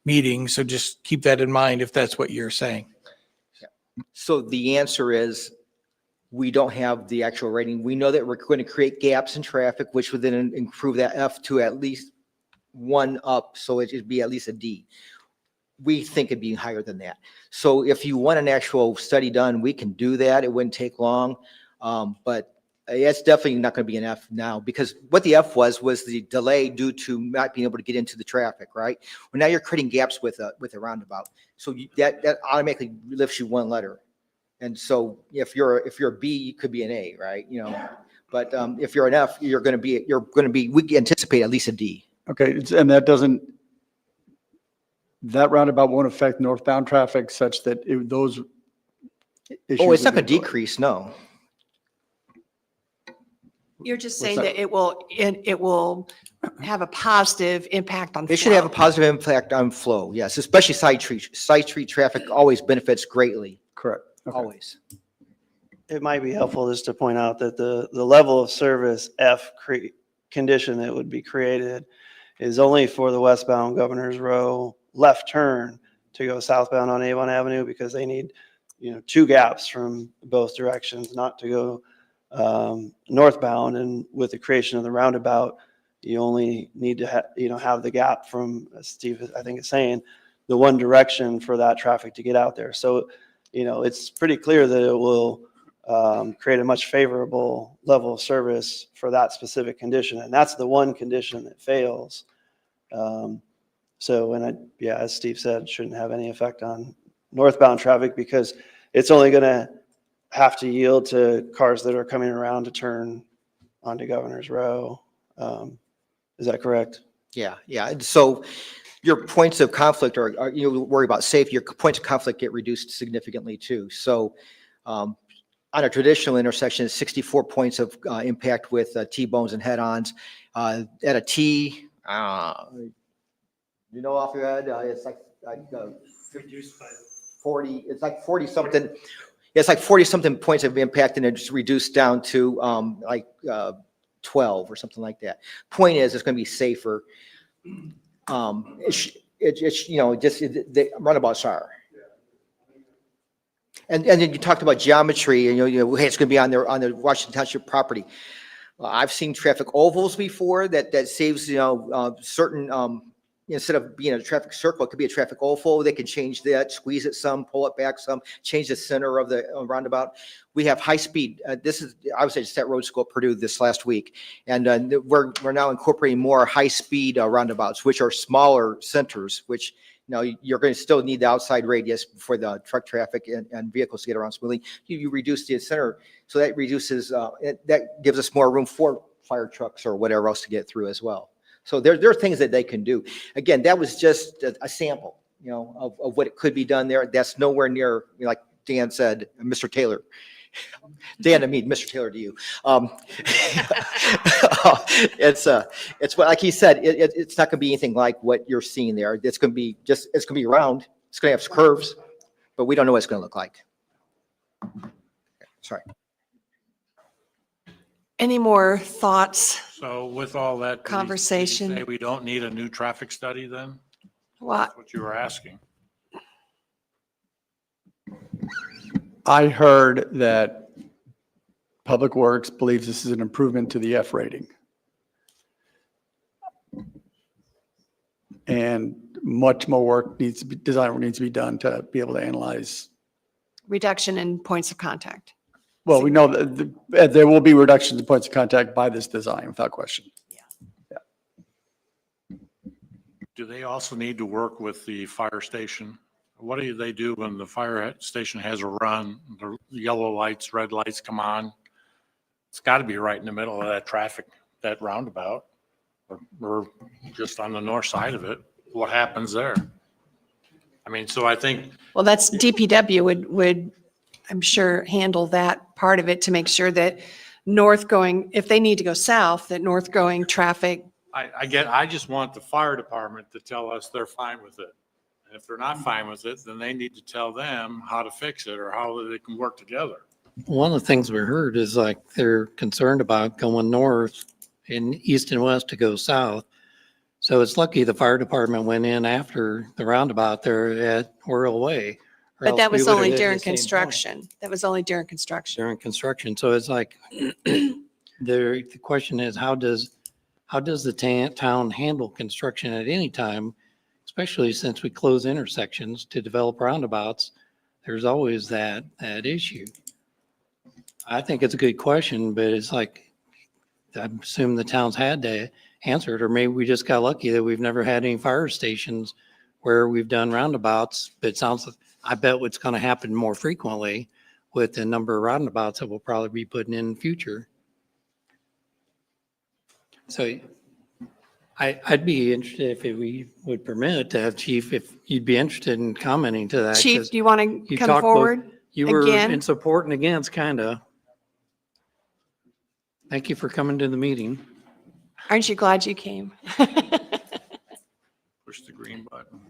S4: meeting. So just keep that in mind if that's what you're saying.
S17: So the answer is, we don't have the actual rating. We know that we're going to create gaps in traffic, which would then improve that F to at least 1 up, so it should be at least a D. We think it'd be higher than that. So if you want an actual study done, we can do that. It wouldn't take long. But it's definitely not going to be an F now, because what the F was the delay due to not being able to get into the traffic, right? Well, now you're creating gaps with a roundabout. So that automatically lifts you 1 letter. And so if you're a B, you could be an A, right? You know, but if you're an F, you're going to be, we anticipate at least a D.
S13: Okay, and that roundabout won't affect northbound traffic such that those issues.
S17: Oh, it's not
S13: would
S17: going to
S13: be-
S17: decrease, no.
S1: You're just
S13: What's
S1: saying
S13: that?
S1: that it will have a positive impact on.
S17: It should have a
S1: flow.
S17: positive impact on flow, yes, especially side street traffic always benefits greatly,
S13: Correct. Okay.
S17: always.
S3: It might be helpful just to point out that the level of service F condition that would be created is only for the westbound Governor's Row left turn to go southbound on Avon Avenue, because they need, 2 gaps from both directions, not to go northbound. And with the creation of the roundabout, you only need to have the gap from, as Steve, I think, is saying, the one direction for that traffic to get out there. So, it's pretty clear that it will create a much favorable level of service for that specific condition. And that's the one condition that fails. As Steve said, it shouldn't have any effect on northbound traffic, because it's only going to have to yield to cars that are coming around to turn onto Governor's Row. Is that correct?
S17: Yeah. And so your points of conflict are you worry about safety, your points of conflict get reduced significantly too. So on a traditional intersection, it's 64 points of impact with T-bones and head-ons. At a T, off your head, it's like
S8: Reduced by
S17: 40, it's like 40 something. It's like 40 something points of impact, and it's reduced down to 12 or something like that. Point is, it's going to be safer. The roundabouts are. And then you talked about geometry, and hey, it's going to be on the Washington Township property. I've seen traffic ovals before that saves certain. Instead of being a traffic circle, it could be a traffic oval. They can change that, squeeze it some, pull it back some, change the center of the roundabout. We have high speed. I was at State Road School at Purdue this last week, and we're now incorporating more high speed roundabouts, which are smaller centers, which you're going to still need the outside radius for the truck traffic and vehicles to get around smoothly. You reduce the center, so that reduces, that gives us more room for fire trucks or whatever else to get through as well. So there are things that they can do. Again, that was just a sample, of what it could be done there. That's nowhere near, like Dan said, Mr. Taylor. Dan, I mean, Mr. Taylor to you. It's like he said, it's not going to be anything like what you're seeing there. It's going to be round. It's going to have curves, but we don't know what it's going to look like. Sorry.
S1: Any more thoughts?
S6: So with all that. did you
S1: Conversation.
S6: say we don't need a new traffic study then?
S1: What?
S6: That's what you were asking.
S13: I heard that Public Works believes this is an improvement to the F rating. And much more design work needs to be done to be able to analyze.
S1: Reduction in points of contact.
S13: Well, we know that there will be reductions in points of contact by this design, without question.
S6: Do they also need to work with the fire station? What do they do when the fire station has a run, the yellow lights, red lights come on? It's got to be right in the middle of that traffic, that roundabout, or just on the north side of it. What happens there? I mean, so I think.
S1: Well, that's DPW would, I'm sure, handle that part of it to make sure that if they need to go south, that north going traffic.
S6: I just want the fire department to tell us they're fine with it. And if they're not fine with it, then they need to tell them how to fix it or how they can work together.
S5: One of the things we heard is like they're concerned about going north and east and west to go south. So it's lucky the fire department went in after the roundabout there at Oriole Way. or
S1: But
S5: else
S1: that
S5: we
S1: was
S5: would have
S1: only
S5: hit the
S1: during
S5: same point
S1: construction. That was only during construction.
S5: During construction. So it's like, the question is, how does the town handle construction at any time? Especially since we close intersections to develop roundabouts, there's always that issue. I think it's a good question, but it's like, I assume the town's had to answer it, or maybe we just got lucky that we've never had any fire stations where we've done roundabouts. But it sounds like, I bet what's going to happen more frequently with the number of roundabouts that we'll probably be putting in the future. So I'd be interested if we would permit to have Chief, if you'd be interested in commenting to that.
S1: Chief,
S5: 'cause
S1: do you want to
S5: you
S1: come
S5: talked both-
S1: forward
S5: You were
S1: again?
S5: in support and against, kind of. Thank you for coming to the meeting.
S1: Aren't you glad you came?
S6: Push the green button.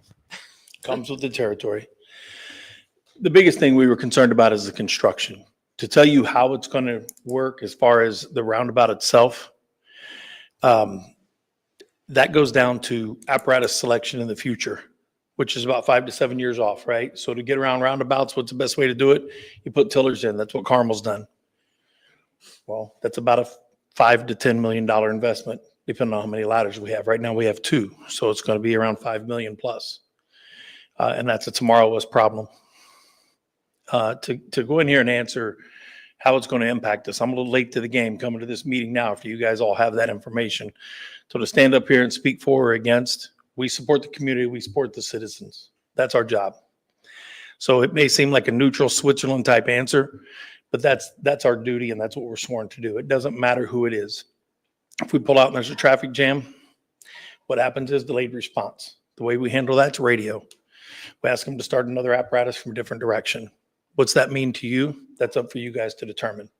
S9: Comes with the territory. The biggest thing we were concerned about is the construction. To tell you how it's going to work as far as the roundabout itself, that goes down to apparatus selection in the future, which is about 5 to 7 years off, right? So to get around roundabouts, what's the best way to do it? You put tillers in. That's what Carmel's done. Well, that's about a $5 to $10 million investment, depending on how many ladders we have. Right now we have 2, so it's going to be around 5 million plus. And that's a tomorrow's problem. To go in here and answer how it's going to impact us, I'm a little late to the game coming to this meeting now after you guys all have that information. So to stand up here and speak for or against, we support the community, we support the citizens. That's our job. So it may seem like a neutral Switzerland type answer, but that's our duty and that's what we're sworn to do. It doesn't matter who it is. If we pull out and there's a traffic jam, what happens is delayed response. The way we handle that's radio. We ask them to start another apparatus from a different direction. What's that mean to you? That's up for you guys to determine.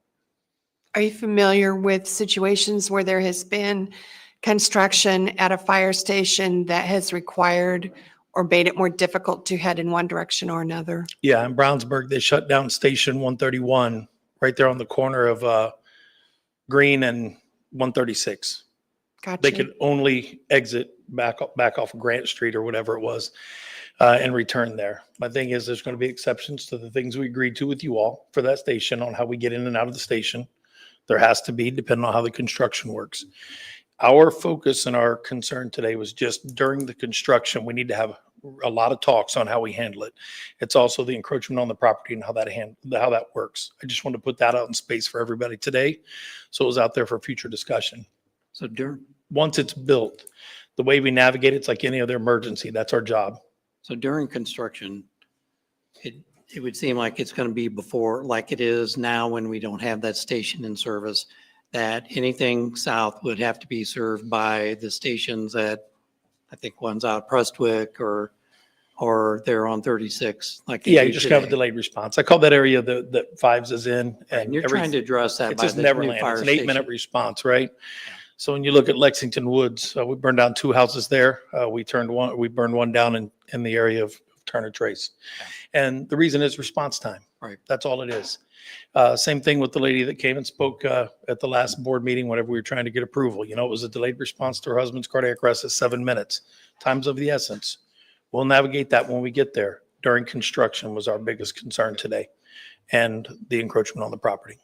S1: Are you familiar with situations where there has been construction at a fire station that has required or made it more difficult to head in one direction or another?
S9: Yeah, in Brownsburg, they shut down Station 131 right there on the corner of Green and 136.
S1: Gotcha.
S9: They could only exit back off of Grant Street or whatever it was and return there. My thing is there's going to be exceptions to the things we agreed to with you all for that station on how we get in and out of the station. There has to be, depending on how the construction works. Our focus and our concern today was just during the construction, we need to have a lot of talks on how we handle it. It's also the encroachment on the property and how that works. I just want to put that out in space for everybody today. So it was out there for future discussion.
S5: So
S9: Once it's built, the way we navigate it's like any other emergency. That's our job.
S5: So during construction, it would seem like it's going to be before, like it is now when we don't have that station in service, that anything south would have to be served by the stations at, I think one's out Prestwick or they're on 36. Like they
S9: Yeah,
S5: do
S9: you just have a
S5: today.
S9: delayed response. I call that area that Fives is in.
S5: And you're trying to address that
S9: It's
S5: by
S9: just
S5: the new
S9: Neverland.
S5: fire
S9: It's an
S5: station.
S9: 8-minute response, right? So when you look at Lexington Woods, we burned down 2 houses there. We burned one down in the area of Turner Trace. And the reason is response time.
S5: Right.
S9: That's all it is. Same thing with the lady that came and spoke at the last board meeting whenever we were trying to get approval. You know, it was a delayed response to her husband's cardiac arrest at 7 minutes. Time's of the essence. We'll navigate that when we get there. During construction was our biggest concern today, and the encroachment on the property.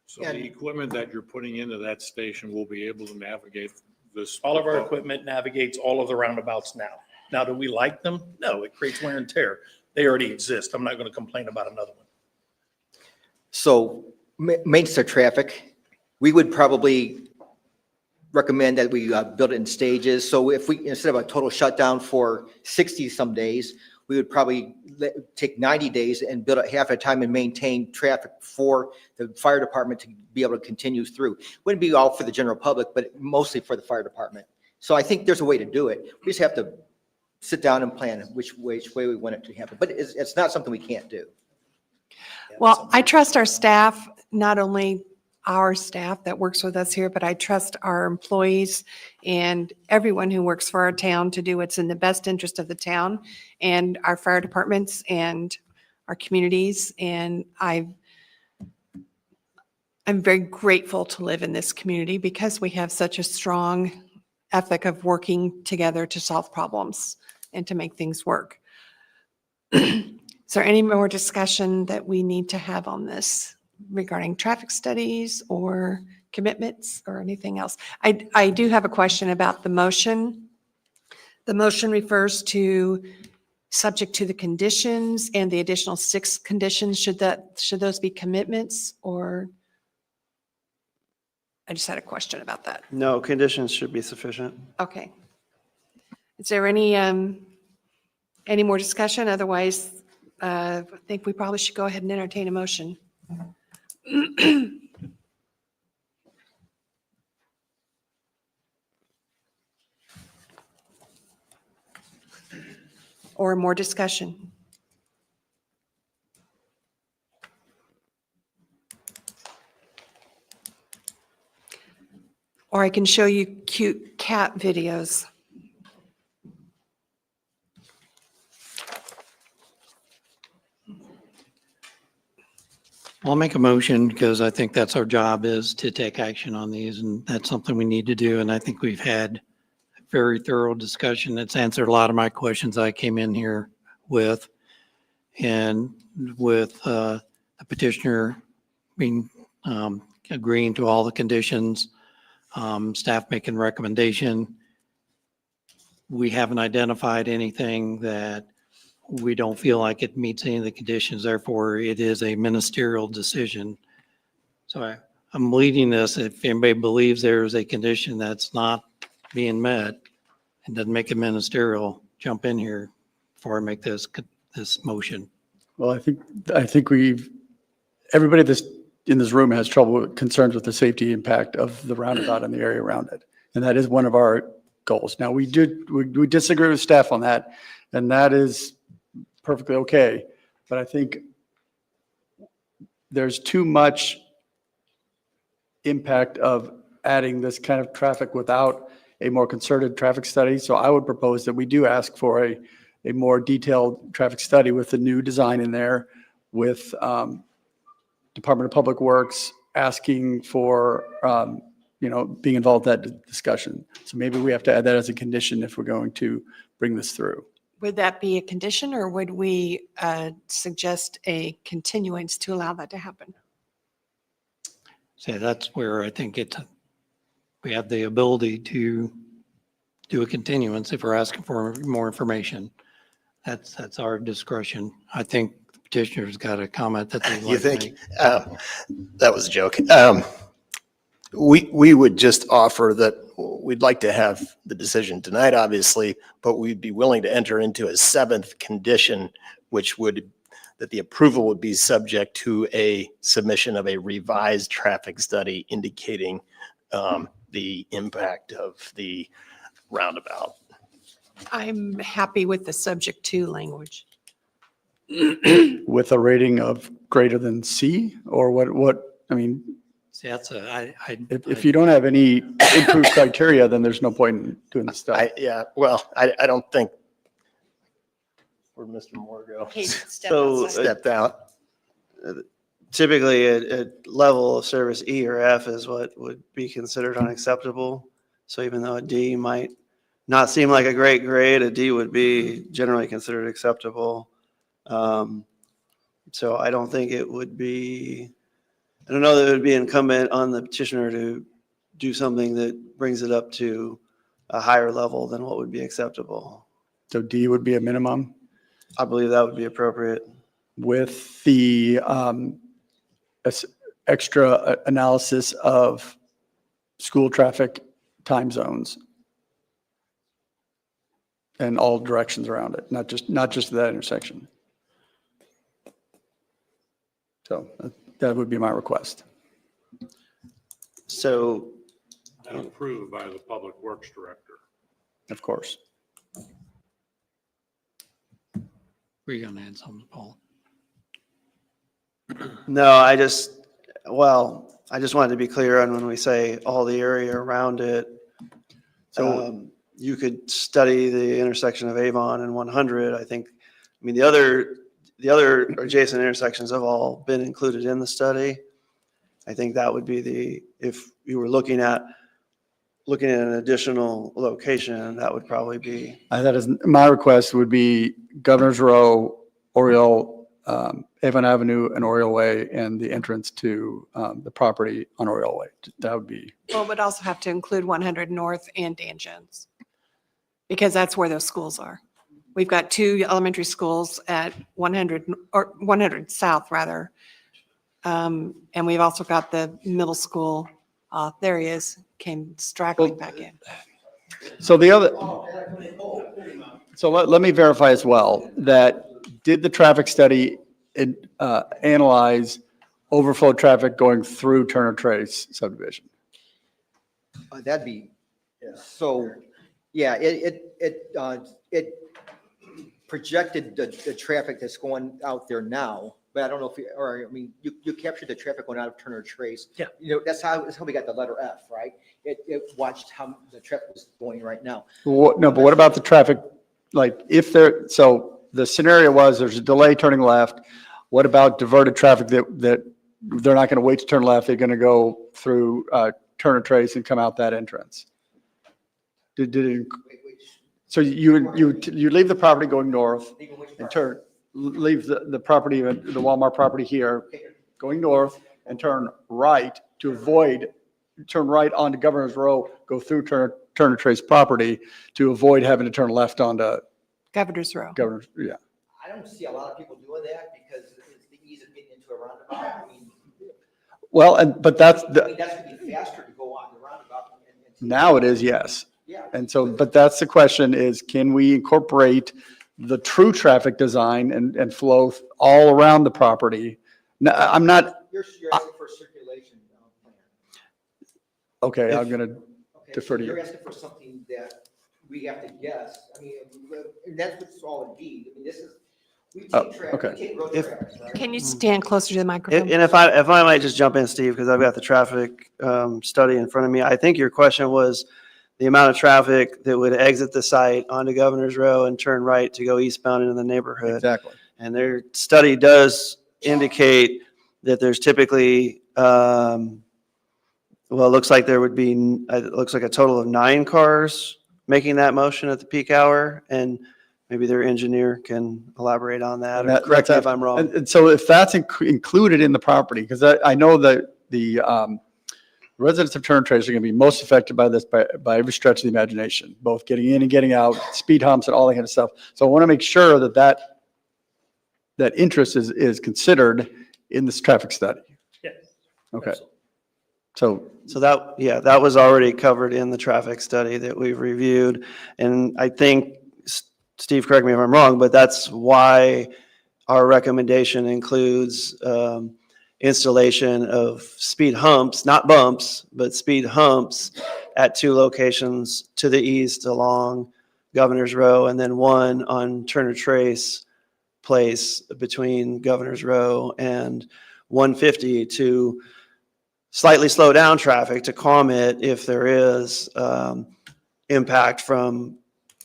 S6: So the equipment that you're putting into that station will be able to navigate this.
S9: All of our equipment navigates all of the roundabouts now. Now, do we like them? No, it creates wear and tear. They already exist. I'm not going to complain about another one.
S17: So maintenance of traffic, we would probably recommend that we build it in stages. So if we, instead of a total shutdown for 60 some days, we would probably take 90 days and build it half at a time and maintain traffic for the fire department to be able to continue through. Wouldn't be all for the general public, but mostly for the fire department. So I think there's a way to do it. We just have to sit down and plan which way we want it to happen. But it's not something we can't do.
S1: Well, I trust our staff, not only our staff that works with us here, but I trust our employees and everyone who works for our town to do what's in the best interest of the town and our fire departments and our communities. And I'm very grateful to live in this community because we have such a strong ethic of working together to solve problems and to make things work. Is there any more discussion that we need to have on this regarding traffic studies or commitments or anything else? I do have a question about the motion. The motion refers to subject to the conditions and the additional 6 conditions. Should those be commitments, or? I just had a question about that.
S3: No, conditions should be sufficient.
S1: Okay. Is there any more discussion? Otherwise, I think we probably should go ahead and entertain a motion. Or more discussion? Or I can show you cute cat videos.
S5: I'll make a motion because I think that's our job, is to take action on these, and that's something we need to do. And I think we've had a very thorough discussion. It's answered a lot of my questions I came in here with. And with the petitioner being, agreeing to all the conditions, staff making recommendation, we haven't identified anything that we don't feel like it meets any of the conditions. Therefore, it is a ministerial decision. So I'm leading this. If anybody believes there is a condition that's not being met and doesn't make it ministerial, jump in here before I make this motion.
S13: Well, I think everybody in this room has trouble with concerns with the safety impact of the roundabout and the area around it. And that is one of our goals. Now, we disagree with staff on that, and that is perfectly okay. But I think there's too much impact of adding this kind of traffic without a more concerted traffic study. So I would propose that we do ask for a more detailed traffic study with the new design in there, with Department of Public Works asking for, being involved in that discussion. So maybe we have to add that as a condition if we're going to bring this through.
S1: Would that be a condition, or would we suggest a continuance to allow that to happen?
S5: So that's where I think we have the ability to do a continuance if we're asking for more information. That's our discretion. I think the petitioner's got a comment that they'd like to make.
S7: That was a joke. We would just offer that we'd like to have the decision tonight, obviously, but we'd be willing to enter into a 7th condition, that the approval would be subject to a submission of a revised traffic study indicating the impact of the roundabout.
S1: I'm happy with the subject to language.
S13: With a rating of greater than C, or what, I mean,
S5: See, that's
S13: if you don't have any improved criteria, then there's no point in doing the study.
S7: I don't think, where'd Mr. Moore go? Stepped out.
S3: Typically, a level of service E or F is what would be considered unacceptable. So even though a D might not seem like a great grade, a D would be generally considered acceptable. So I don't think it would be, I don't know that it would be incumbent on the petitioner to do something that brings it up to a higher level than what would be acceptable.
S13: So D would be a minimum?
S3: I believe that would be appropriate.
S13: With the extra analysis of school traffic time zones and all directions around it, not just that intersection. So that would be my request.
S3: So,
S6: And approved by the Public Works Director.
S13: Of course.
S5: Were you going to add something, Paul?
S3: no, I just wanted to be clear on when we say all the area around it. So you could study the intersection of Avon and 100. I mean, the other adjacent intersections have all been included in the study. I think that would be if you were looking at looking at an additional location, that would probably be,
S13: That is, my request would be Governor's Row, Oriole, Avon Avenue and Oriole Way, and the entrance to the property on Oriole Way. That would be,
S1: Well, it would also have to include 100 North and Dan Jones, because that's where those schools are. We've got two elementary schools at 100, or 100 South, rather. And we've also got the middle school, there he is, came straggling back in.
S13: so the other, so let me verify as well, that did the traffic study analyze overflow traffic going through Turner Trace subdivision?
S17: That'd be, so, yeah, it projected the traffic that's going out there now, but I don't know if, you captured the traffic going out of Turner Trace.
S9: Yeah.
S17: That's how we got the letter F, right? It watched how the traffic was going right now.
S13: No, but what about the traffic, like, if there, so the scenario was there's a delay turning left. What about diverted traffic that they're not going to wait to turn left, they're going to go through Turner Trace and come out that entrance? Did it, so you leave the property going north and leave the property, the Walmart property here, going north and turn right onto Governor's Row, go through Turner Trace property to avoid having to turn left onto
S1: Governor's Row.
S13: Governor's, yeah.
S17: I don't see a lot of people doing that because it's the ease of getting into a roundabout.
S13: Well, but that's
S17: That's going to be faster to go on the roundabout.
S13: now it is, yes.
S17: Yeah.
S13: And so, but that's the question is, can we incorporate the true traffic design and flow all around the property? No, I'm not,
S17: You're asking for a circulation plan.
S13: okay, I'm going to
S17: Okay,
S13: defer to
S17: You're
S13: you.
S17: asking for something that we have to guess. And that's what's all it be. This is, we take traffic,
S13: okay.
S17: we take road
S3: If-
S17: traffic, right?
S1: Can you stand closer to the microphone?
S3: and if I might just jump in, Steve, because I've got the traffic study in front of me. I think your question was the amount of traffic that would exit the site onto Governor's Row and turn right to go eastbound into the neighborhood.
S13: Exactly.
S3: And their study does indicate that there's typically, well, it looks like there would be, it looks like a total of 9 cars making that motion at the peak hour. And maybe their engineer can elaborate on that, or correct me if I'm wrong.
S13: And so if that's included in the property, because I know that the residents of Turner Trace are going to be most affected by this by every stretch of the imagination, both getting in and getting out, speed humps and all that kind of stuff. So I want to make sure that interest is considered in this traffic study.
S9: Yes.
S13: Okay. So
S3: that, yeah, that was already covered in the traffic study that we've reviewed. And I think, Steve, correct me if I'm wrong, but that's why our recommendation includes installation of speed humps, not bumps, but speed humps at 2 locations to the east along Governor's Row, and then one on Turner Trace Place between Governor's Row and 150 to slightly slow down traffic, to calm it if there is impact from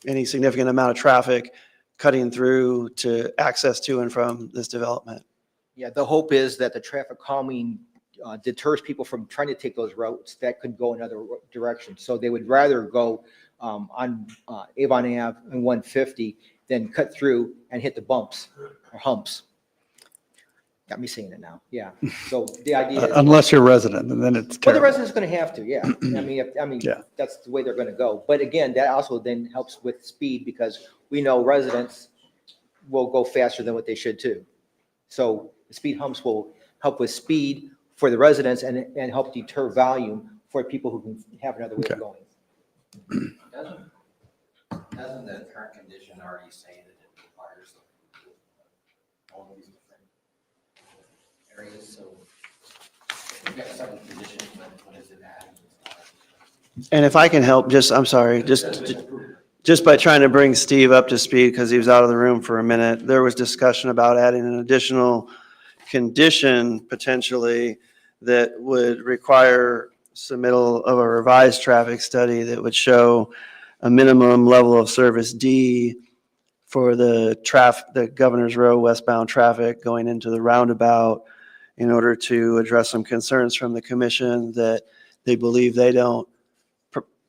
S3: any significant amount of traffic cutting through to access to and from this development.
S17: Yeah, the hope is that the traffic calming deters people from trying to take those routes that could go another direction. So they would rather go on Avon Ave and 150 than cut through and hit the bumps or humps. Got me saying it now. Yeah. So the idea is,
S13: unless you're a resident, and then it's
S17: well, the
S13: terrible.
S17: resident's going to have to. Yeah.
S13: Yeah.
S17: That's the way they're going to go. But again, that also then helps with speed because we know residents will go faster than what they should too. So the speed humps will help with speed for the residents and help deter volume for people who can have another way of going.
S2: Doesn't the current condition already say that it requires all these different areas? So we've got several conditions, but what is it adding?
S3: And if I can help, I'm sorry, just by trying to bring Steve up to speed, because he was out of the room for a minute, there was discussion about adding an additional condition potentially that would require submittal of a revised traffic study that would show a minimum level of service D for the Governor's Row westbound traffic going into the roundabout, in order to address some concerns from the commission that they believe they don't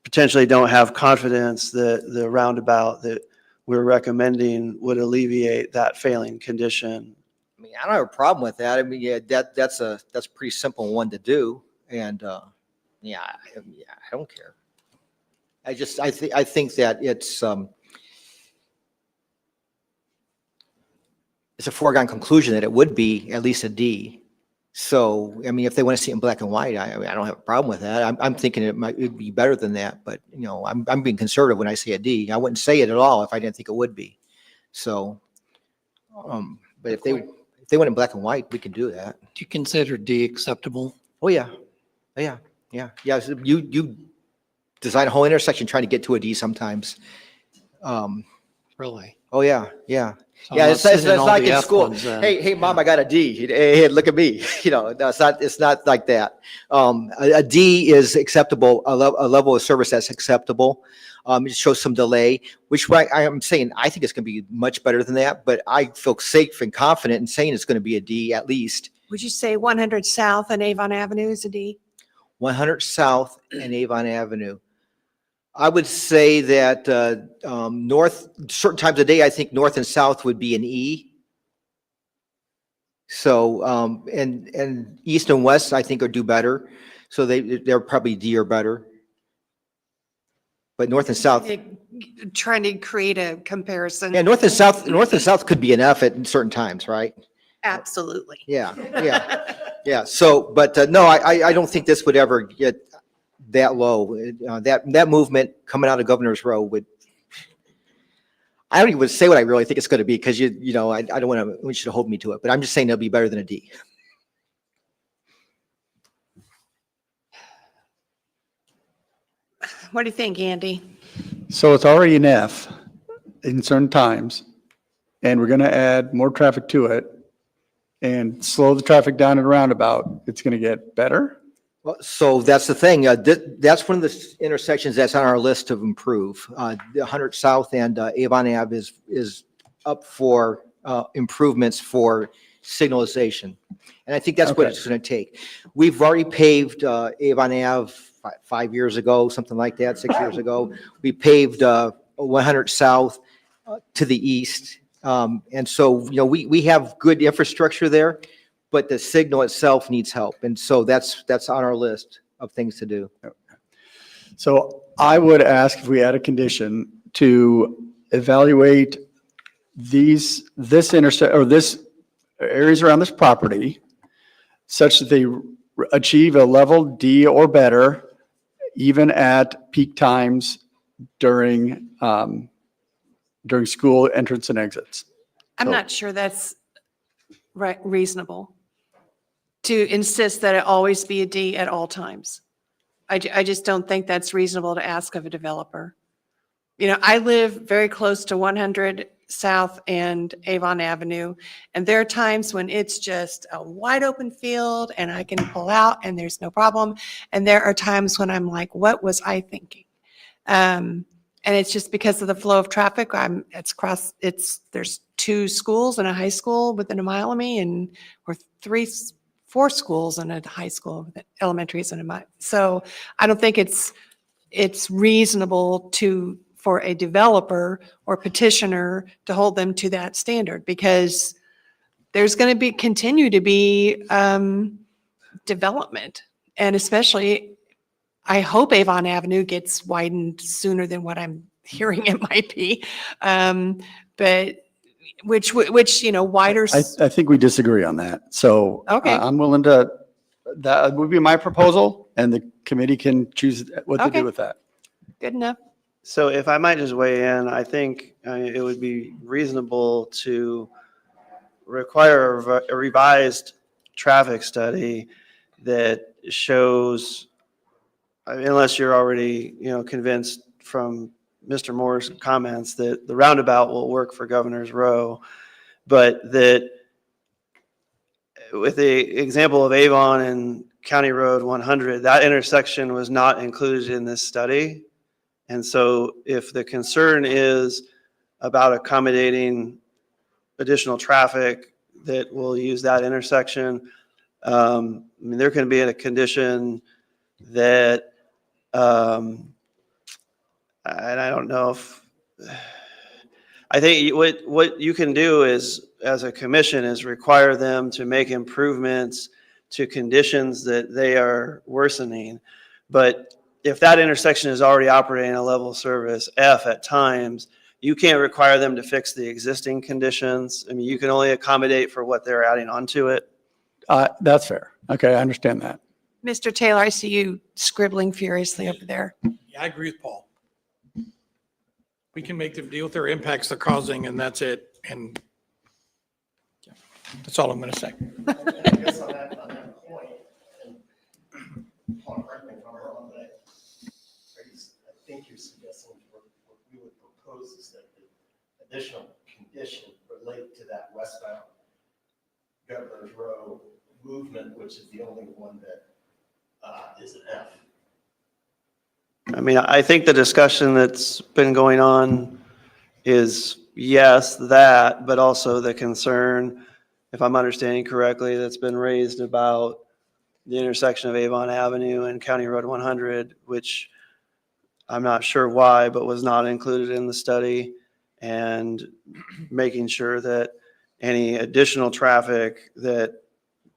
S3: potentially don't have confidence that the roundabout that we're recommending would alleviate that failing condition.
S17: I mean, I don't have a problem with that. I mean, yeah, that's a pretty simple one to do. And, yeah, I don't care. I think that it's a foregone conclusion that it would be at least a D. So, I mean, if they want to see it in black and white, I don't have a problem with that. I'm thinking it'd be better than that, but you know, I'm being conservative when I say a D. I wouldn't say it at all if I didn't think it would be. So, but if they want it in black and white, we can do that.
S5: Do you consider D acceptable?
S17: Oh, yeah. Yeah. Yeah. So you design a whole intersection trying to get to a D sometimes.
S5: Really?
S17: Oh, yeah. Yeah.
S5: So
S17: Yeah,
S5: I'm
S17: it's
S5: not seeing all
S17: like
S5: the
S17: in
S5: F
S17: school.
S5: ones then.
S17: Hey, mom, I got a D. Hey, look at me. You know, no, it's not like that. A D is acceptable, a level of service that's acceptable. It shows some delay, which I am saying, I think it's going to be much better than that, but I feel safe and confident in saying it's going to be a D at least.
S1: Would you say 100 South and Avon Avenue is a D?
S17: 100 South and Avon Avenue. I would say that north, certain times of day, I think north and south would be an E. So, and east and west, I think, would do better. So they're probably D or better. But north and south,
S1: Trying to create a comparison.
S17: yeah, north and south could be an F at certain times, right?
S1: Absolutely.
S17: Yeah. So, but no, I don't think this would ever get that low. That movement coming out of Governor's Row would, I don't even say what I really think it's going to be, because you know, I don't want you to hold me to it, but I'm just saying it'll be better than a D.
S1: What do you think, Andy?
S13: So it's already an F in certain times, and we're going to add more traffic to it and slow the traffic down at a roundabout. It's going to get better?
S17: Well, so that's the thing. That's one of the intersections that's on our list to improve. The 100 South and Avon Ave is up for improvements for signalization. And I think that's what it's going to take. We've already paved Avon Ave 5 years ago, something like that, 6 years ago. We paved 100 South to the east. And so, you know, we have good infrastructure there, but the signal itself needs help. And so that's on our list of things to do.
S13: So I would ask if we add a condition to evaluate this areas around this property such that they achieve a level D or better, even at peak times during school entrance and exits.
S1: I'm not sure that's reasonable to insist that it always be a D at all times. I just don't think that's reasonable to ask of a developer. You know, I live very close to 100 South and Avon Avenue, and there are times when it's just a wide open field and I can pull out and there's no problem. And there are times when I'm like, what was I thinking? And it's just because of the flow of traffic. There's 2 schools and a high school within a mile of me, and or 4 schools and a high school, elementary is in a mile. So I don't think it's reasonable for a developer or petitioner to hold them to that standard, because there's going to continue to be development, and especially I hope Avon Avenue gets widened sooner than what I'm hearing it might be. But which, you know, wider.
S13: I think we disagree on that. So
S1: Okay.
S13: I'm willing to, that would be my proposal, and the committee can choose what to
S1: Okay.
S13: do with that.
S1: Good enough.
S3: So if I might just weigh in, I think it would be reasonable to require a revised traffic study that shows, unless you're already, you know, convinced from Mr. Moore's comments that the roundabout will work for Governor's Row, but that with the example of Avon and County Road 100, that intersection was not included in this study. And so if the concern is about accommodating additional traffic that will use that intersection, I mean, there can be a condition that and I don't know if, I think what you can do is, as a commission, is require them to make improvements to conditions that they are worsening. But if that intersection is already operating a level of service F at times, you can't require them to fix the existing conditions. I mean, you can only accommodate for what they're adding onto it.
S13: That's fair. Okay, I understand that.
S1: Mr. Taylor, I see you scribbling furiously over there.
S4: Yeah, I agree with Paul. We can make them deal with their impacts they're causing, and that's it. And yeah, that's all I'm going to say.
S7: I guess on that point, and Paul, correct me if I'm wrong, but I think you're suggesting what we would propose is that the additional condition relate to that westbound Governor's Row movement, which is the only one that is an F.
S3: I mean, I think the discussion that's been going on is, yes, that, but also the concern, if I'm understanding correctly, that's been raised about the intersection of Avon Avenue and County Road 100, which I'm not sure why, but was not included in the study, and making sure that any additional traffic that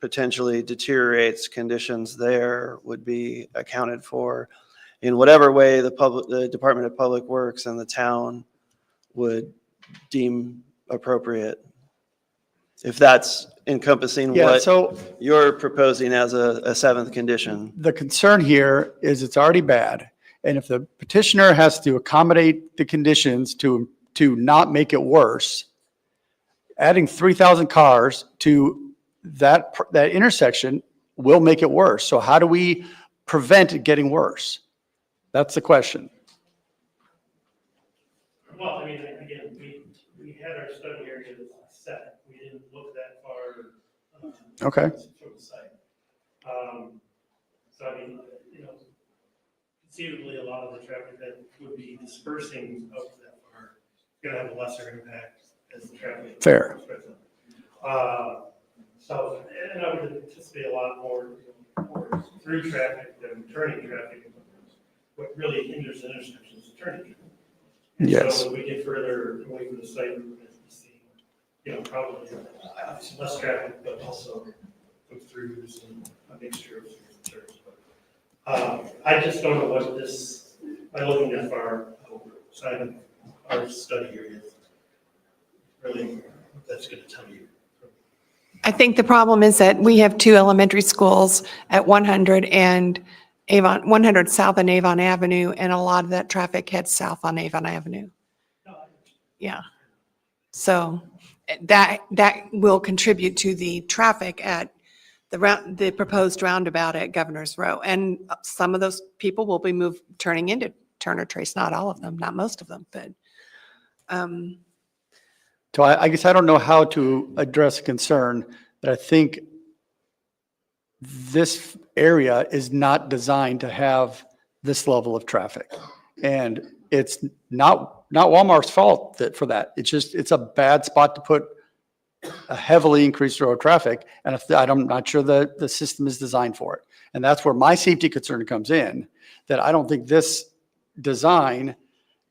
S3: potentially deteriorates conditions there would be accounted for in whatever way the Department of Public Works and the town would deem appropriate. If that's encompassing
S13: Yeah,
S3: what
S13: so
S3: you're proposing as a seventh condition.
S13: the concern here is it's already bad. And if the petitioner has to accommodate the conditions to not make it worse, adding 3,000 cars to that intersection will make it worse. So how do we prevent it getting worse? That's the question.
S8: Well, I mean, again, we had our study area set. We didn't look that far.
S13: Okay.
S8: From the site. So I mean, conceivably, a lot of the traffic that would be dispersing out that far is going to have a lesser impact as the traffic.
S13: Fair.
S8: So, and I would anticipate a lot more through traffic than turning traffic. What really hinders the intersection is the turning traffic. And
S13: Yes.
S8: so as we get further away from the site, we're going to see, probably less traffic, but also throughs and a mixture of turns. I just don't know what this, by looking that far outside of our study area, really, what that's going to tell you.
S1: I think the problem is that we have two elementary schools at 100 and 100 South and Avon Avenue, and a lot of that traffic heads south on Avon Avenue. Yeah. So that will contribute to the traffic at the proposed roundabout at Governor's Row. And some of those people will be turning into Turner Trace, not all of them, not most of them, but.
S13: So I guess I don't know how to address a concern, but I think this area is not designed to have this level of traffic. And it's not Walmart's fault for that. It's a bad spot to put a heavily increased road traffic. And I'm not sure the system is designed for it. And that's where my safety concern comes in, that I don't think this design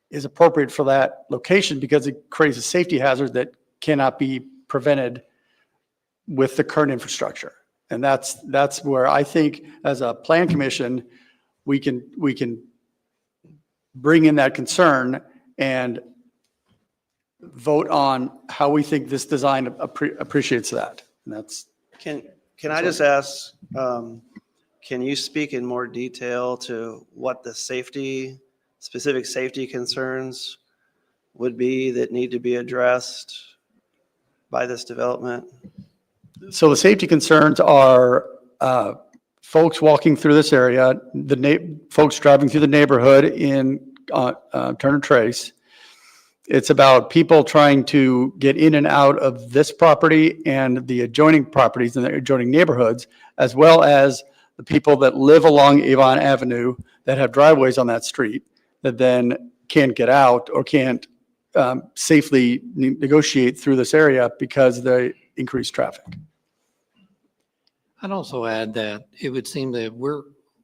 S13: is appropriate for that location because it creates a safety hazard that cannot be prevented with the current infrastructure. And that's where I think as a plan commission, we can bring in that concern and vote on how we think this design appreciates that. And that's.
S3: Can I just ask, can you speak in more detail to what the specific safety concerns would be that need to be addressed by this development?
S13: So the safety concerns are folks walking through this area, folks driving through the neighborhood in Turner Trace. It's about people trying to get in and out of this property and the adjoining properties and the adjoining neighborhoods, as well as the people that live along Avon Avenue that have driveways on that street that then can't get out or can't safely negotiate through this area because of the increased traffic.
S5: I'd also add that it would seem that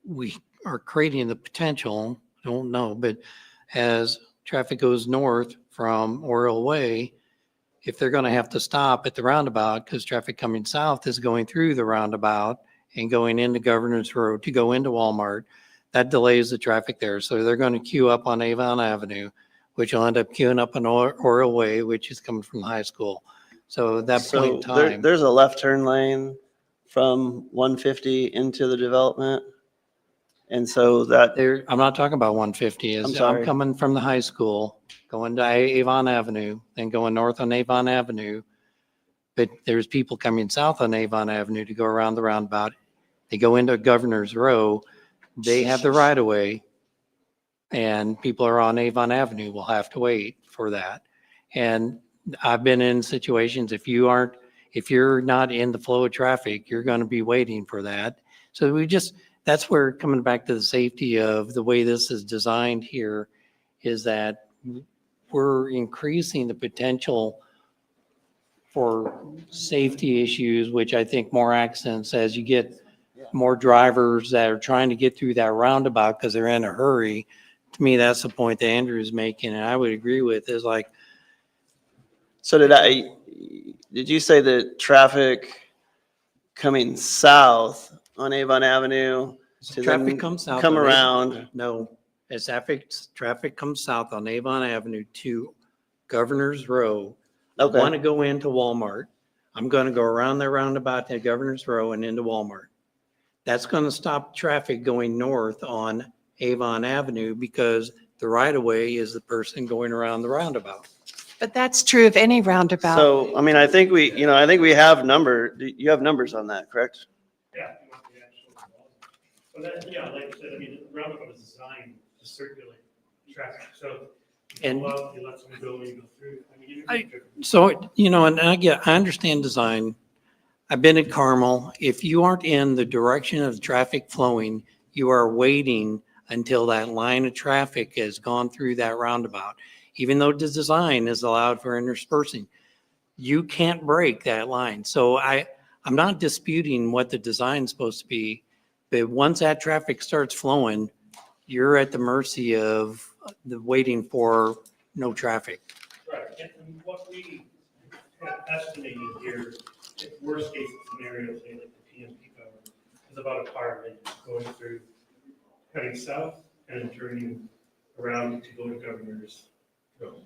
S5: we are creating the potential, I don't know, but as traffic goes north from Oriole Way, if they're going to have to stop at the roundabout because traffic coming south is going through the roundabout and going into Governor's Road to go into Walmart, that delays the traffic there. So they're going to queue up on Avon Avenue, which will end up queuing up on Oriole Way, which is coming from the high school. So at that point in
S3: So there,
S5: time,
S3: there's a left turn lane from 150 into the development. And so that,
S5: there, I'm not talking about 150.
S3: I'm
S5: I'm
S3: sorry.
S5: coming from the high school, going to Avon Avenue, then going north on Avon Avenue. But there's people coming south on Avon Avenue to go around the roundabout. They go into Governor's Row. They have the right of way. And people are on Avon Avenue will have to wait for that. And I've been in situations, if you're not in the flow of traffic, you're going to be waiting for that. So that's where coming back to the safety of the way this is designed here is that we're increasing the potential for safety issues, which I think more accidents as you get more drivers that are trying to get through that roundabout because they're in a hurry. To me, that's the point that Andrew is making, and I would agree with, is like.
S3: So did you say that traffic coming south on Avon Avenue to
S5: Traffic
S3: then
S5: comes south.
S3: come
S5: on
S3: around?
S5: Avon- No, as traffic comes south on Avon Avenue to Governor's Row.
S3: Okay.
S5: Want to go into Walmart. I'm going to go around the roundabout to Governor's Row and into Walmart. That's going to stop traffic going north on Avon Avenue because the right of way is the person going around the roundabout.
S1: But that's true of any roundabout.
S3: So, I mean, I think we have you have numbers on that, correct?
S8: Yeah. If you want the actual. But that, yeah, like I said, I mean, the roundabout is designed to circulate traffic. So you go up, you let someone go, you go through. I mean,
S5: So, and I understand design. I've been at Carmel. If you aren't in the direction of traffic flowing, you are waiting until that line of traffic has gone through that roundabout. Even though the design is allowed for interspersing, you can't break that line. So I'm not disputing what the design's supposed to be, but once that traffic starts flowing, you're at the mercy of the waiting for no traffic.
S8: right. And what we have estimated here, worst case scenario, say like the PMP government, is about a car minute going through, heading south and then turning around to go to Governor's Road.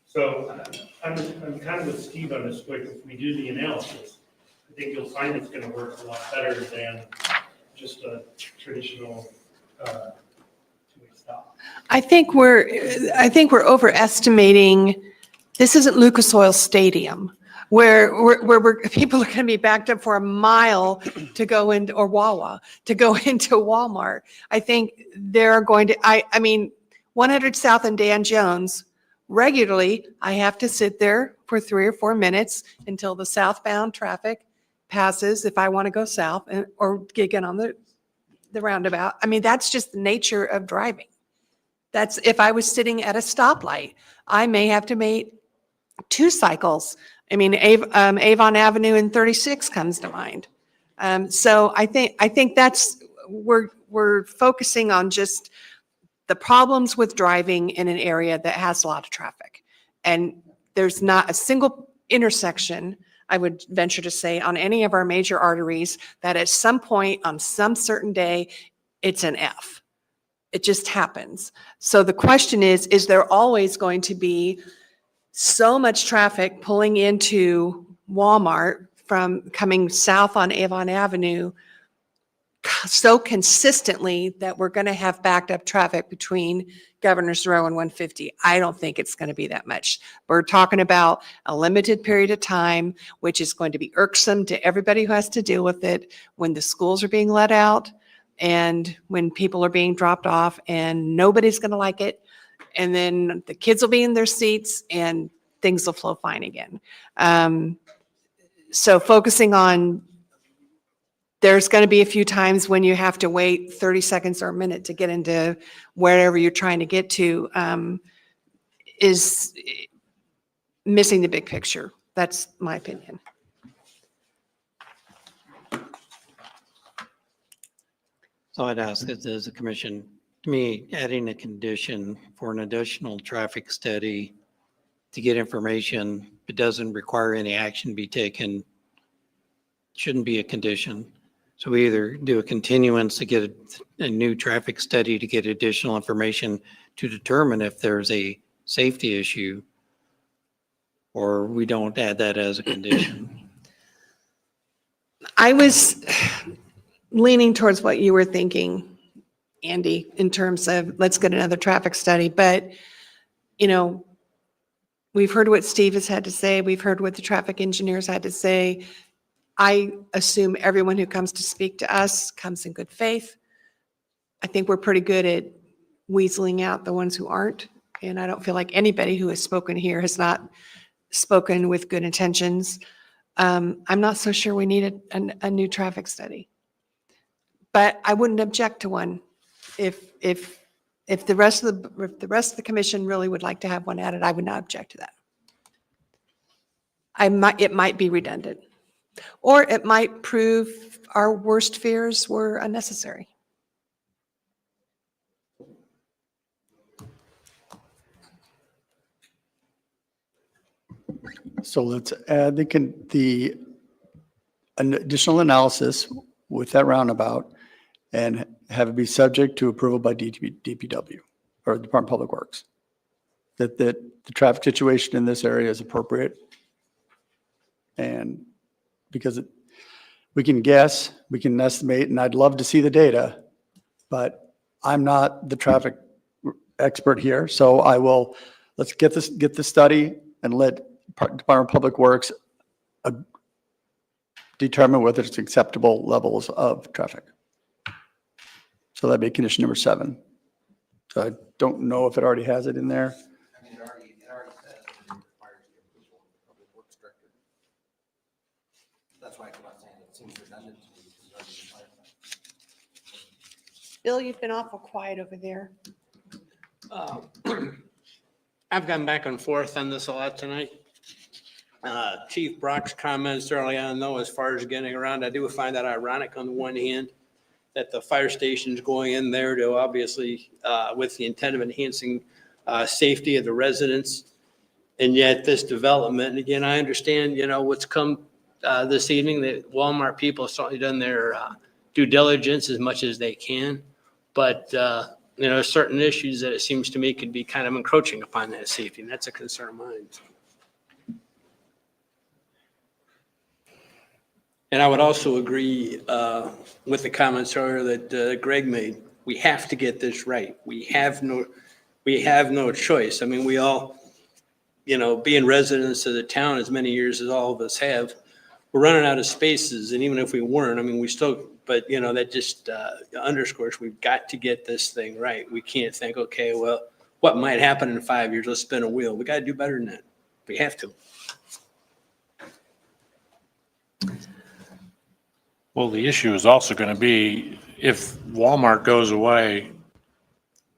S8: So I'm kind of with Steve on this, quick. If we do the analysis, I think you'll find it's going to work a lot better than just a traditional two-way stop.
S1: I think we're overestimating, this isn't Lucas Oil Stadium where people are going to be backed up for a mile to go into, or Wawa, to go into Walmart. I think they're going to, I mean, 100 South and Dan Jones, regularly, I have to sit there for 3 or 4 minutes until the southbound traffic passes if I want to go south or get on the roundabout. I mean, that's just the nature of driving. That's if I was sitting at a stoplight, I may have to make 2 cycles. I mean, Avon Avenue and 36 comes to mind. So I think that's, we're focusing on just the problems with driving in an area that has a lot of traffic. And there's not a single intersection, I would venture to say, on any of our major arteries that at some point on some certain day, it's an F. It just happens. So the question is there always going to be so much traffic pulling into Walmart from coming south on Avon Avenue so consistently that we're going to have backed up traffic between Governor's Row and 150? I don't think it's going to be that much. We're talking about a limited period of time, which is going to be irksome to everybody who has to deal with it when the schools are being let out and when people are being dropped off, and nobody's going to like it. And then the kids will be in their seats and things will flow fine again. So focusing on, there's going to be a few times when you have to wait 30 seconds or a minute to get into wherever you're trying to get to, is missing the big picture. That's my opinion.
S5: So I'd ask that as a commission, To me, adding a condition for an additional traffic study to get information, it doesn't require any action be taken, shouldn't be a condition. So we either do a continuance to get a new traffic study to get additional information to determine if there's a safety issue, or we don't add that as a condition.
S1: I was leaning towards what you were thinking, Andy, in terms of let's get another traffic study. But, you know, we've heard what Steve has had to say. We've heard what the traffic engineers had to say. I assume everyone who comes to speak to us comes in good faith. I think we're pretty good at weaseling out the ones who aren't. And I don't feel like anybody who has spoken here has not spoken with good intentions. I'm not so sure we need a new traffic study. But I wouldn't object to one if the rest of the commission really would like to have one added. I would not object to that. It might be redundant, or it might prove our worst fears were unnecessary.
S13: So let's add the an additional analysis with that roundabout and have it be subject to approval by DPW or Department of Public Works. That the traffic situation in this area is appropriate. And because we can guess, we can estimate, and I'd love to see the data, but I'm not the traffic expert here. So let's get the study and let Department of Public Works determine whether it's acceptable levels of traffic. So that'd be condition number 7. So I don't know if it already has it in there.
S2: I mean, it already says it requires the approval of the public works director. That's why I'm not saying it seems redundant to me because it already requires that.
S1: Bill, you've been awful quiet over there.
S18: I've gone back and forth on this a lot tonight. Chief Brock's comments early on, though, as far as getting around, I do find that ironic on the one hand that the fire station's going in there to obviously with the intent of enhancing safety of the residents. And yet this development, and again, I understand, what's come this evening, that Walmart people have certainly done their due diligence as much as they can. But, certain issues that it seems to me could be kind of encroaching upon that safety, and that's a concern of mine. And I would also agree with the comments earlier that Greg made. We have to get this right. We have no choice. I mean, we all, being residents of the town as many years as all of us have, we're running out of spaces. And even if we weren't, I mean, we still, but that just underscores we've got to get this thing right. We can't think, okay, well, what might happen in 5 years? Let's spin a wheel. We got to do better than that. We have to.
S6: Well, the issue is also going to be if Walmart goes away,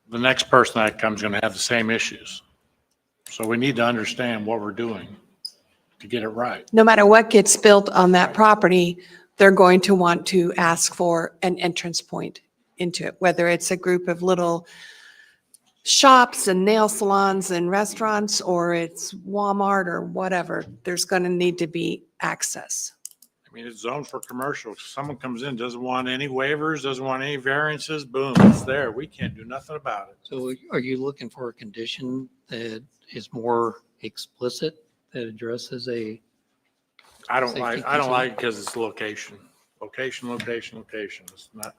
S6: the next person that comes is going to have the same issues. So we need to understand what we're doing to get it right.
S1: No matter what gets built on that property, they're going to want to ask for an entrance point into it, whether it's a group of little shops and nail salons and restaurants, or it's Walmart or whatever. There's going to need to be access.
S6: I mean, it's zoned for commercial. If someone comes in, doesn't want any waivers, doesn't want any variances, boom, it's there. We can't do nothing about it.
S5: So are you looking for a condition that is more explicit, that addresses a?
S6: I don't
S5: Safety
S6: like it because it's location. Location. It's not,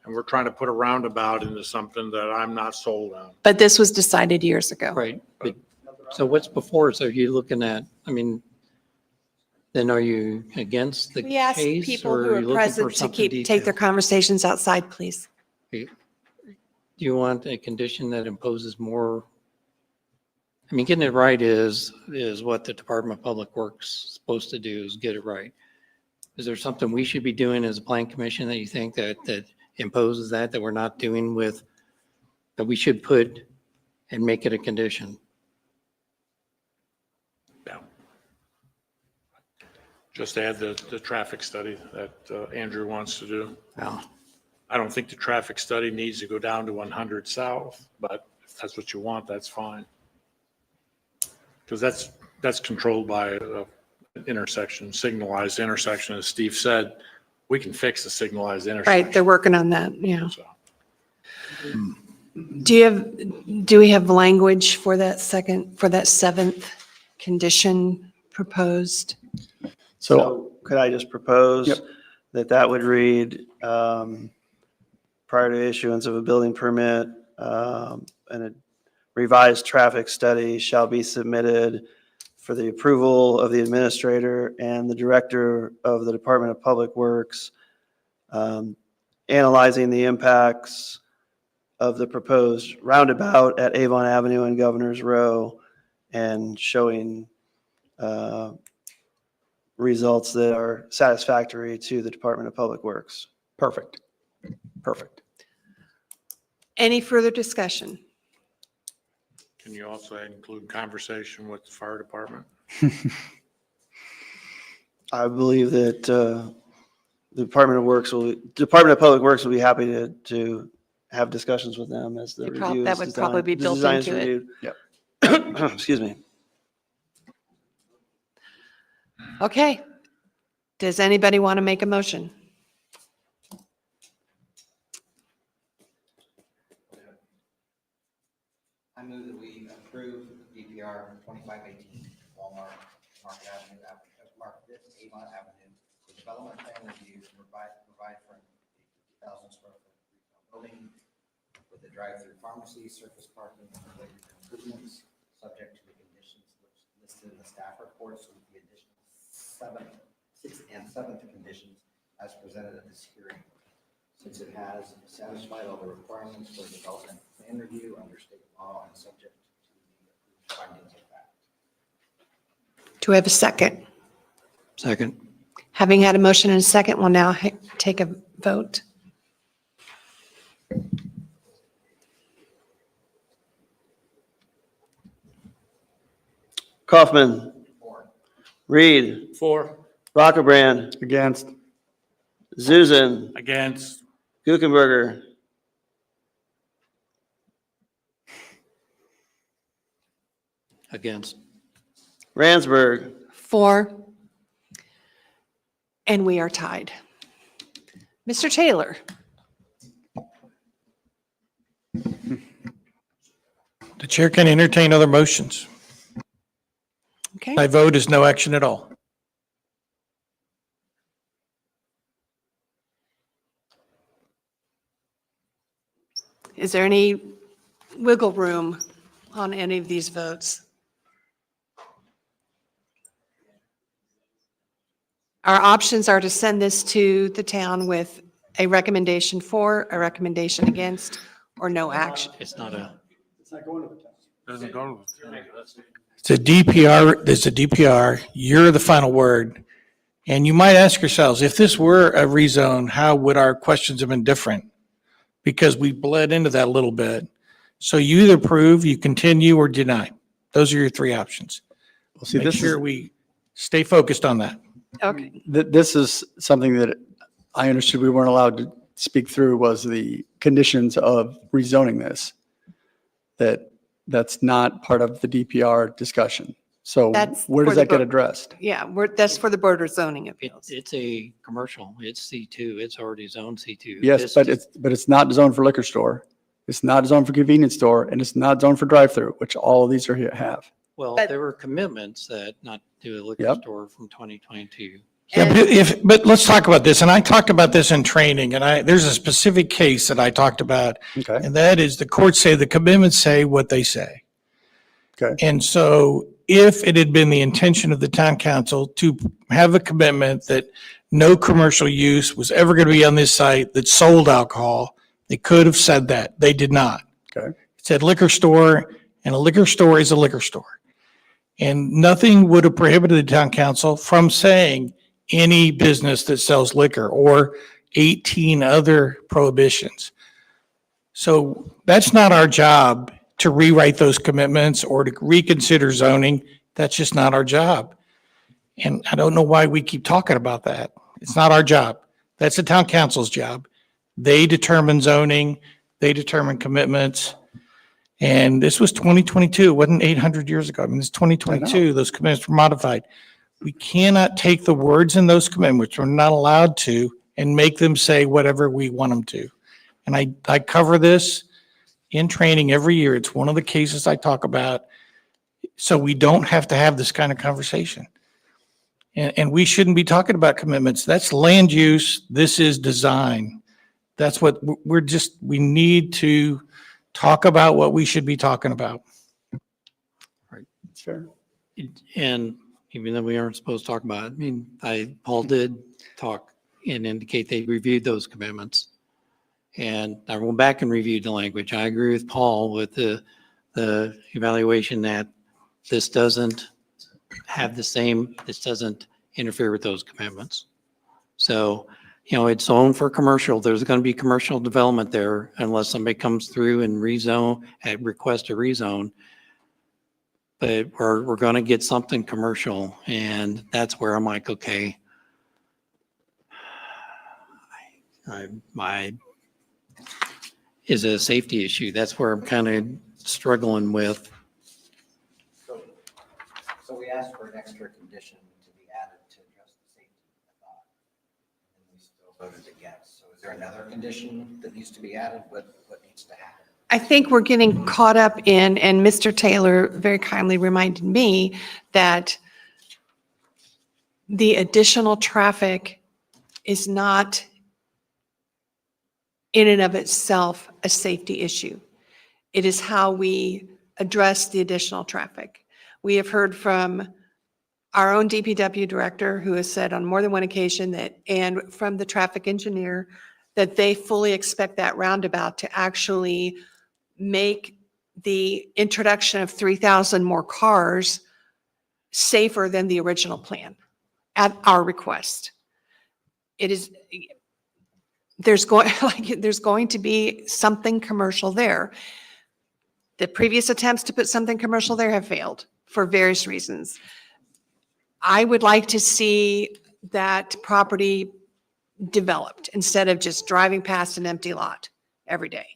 S6: and we're trying to put a roundabout into something that I'm not sold on.
S1: But this was decided years ago.
S5: Right. But, so what's before us? Are you looking at, then are you against the
S1: We ask
S5: case?
S1: people
S5: or
S1: who
S5: are
S1: are
S5: you looking for
S1: present to
S5: something
S1: take their
S5: detailed?
S1: conversations outside, please.
S5: Do you want a condition that imposes more? Getting it right is what the Department of Public Works is supposed to do, is get it right. Is there something we should be doing as a plan commission that you think that imposes that we're not doing that we should put and make it a condition?
S6: Yeah. Just add the traffic study that Andrew wants to do.
S5: Yeah.
S6: I don't think the traffic study needs to go down to 100 South, but if that's what you want, that's fine. Because that's controlled by an intersection, signalized intersection, as Steve said. We can fix the signalized intersection.
S1: Right, they're working on that, yeah.
S6: So,
S1: Do we have language for that seventh condition proposed?
S3: So could I just propose
S13: Yep.
S3: that would read, prior to issuance of a building permit, and a revised traffic study shall be submitted for the approval of the administrator and the director of the Department of Public Works, analyzing the impacts of the proposed roundabout at Avon Avenue and Governor's Row, and showing results that are satisfactory to the Department of Public Works.
S13: Perfect. Perfect.
S1: Any further discussion?
S6: can you also include conversation with the fire department?
S3: I believe that the Department of Public Works will be happy to have discussions with them as the review is
S1: That would probably be
S3: the
S1: built
S3: design is
S1: into it.
S3: reviewed.
S13: Yep.
S3: Excuse me.
S1: Okay. Does anybody want to make a motion?
S17: I move that we approve DPR 2518 Walmart, Market Avenue, Market Avon Avenue, the development plan review to provide for a 2,000 square foot retail building with a drive-through pharmacy, surface parking, and related improvements, subject to the conditions listed in the staff reports with the additional sixth and seventh conditions as presented at this hearing. Since it has satisfied all the requirements for development plan review under state law and subject to the approved findings of fact.
S1: Do we have a second?
S5: Second.
S1: Having had a motion and a second, we'll now take a vote.
S3: Kaufman. Reed.
S6: 4.
S3: Rockerbrand.
S13: Against.
S3: Zuzen.
S6: Against.
S3: Guckenberger.
S5: Against.
S3: Ransberg.
S1: 4. And we are tied. Mr. Taylor?
S4: The chair can entertain other motions.
S1: Okay.
S4: My vote is no action at all.
S1: Is there any wiggle room on any of these votes? Our options are to send this to the town with a recommendation for, a recommendation against, or no action.
S5: It's not a,
S13: It's not going to the town.
S6: Doesn't go to
S4: It's a DPR, there's a DPR, you're the final word. And you might ask yourselves, if this were a rezone, how would our questions have been different? Because we bled into that a little bit. So you either approve, you continue, or deny. Those are your three options.
S13: Well, see,
S4: Make
S13: this
S4: sure
S13: is,
S4: we stay focused on that.
S1: Okay.
S13: this is something that I understood we weren't allowed to speak through, was the conditions of rezoning this. That's not part of the DPR discussion. So
S1: That's
S13: where
S1: for
S13: does
S1: the
S13: that get
S1: bo-
S13: addressed?
S1: Yeah, that's for the border zoning appeals.
S5: it's a commercial. It's C2. It's already zoned C2.
S13: Yes,
S5: This
S13: but
S5: is-
S13: it's not zoned for liquor store. It's not zoned for convenience store, and it's not zoned for drive-through, which all of these are here have.
S5: Well,
S1: But-
S5: there were commitments that not to a liquor
S13: Yep.
S5: store from 2022.
S4: Yeah, but let's talk about this. And I talked about this in training, and there's a specific case that I talked about.
S13: Okay.
S4: And that is the courts say the commitments say what they say.
S13: Okay.
S4: And so if it had been the intention of the town council to have a commitment that no commercial use was ever going to be on this site that sold alcohol, they could have said that. They did not.
S13: Okay.
S4: It said liquor store, and a liquor store is a liquor store. And nothing would have prohibited the town council from saying any business that sells liquor or 18 other prohibitions. So that's not our job to rewrite those commitments or to reconsider zoning. That's just not our job. And I don't know why we keep talking about that. It's not our job. That's the town council's job. They determine zoning, they determine commitments. And this was 2022, it wasn't 800 years ago. I mean, it's 2022, those commitments were modified. We cannot take the words in those commitments, we're not allowed to, and make them say whatever we want them to. And I cover this in training every year. It's one of the cases I talk about. So we don't have to have this kind of conversation. And we shouldn't be talking about commitments. That's land use. This is design. That's what we need to talk about what we should be talking about.
S13: Sure.
S5: And even though we aren't supposed to talk about it, I mean, Paul did talk and indicate they reviewed those commitments. And I went back and reviewed the language. I agree with Paul with the evaluation that this doesn't this doesn't interfere with those commitments. So, it's zoned for commercial. There's going to be commercial development there unless somebody comes through and request a rezone. But we're going to get something commercial, and that's where I'm like, okay, is it a safety issue? That's where I'm kind of struggling with.
S19: So we asked for an extra condition to be added to address the safety, I thought. And we still voted against. So is there another condition that needs to be added? What needs to happen?
S1: I think we're getting caught up in, and Mr. Taylor very kindly reminded me that the additional traffic is not in and of itself a safety issue. It is how we address the additional traffic. We have heard from our own DPW director, who has said on more than one occasion that, and from the traffic engineer, that they fully expect that roundabout to actually make the introduction of 3,000 more cars safer than the original plan at our request. It is, there's going to be something commercial there. The previous attempts to put something commercial there have failed for various reasons. I would like to see that property developed instead of just driving past an empty lot every day.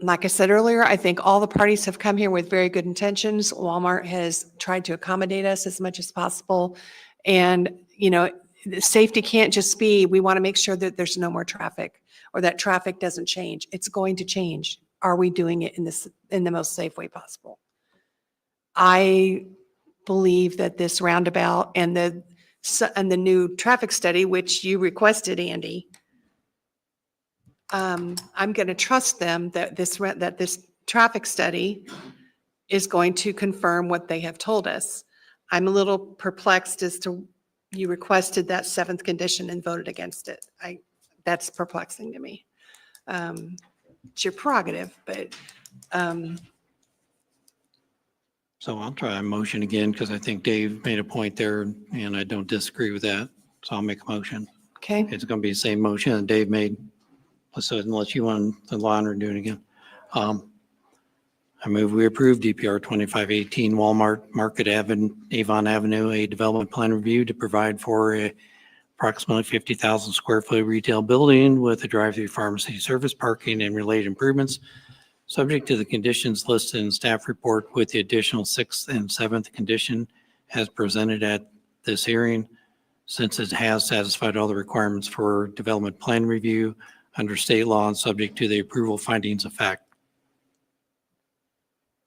S1: Like I said earlier, I think all the parties have come here with very good intentions. Walmart has tried to accommodate us as much as possible. And, safety can't just be, we want to make sure that there's no more traffic or that traffic doesn't change. It's going to change. Are we doing it in the most safe way possible? I believe that this roundabout and the new traffic study, which you requested, Andy, I'm going to trust them that this traffic study is going to confirm what they have told us. I'm a little perplexed as to you requested that 7th condition and voted against it. That's perplexing to me. It's your prerogative, but
S5: So I'll try a motion again because I think Dave made a point there and I don't disagree with that. So I'll make a motion.
S1: okay.
S5: It's going to be the same motion that Dave made. So unless you want the honor to do it again. I move we approve DPR 2518 Walmart Market Avon Avenue, a development plan review to provide for a approximately 50,000 square foot retail building with a drive-through pharmacy, service parking, and related improvements, subject to the conditions listed in staff report with the additional 6th and 7th condition as presented at this hearing, since it has satisfied all the requirements for development plan review under state law and subject to the approval findings of fact.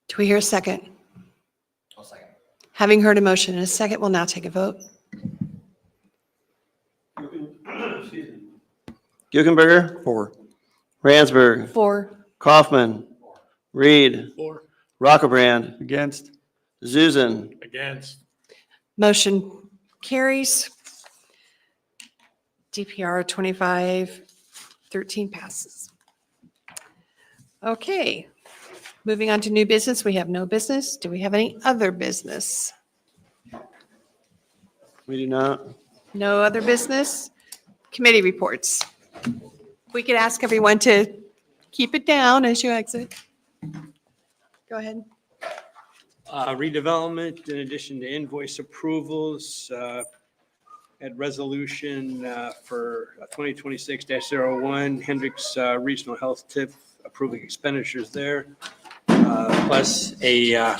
S1: Do we hear a second?
S19: I'll second.
S1: Having heard a motion in a second, we'll now take a vote.
S3: Guckenberger.
S5: 4.
S3: Ransberg.
S1: 4.
S3: Kaufman. Reed.
S6: 4.
S3: Rockerbrand.
S13: Against?
S3: Zuzen.
S6: Against.
S1: Motion carries. DPR 2513 passes. Okay, moving on to new business. We have no business. Do we have any other business?
S3: We do not.
S1: No other business? Committee reports. We could ask everyone to keep it down as you exit. Go ahead.
S18: Redevelopment, in addition to invoice approvals, Had resolution for 2026-01, Hendricks Regional Health TIF approving expenditures there, plus a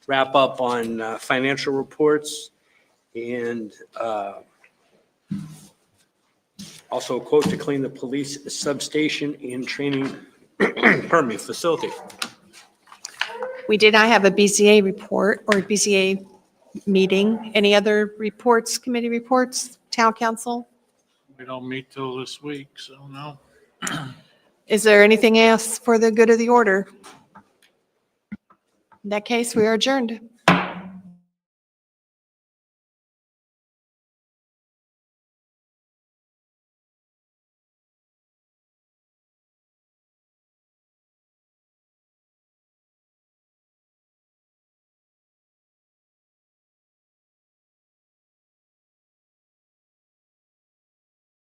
S18: wrap-up on financial reports, and also a quote to clean the police substation and training, pardon me, facility.
S1: We did not have a BCA report or BCA meeting. Any other reports, committee reports, town council?
S6: We don't meet till this week, so no.
S1: Is there anything else for the good of the order? In that case, we are adjourned.